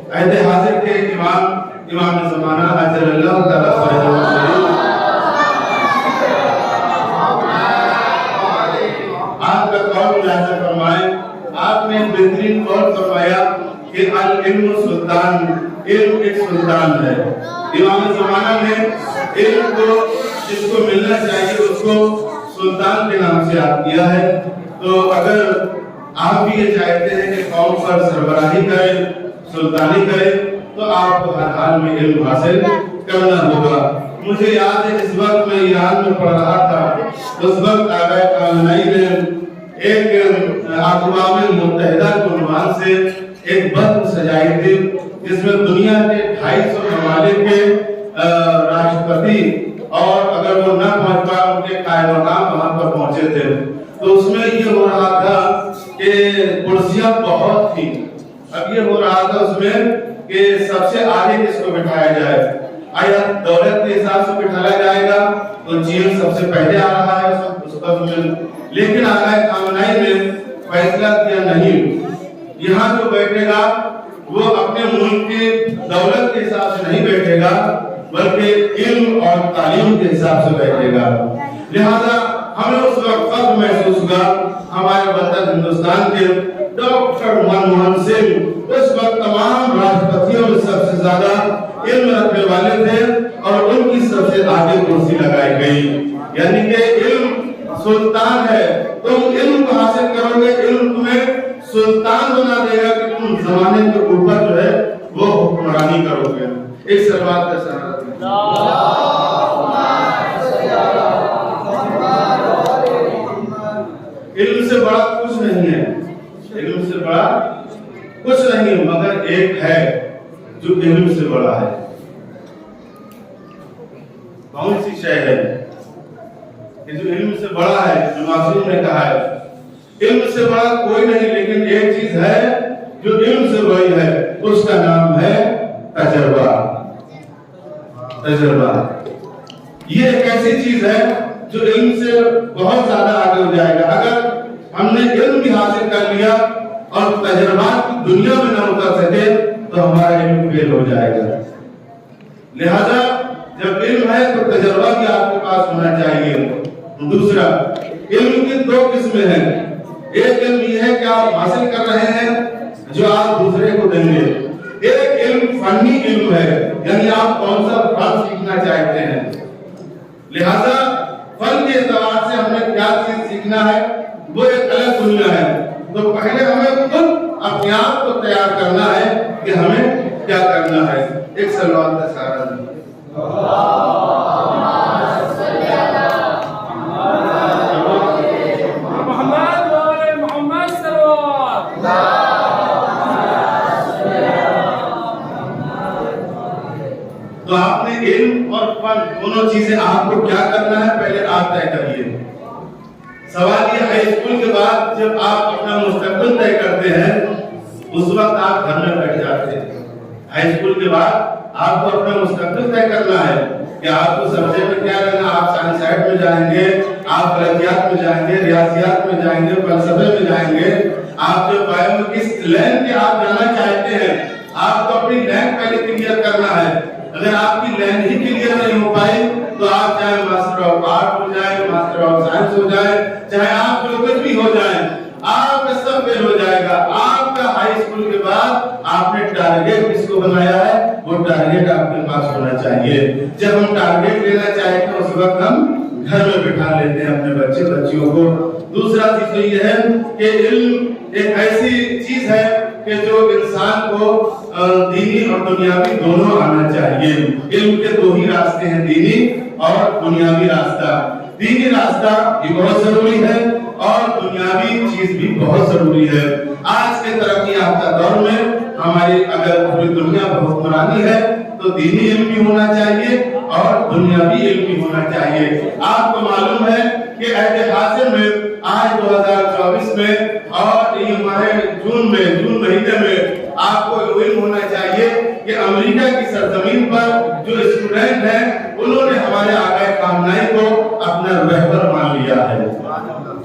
अहद हाजिर के इमाम ज़माना अजलल्लाहु तआला फरजहु शरीफ, आपका कौल मुलाहिजा फरमाए, आपने बेहतरीन कौल फरमाया कि अल इल्म सुल्तान, इल्म एक सुल्तान है। इमाम ज़माना ने इल्म को जिसको मिलना चाहिए उसको सुल्तान के नाम से याद किया है। तो अगर आप भी ये चाहते हैं कि कौम पर सरबराही करें, सुल्तानी करें, तो आपको हर हाल में इल्म हासिल करना होगा। मुझे याद है इस वक्त मैं ईरान में पढ़ रहा था, उस वक्त आगे कामनाई ने एक अक़वाम मुत्तहिदा के उन्वान से एक बंद सजाई थी जिसमें दुनिया के 250 ममालिक के राष्ट्रपति और अगर वो न पहुंच पाए उनके कायम मकाम वहां पर पहुंचे थे। तो उसमें ये हो रहा था कि कुर्सियां बहुत थी। अब ये हो रहा था उसमें कि सबसे आगे किसको बिठाया जाए। आया दौलत के हिसाब से बिठाया जाएगा तो चीन सबसे पहले आ रहा है उस वक्त में, लेकिन आगे कामनाई ने फैसला किया नहीं, यहाँ जो बैठेगा वो अपने मुल्क की दौलत के हिसाब से नहीं बैठेगा बल्कि इल्म और तालीम के हिसाब से बैठेगा। लिहाजा हमें उस वक्त फख्र महसूस हुआ, हमारे वतन हिंदुस्तान के डॉक्टर मनमोहन सिंह उस वक्त तमाम राष्ट्रपतियों में सबसे ज्यादा इल्म रखने वाले थे और उनकी सबसे आगे कुर्सी लगाई गई। यानी कि इल्म सुल्तान है, तुम इल्म को हासिल करोगे, इल्म तुम्हें सुल्तान बना देगा कि तुम जमाने के ऊपर जो है वो हुक्मरानी करोगे। एक सलवात का सहारा इल्म से बड़ा कुछ नहीं है, इल्म से बड़ा कुछ नहीं है, मगर एक है जो इल्म से बड़ा है। कौन सी शय है कि जो इल्म से बड़ा है? जो मासूम ने कहा है इल्म से बड़ा कोई नहीं, लेकिन एक चीज है जो इल्म से बड़ी है, उसका नाम है तजर्बा। तजर्बा ये एक ऐसी चीज है जो इल्म से बहुत ज्यादा आगे हो जाएगा। अगर हमने इल्म भी हासिल कर लिया और तजर्बात की दुनिया में न उतर सके तो हमारा इल्म फेल हो जाएगा। लिहाजा जब इल्म है तो तजर्बा भी आपके पास होना चाहिए। दूसरा, इल्म की दो किस्में हैं। एक इल्म ये है कि आप हासिल कर रहे हैं जो आप दूसरे को देंगे। एक इल्म फनी इल्म है, यानी आप कौन सा फन सीखना चाहते हैं। लिहाजा फन के एतबार से हमें क्या चीज सीखना है वो एक अलग दुनिया है। तो पहले हमें खुद अपने आप को तैयार करना है कि हमें क्या करना है। एक सलवात का सहारा तो आपने इल्म और फन दोनों चीजें आपको क्या करना है पहले आप तय करिए। सवाल ये, हाई स्कूल के बाद जब आप अपना मुस्तकबिल तय करते हैं उस वक्त आप घर में बैठ जाते हैं। हाई स्कूल के बाद आपको अपना मुस्तकबिल तय करना है कि आपको सब्जेक्ट में क्या करना। आप साइंस साइड में जाएंगे, आप फलकियात में जाएंगे, रियाजियात में जाएंगे, फलसफे में जाएंगे। आप जो बायो में किस लाइन के आप जाना चाहते हैं आपको अपनी लाइन पहले क्लियर करना है। अगर आपकी लाइन ही क्लियर नहीं हो पाई तो आप चाहे मास्टर ऑफ आर्ट हो जाए, मास्टर ऑफ साइंस हो जाए, चाहे आप जो कुछ भी हो जाए, आपका सब फेल हो जाएगा। आपका हाई स्कूल के बाद आपने टारगेट किसको बनाया है वो टारगेट आपके पास होना चाहिए। जब हम टारगेट लेना चाहते हैं उस वक्त हम घर में बिठा लेते हैं अपने बच्चे बच्चियों को। दूसरा चीज तो ये है कि इल्म एक ऐसी चीज है कि जो इंसान को दीनी और दुनियावी दोनों आना चाहिए। इल्म के दो ही रास्ते हैं, दीनी और दुनियावी रास्ता। दीनी रास्ता भी बहुत जरूरी है और दुनियावी चीज भी बहुत जरूरी है। आज के तरक्की याफ्ता दौर में हमारी अगर पूरी दुनिया पर हुक्मरानी है तो दीनी इल्म भी होना चाहिए और दुनियावी इल्म भी होना चाहिए। आपको मालूम है कि अहद हासिल में आज 2024 में और ये माह जून महीने में आपको इल्म होना चाहिए कि अमेरिका की सरजमीन पर जो स्टूडेंट हैं उन्होंने हमारे आगे कामनाई को अपना रहबर मान लिया है।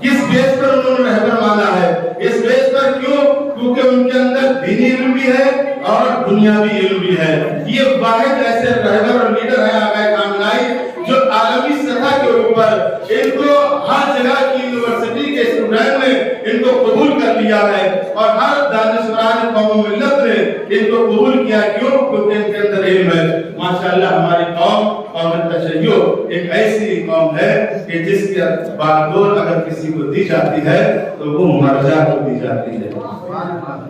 किस बेस पर उन्होंने रहबर माना है? इस बेस पर क्यों? क्योंकि उनके अंदर दीनी इल्म भी है और दुनियावी इल्म भी है। ये वाहिद ऐसे रहबर और लीडर है आगे कामनाई जो आलमी सतह के ऊपर इनको हर जगह की यूनिवर्सिटी के स्टूडेंट ने इनको कबूल कर लिया है और हर दानिशवरान कौम मिल्लत ने इनको कबूल किया। क्यों? क्योंकि इनके अंदर इल्म है। माशाअल्लाह हमारी कौम तशय्यो एक ऐसी कौम है कि जिसकी बागडोर अगर किसी को दी जाती है तो वो मर्जा को दी जाती है।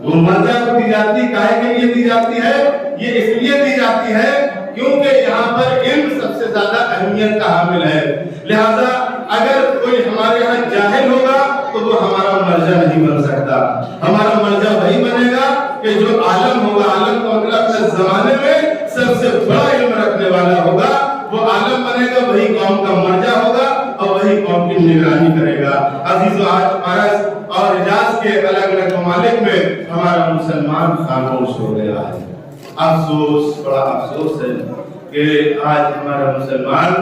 वो मर्जा को दी जाती, काहे के लिए दी जाती है? ये इसलिए दी जाती है क्योंकि यहाँ पर इल्म सबसे ज्यादा अहमियत का हामिल है। लिहाजा अगर कोई हमारे यहाँ जाहिल होगा तो वो हमारा मर्जा नहीं बन सकता। हमारा मर्जा वही बनेगा कि जो आलम होगा। आलम का मतलब अपने जमाने में सबसे बड़ा इल्म रखने वाला होगा, वो आलम बनेगा, वही कौम का मर्जा होगा और वही कौम की निगरानी करेगा। अजीजों, आज फारस और हिजाज के अलग अलग ममालिक में हमारा मुसलमान खामोश हो गया है। अफसोस, बड़ा अफसोस है कि आज हमारा मुसलमान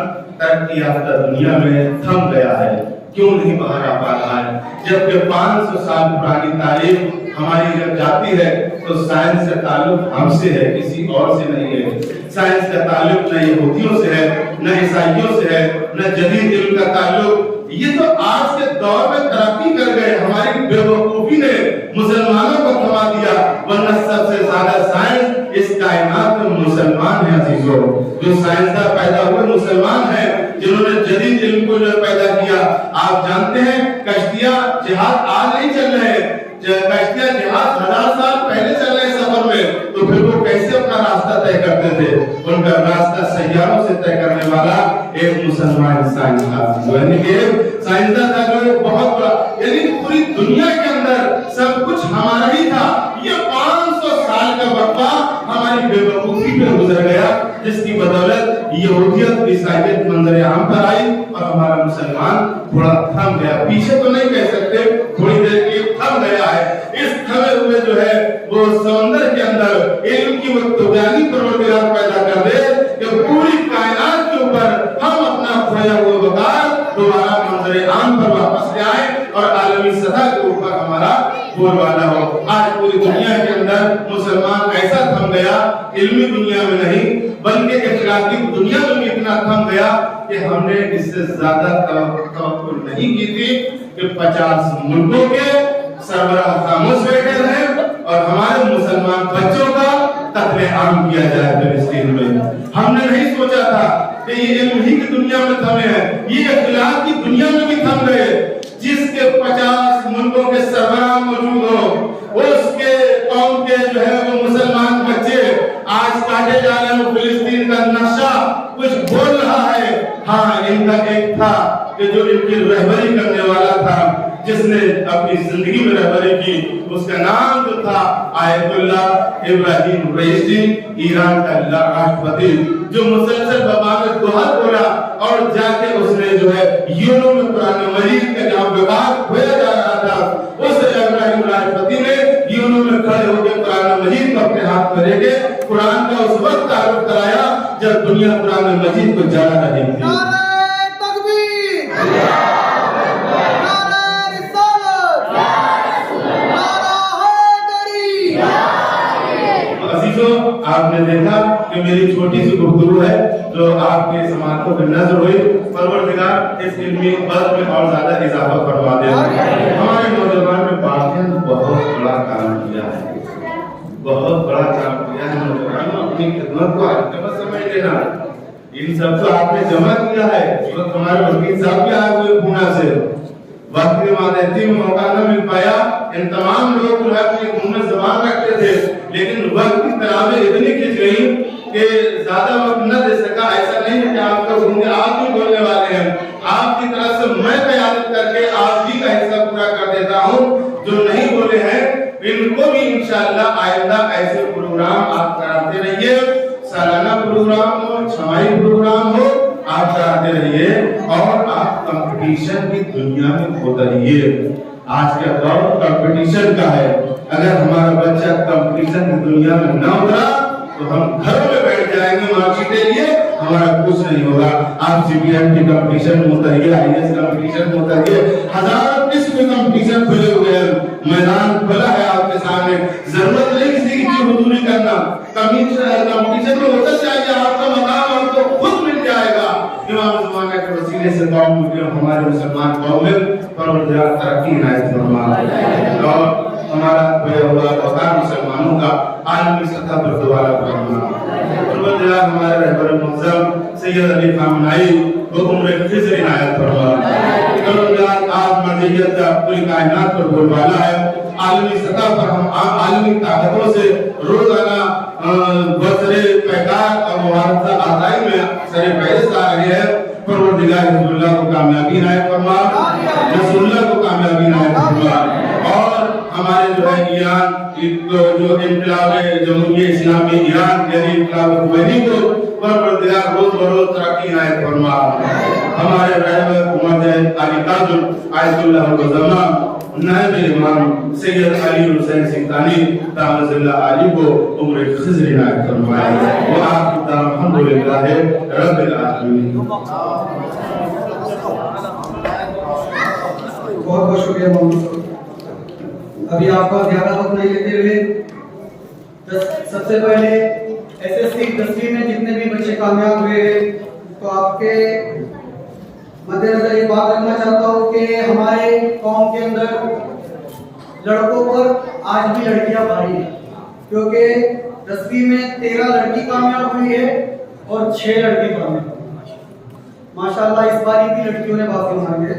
तरक्की याफ्ता दुनिया में थम गया है। क्यों नहीं बाहर आ पा रहा है? जबकि 500 साल पुरानी तारीख हमारी जब जाती है तो साइंस का ताल्लुक हमसे है, किसी और से नहीं है। साइंस का ताल्लुक न यहूदियों से है, न ईसाइयों से है, न जदीद इल्म का ताल्लुक। ये तो आज के दौर में तरक्की कर गए। हमारी बेवकूफी ने मुसलमानों को थमा दिया, वरना सबसे ज्यादा साइंस इस कायनात में मुसलमान है। अजीजों, जो साइंसदान पैदा हुए मुसलमान हैं, जिन्होंने जदीद इल्म को जो पैदा किया। आप जानते हैं कश्तियां जहाज आज नहीं चल रहे हैं, कश्तियां जहाज 1000 साल पहले चल रहे सफर में, तो फिर वो कैसे अपना रास्ता तय करते थे? उनका रास्ता सैयारों से तय करने वाला एक मुसलमान साइंस था, यानी कि साइंसदान था जो बहुत बड़ा, यानी पूरी दुनिया के अंदर सब कुछ हमारा ही था। ये 500 साल का वक्फा हमारी बेवकूफी पे गुजर गया, जिसकी बदौलत यहूदियत ईसाईयत मंजर आम पर आई और हमारा मुसलमान थोड़ा थम गया। पीछे तो नहीं कह सकते, थोड़ी देर के थम गया है। इस थमे हुए जो है वो समंदर के अंदर इल्म की वो तुगानी परवरदिगार पैदा कर दे कि पूरी कायनात के ऊपर हम अपना खोया हुआ वकार दोबारा मंजर आम पर वापस ले आए और आलमी सतह के ऊपर हमारा बोलबाला हो। आज पूरी दुनिया के अंदर मुसलमान ऐसा थम गया, इल्मी दुनिया में नहीं बल्कि इखलाकी दुनिया में भी इतना थम गया कि हमने इससे ज्यादा तवक्कुल नहीं की थी कि 50 मुल्कों के सरबराह खामोश बैठे रहे और हमारे मुसलमान बच्चों का कत्ले आम किया जाए फिलिस्तीन में। हमने नहीं सोचा था कि ये इल्म ही की दुनिया में थमे हैं, ये इखलाक की दुनिया में भी थम गए। जिसके 50 मुल्कों के सरबराह मौजूद हो, उसके कौम के जो है वो मुसलमान बच्चे आज काटे जा रहे हैं। फिलिस्तीन का नक्शा कुछ बोल रहा है। हाँ, इनका एक था कि जो इनकी रहबरी करने वाला था, जिसने अपनी जिंदगी में रहबरी की, उसका नाम जो था आयतुल्लाह इब्राहिम रईसी, ईरान का राष्ट्रपति, जो मुसलसल बबागत दोहर बोला और जाके उसने जो है यूनो में कुरान मजीद का जहाँ विवाद होया जा रहा था, उस इब्राहिम राष्ट्रपति ने यूनो में खड़े होकर कुरान मजीद को अपने हाथ में लेके कुरान का उस वक्त तारुफ कराया जब दुनिया कुरान मजीद को जला रही थी। आपने देखा कि मेरी छोटी सी गुफ्तगू है जो आपके समातों पे नजर हुई। परवरदिगार इस इल्मी बल में और ज्यादा इजाफा फरमा दे। हमारे नौजवान में बाकियां बहुत बड़ा काम किया है, बहुत बड़ा काम किया है। नौजवानों अपनी खिदमत को आखिरत समझ लेना। इन सबको आपने जमा किया है। तो हमारे वकील साहब भी आए हुए पुणे से, वक्त के मादती में मौका न मिल पाया। इन तमाम लोग जो है अपनी मुंह में जबान रखते थे, लेकिन वक्त की तरावें इतनी खिंच गई कि ज्यादा वक्त न दे सका। ऐसा नहीं है कि आपका आप भी बोलने वाले हैं, आपकी तरफ से मैं क़यादत करके आप ही का हिस्सा प्रोग्राम आप कराते रहिए, सालाना प्रोग्राम हो, छमाही प्रोग्राम हो, आप कराते रहिए और आप कंपटीशन की दुनिया में उतरिए। आज का दौर कंपटीशन का है। अगर हमारा बच्चा कंपटीशन की दुनिया में न उतरा तो हम घरों में बैठ जाएंगे मार्कशीट लिए, हमारा कुछ नहीं होगा। आप सीबीएम की कंपटीशन में उतरिए, आईएएस कंपटीशन में उतरिए, हजारों किस्म के कंपटीशन खुले हुए हैं, मैदान खुला है आपके सामने। जरूरत नहीं किसी की हुजूरी करना, कंपटीशन में उतर जाइए, आपका मकाम आपको खुद मिल जाएगा। इमाम ज़माना के वसीले से कौम में, हमारे मुसलमान कौम में परवरदिगार तरक्की इनायत फरमाए और हमारा खोया हुआ औतार मुसलमानों का आलमी सतह पर दोबारा फरमाए। परवरदिगार हमारे रहबर मुअज़्ज़म सैयद अली खामनाई को उम्र खिज़र इनायत फरमाए। परवरदिगार आप मर्ज़ियत का पूरी कायनात पर बोलबाला है। आलमी सतह पर हम आलमी ताकतों से रोजाना बसरे पैकार और मुबारक आदाई में सरे फैज़ आ रहे हैं। परवरदिगार हिज़्बुल्लाह को कामयाबी इनायत फरमा, रसूलुल्लाह को कामयाबी इनायत फरमा और हमारे जो है ईरान जो इनकलाब जमहूरियत इस्लामी ईरान यानी इनकलाब खुमैनी को परवरदिगार रोज बरोज तरक्की इनायत फरमा। हमारे रहबर उम्मत अली ताजुल आयतुल्लाह वज़मा नायब इमाम सैयद अली हुसैन सिंघानी तामज़िल्ला अली को उम्र खिज़र इनायत फरमाए। व आखिर दाम अल्हम्दुलिल्लाह रब्बिल आलमीन। बहुत बहुत शुक्रिया मोहम्मद। अभी आपका ज़्यादा वक्त नहीं लेते हुए सबसे पहले एसएससी 10वीं में जितने भी बच्चे कामयाब हुए हैं तो आपके मद्देनजर ये बात रखना चाहता हूँ कि हमारे कौम के अंदर लड़कों पर आज भी लड़कियां भारी हैं, क्योंकि 10वीं में 13 लड़की कामयाब हुई है और 6 लड़के कामयाब हुए। माशाल्लाह इस बार भी लड़कियों ने बाजी मारी है।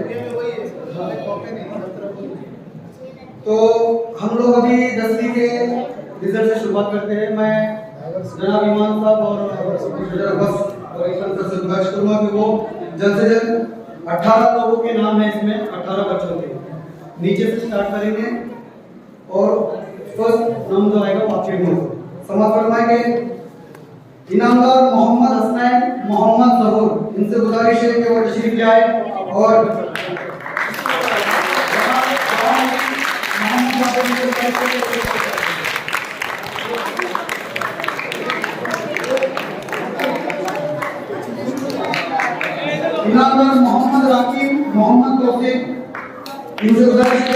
तो हम लोग अभी 10वीं के रिजल्ट से शुरुआत करते हैं। मैं जनाब ईमान साहब और बस से गुजारिश करूँगा कि वो जल्द से जल्द 18 लोगों के नाम है इसमें, 18 बच्चों के नीचे से स्टार्ट करेंगे और फर्स्ट नाम जो आएगा वो आपके मुंह समाज फरमाएंगे। इनामदार मोहम्मद हसनैन मोहम्मद ज़हूर, इनसे गुजारिश है कि वो तशरीफ ले आए और इनामदार मोहम्मद राकीब मोहम्मद तौफीक, इनसे गुजारिश है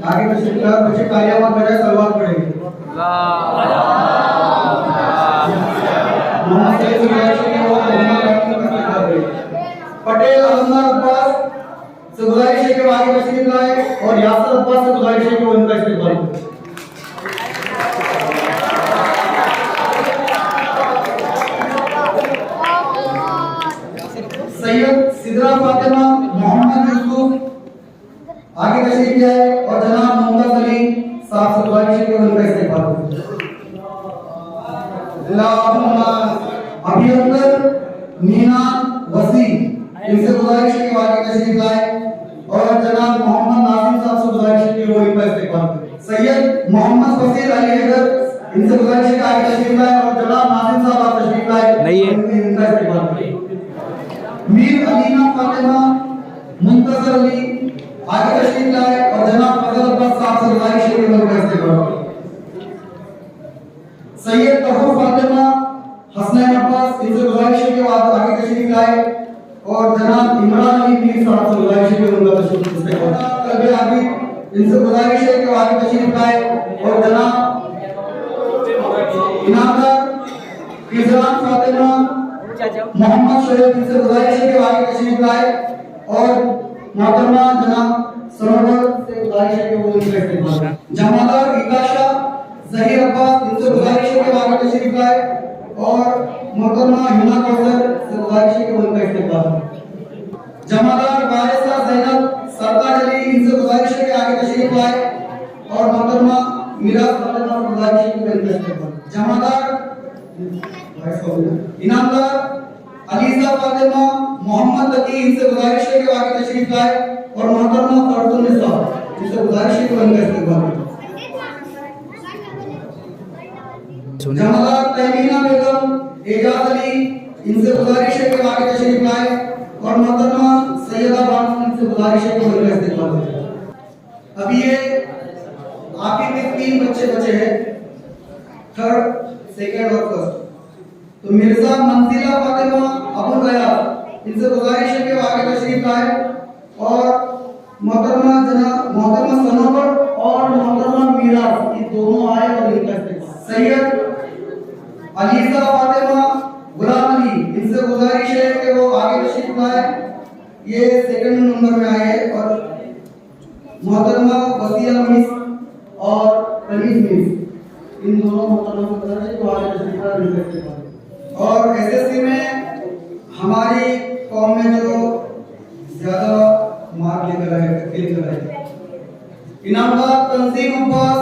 आगे बच्चे कालियाबाद बजाय सलवार पढ़ेंगे। पटेल अहमद अब्बास से गुजारिश है कि वो आगे तशरीफ लाए और यासर अब्बास से गुजारिश है कि वो इनका इस्तेमाल करें। सैयद सिदरा फातिमा मोहम्मद यूसुफ आगे तशरीफ लाए और जनाब मुमताज अली साहब से गुजारिश है कि वो इनका इस्तेमाल करें। अभी अंदर मीना वसी, इनसे गुजारिश है कि आगे तशरीफ लाए और जनाब मोहम्मद नासिम साहब से गुजारिश है कि वो इनका इस्तेमाल करें। सैयद मोहम्मद फसील अली हैदर, इनसे गुजारिश है कि आगे तशरीफ लाए और जनाब नासिम साहब आप तशरीफ लाए नहीं है इनका इस्तेमाल करें। मीर अलीना फातिमा मुंतजर अली आगे तशरीफ लाए और जनाब फजल अब्बास साहब से गुजारिश है कि वो इनका इस्तेमाल करें। सैयद तहूर फातिमा हसनैन अब्बास, इनसे गुजारिश है कि वो आगे तशरीफ लाए और जनाब इमरान अली मीर साहब से गुजारिश है कि उनका तशरीफ इस्तेमाल करें। अभी इनसे गुजारिश है कि वो आगे तशरीफ लाए और जनाब इनामदार फिजान फातिमा मोहम्मद शरीफ, इनसे गुजारिश है कि वो आगे तशरीफ लाए और मोहतरमा जनाब सरोवर से गुजारिश है कि वो इनका इस्तेमाल करें। जमादार इकाशा ज़हीर अब्बास, इनसे गुजारिश है कि वो आगे तशरीफ लाए और मोहतरमा हिना कौसर से गुजारिश है कि वो इनका इस्तेमाल करें। जमादार वारिसा ज़ैनब सरताज अली, इनसे गुजारिश है कि आगे तशरीफ लाए और मोहतरमा मिराज फातिमा से गुजारिश है कि वो इनका इस्तेमाल करें। जमादार इनामदार अलीजा फातिमा मोहम्मद तकी, इनसे गुजारिश है कि वो आगे तशरीफ लाए और मोहतरमा फरतुन्निसा, जिसे गुजारिश है कि उनका इस्तेमाल करें। जमादार तहमीना बेगम, एजाज अली, इनसे गुजारिश है कि आगे तशरीफ लाए और मोहतरमा सैयदा बानो, इनसे गुजारिश है कि उनका इस्तेमाल करें। अभी ये आखिर में 3 बच्चे बचे हैं, थर्ड, सेकंड और फर्स्ट। तो मिर्जा मंजिला फातिमा अबुल गयास, इनसे गुजारिश है कि वो आगे तशरीफ लाए और मोहतरमा सनोवर और मोहतरमा मीराज, ये दोनों आए और इनका इस्तेमाल। सैयद अलीजा फातिमा गुलाम अली, इनसे गुजारिश है कि वो आगे तशरीफ लाए, ये सेकंड नंबर में आए हैं। और मोहतरमा वसीया मिस और कनीज मिस, इन दोनों मोहतरमा को गुजारिश है कि आगे तशरीफ लाए, इनका इस्तेमाल। और एसएससी में हमारी कौम में जो ज्यादा मार्क लेकर आए, फेल कर आए, इनामदार तंजीम अब्बास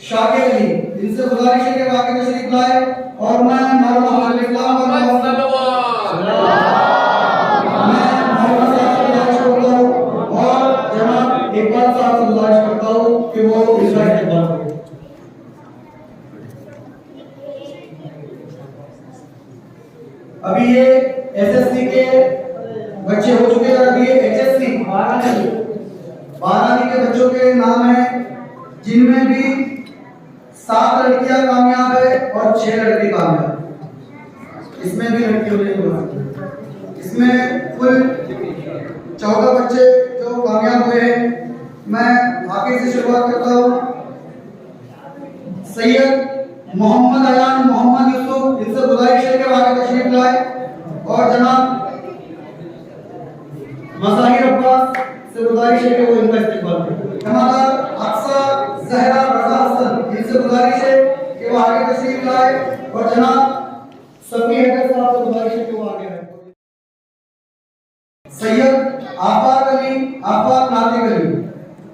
शाकिर अली, इनसे गुजारिश है कि वो आगे तशरीफ लाए और मैं मौलाना इस्लाम और जनाब इकबाल साहब से गुजारिश करता हूँ कि वो इसका इस्तेमाल करें। अभी ये एसएससी के बच्चे हो चुके हैं और अभी ये एचएससी 12वीं के बच्चों के नाम हैं, जिनमें भी 7 लड़कियां कामयाब है और 6 लड़के कामयाब। इसमें भी लड़कियों ने बोला, इसमें कुल 14 बच्चे जो कामयाब हुए हैं। मैं आगे से शुरुआत करता हूँ। सैयद मोहम्मद अयान मोहम्मद यूसुफ, इनसे गुजारिश है कि आगे तशरीफ लाए और जनाब मज़ाहिर अब्बास से गुजारिश है कि वो इनका इस्तेमाल करें। जमादार अक्सा जहरा रजा हसन, इनसे गुजारिश है कि वो आगे तशरीफ लाए और जनाब सफी हैदर साहब से गुजारिश है कि वो आगे आए। सैयद आफाक अली आफाक नातिक अली,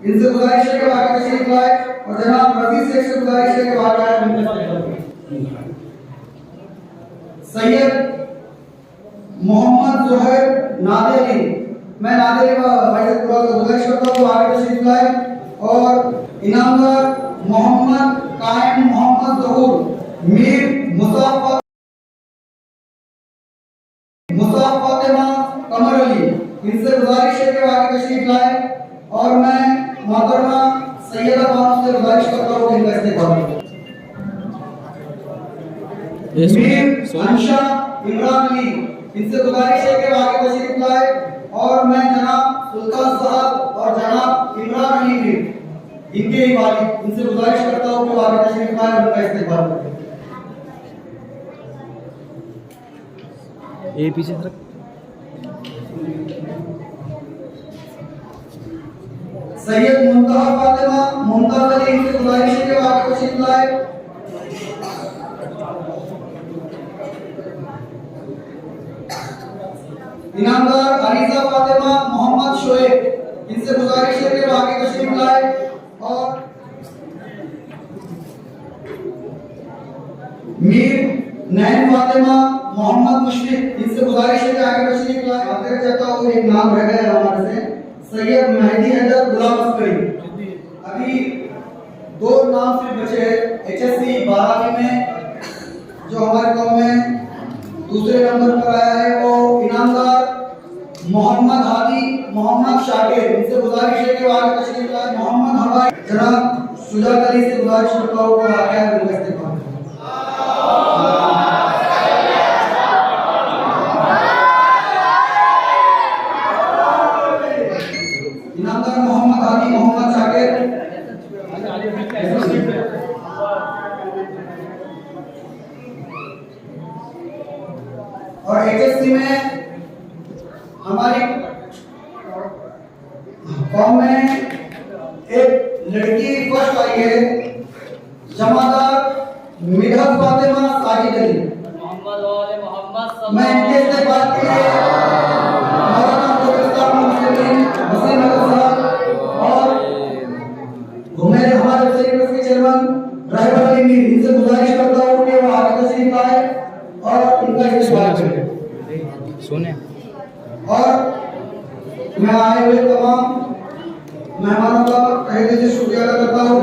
इनसे गुजारिश है कि वो आगे तशरीफ लाए और जनाब रजी शेख से गुजारिश है कि वो आगे आए। सैयद मोहम्मद जोहर नादेली, मैं नादेली भाई से गुजारिश करता हूँ आगे तशरीफ लाए और इनामदार मोहम्मद कायम मोहम्मद जहूर मीर मुसाफ फातिमा कमर अली, इनसे गुजारिश है कि आगे तशरीफ लाए और मैं मोहतरमा सैयदा बानो से गुजारिश करता हूँ इनका इस्तेमाल करें। मीर अंशा इमरान अली, इनसे गुजारिश है कि आगे तशरीफ लाए और मैं जनाब सुल्तान साहब और जनाब इमरान अली भी इनके ही वालिद, इनसे गुजारिश करता हूँ कि आगे तशरीफ लाए और उनका इस्तेमाल करें। ये पीछे तरफ सैयद मुंतहा फातिमा मुमताज अली, इनसे गुजारिश है कि आगे तशरीफ लाए। इनामदार अलीजा फातिमा मोहम्मद शोएब, इनसे गुजारिश है कि आगे तशरीफ लाए और मीर नैन फातिमा मोहम्मद मुशफिक, इनसे गुजारिश है कि आगे तशरीफ लाए। आगे चाहता हूँ एक नाम रह गया हमारे से, सैयद मेहदी हैदर गुलाम अस्करी। अभी 2 नाम सिर्फ बचे हैं। एचएससी 12वीं में जो हमारे कौम में दूसरे नंबर पर आया है वो इनामदार मोहम्मद हादी मोहम्मद शाकिर, इनसे गुजारिश है कि वो आगे तशरीफ लाए। मोहम्मद हवाई जनाब शुजात अली से गुजारिश करता हूँ कि आगे आए उनका इस्तेमाल करें। इनामदार मोहम्मद हादी मोहम्मद शाकिर, और एचएससी में हमारी कौम में एक लड़की फर्स्ट आई है, जमादार मिधत फातिमा साजिद अली। मैं इनके से बात के लिए मौलाना और घुमेरे हमारे के चेयरमैन रहबर अली मीर, इनसे गुजारिश करता हूँ कि वो आगे तशरीफ आए और इनका इस्तेमाल करें। सोने और मैं आए हुए तमाम मेहमानों का तहे दिल से शुक्रिया अदा करता हूँ।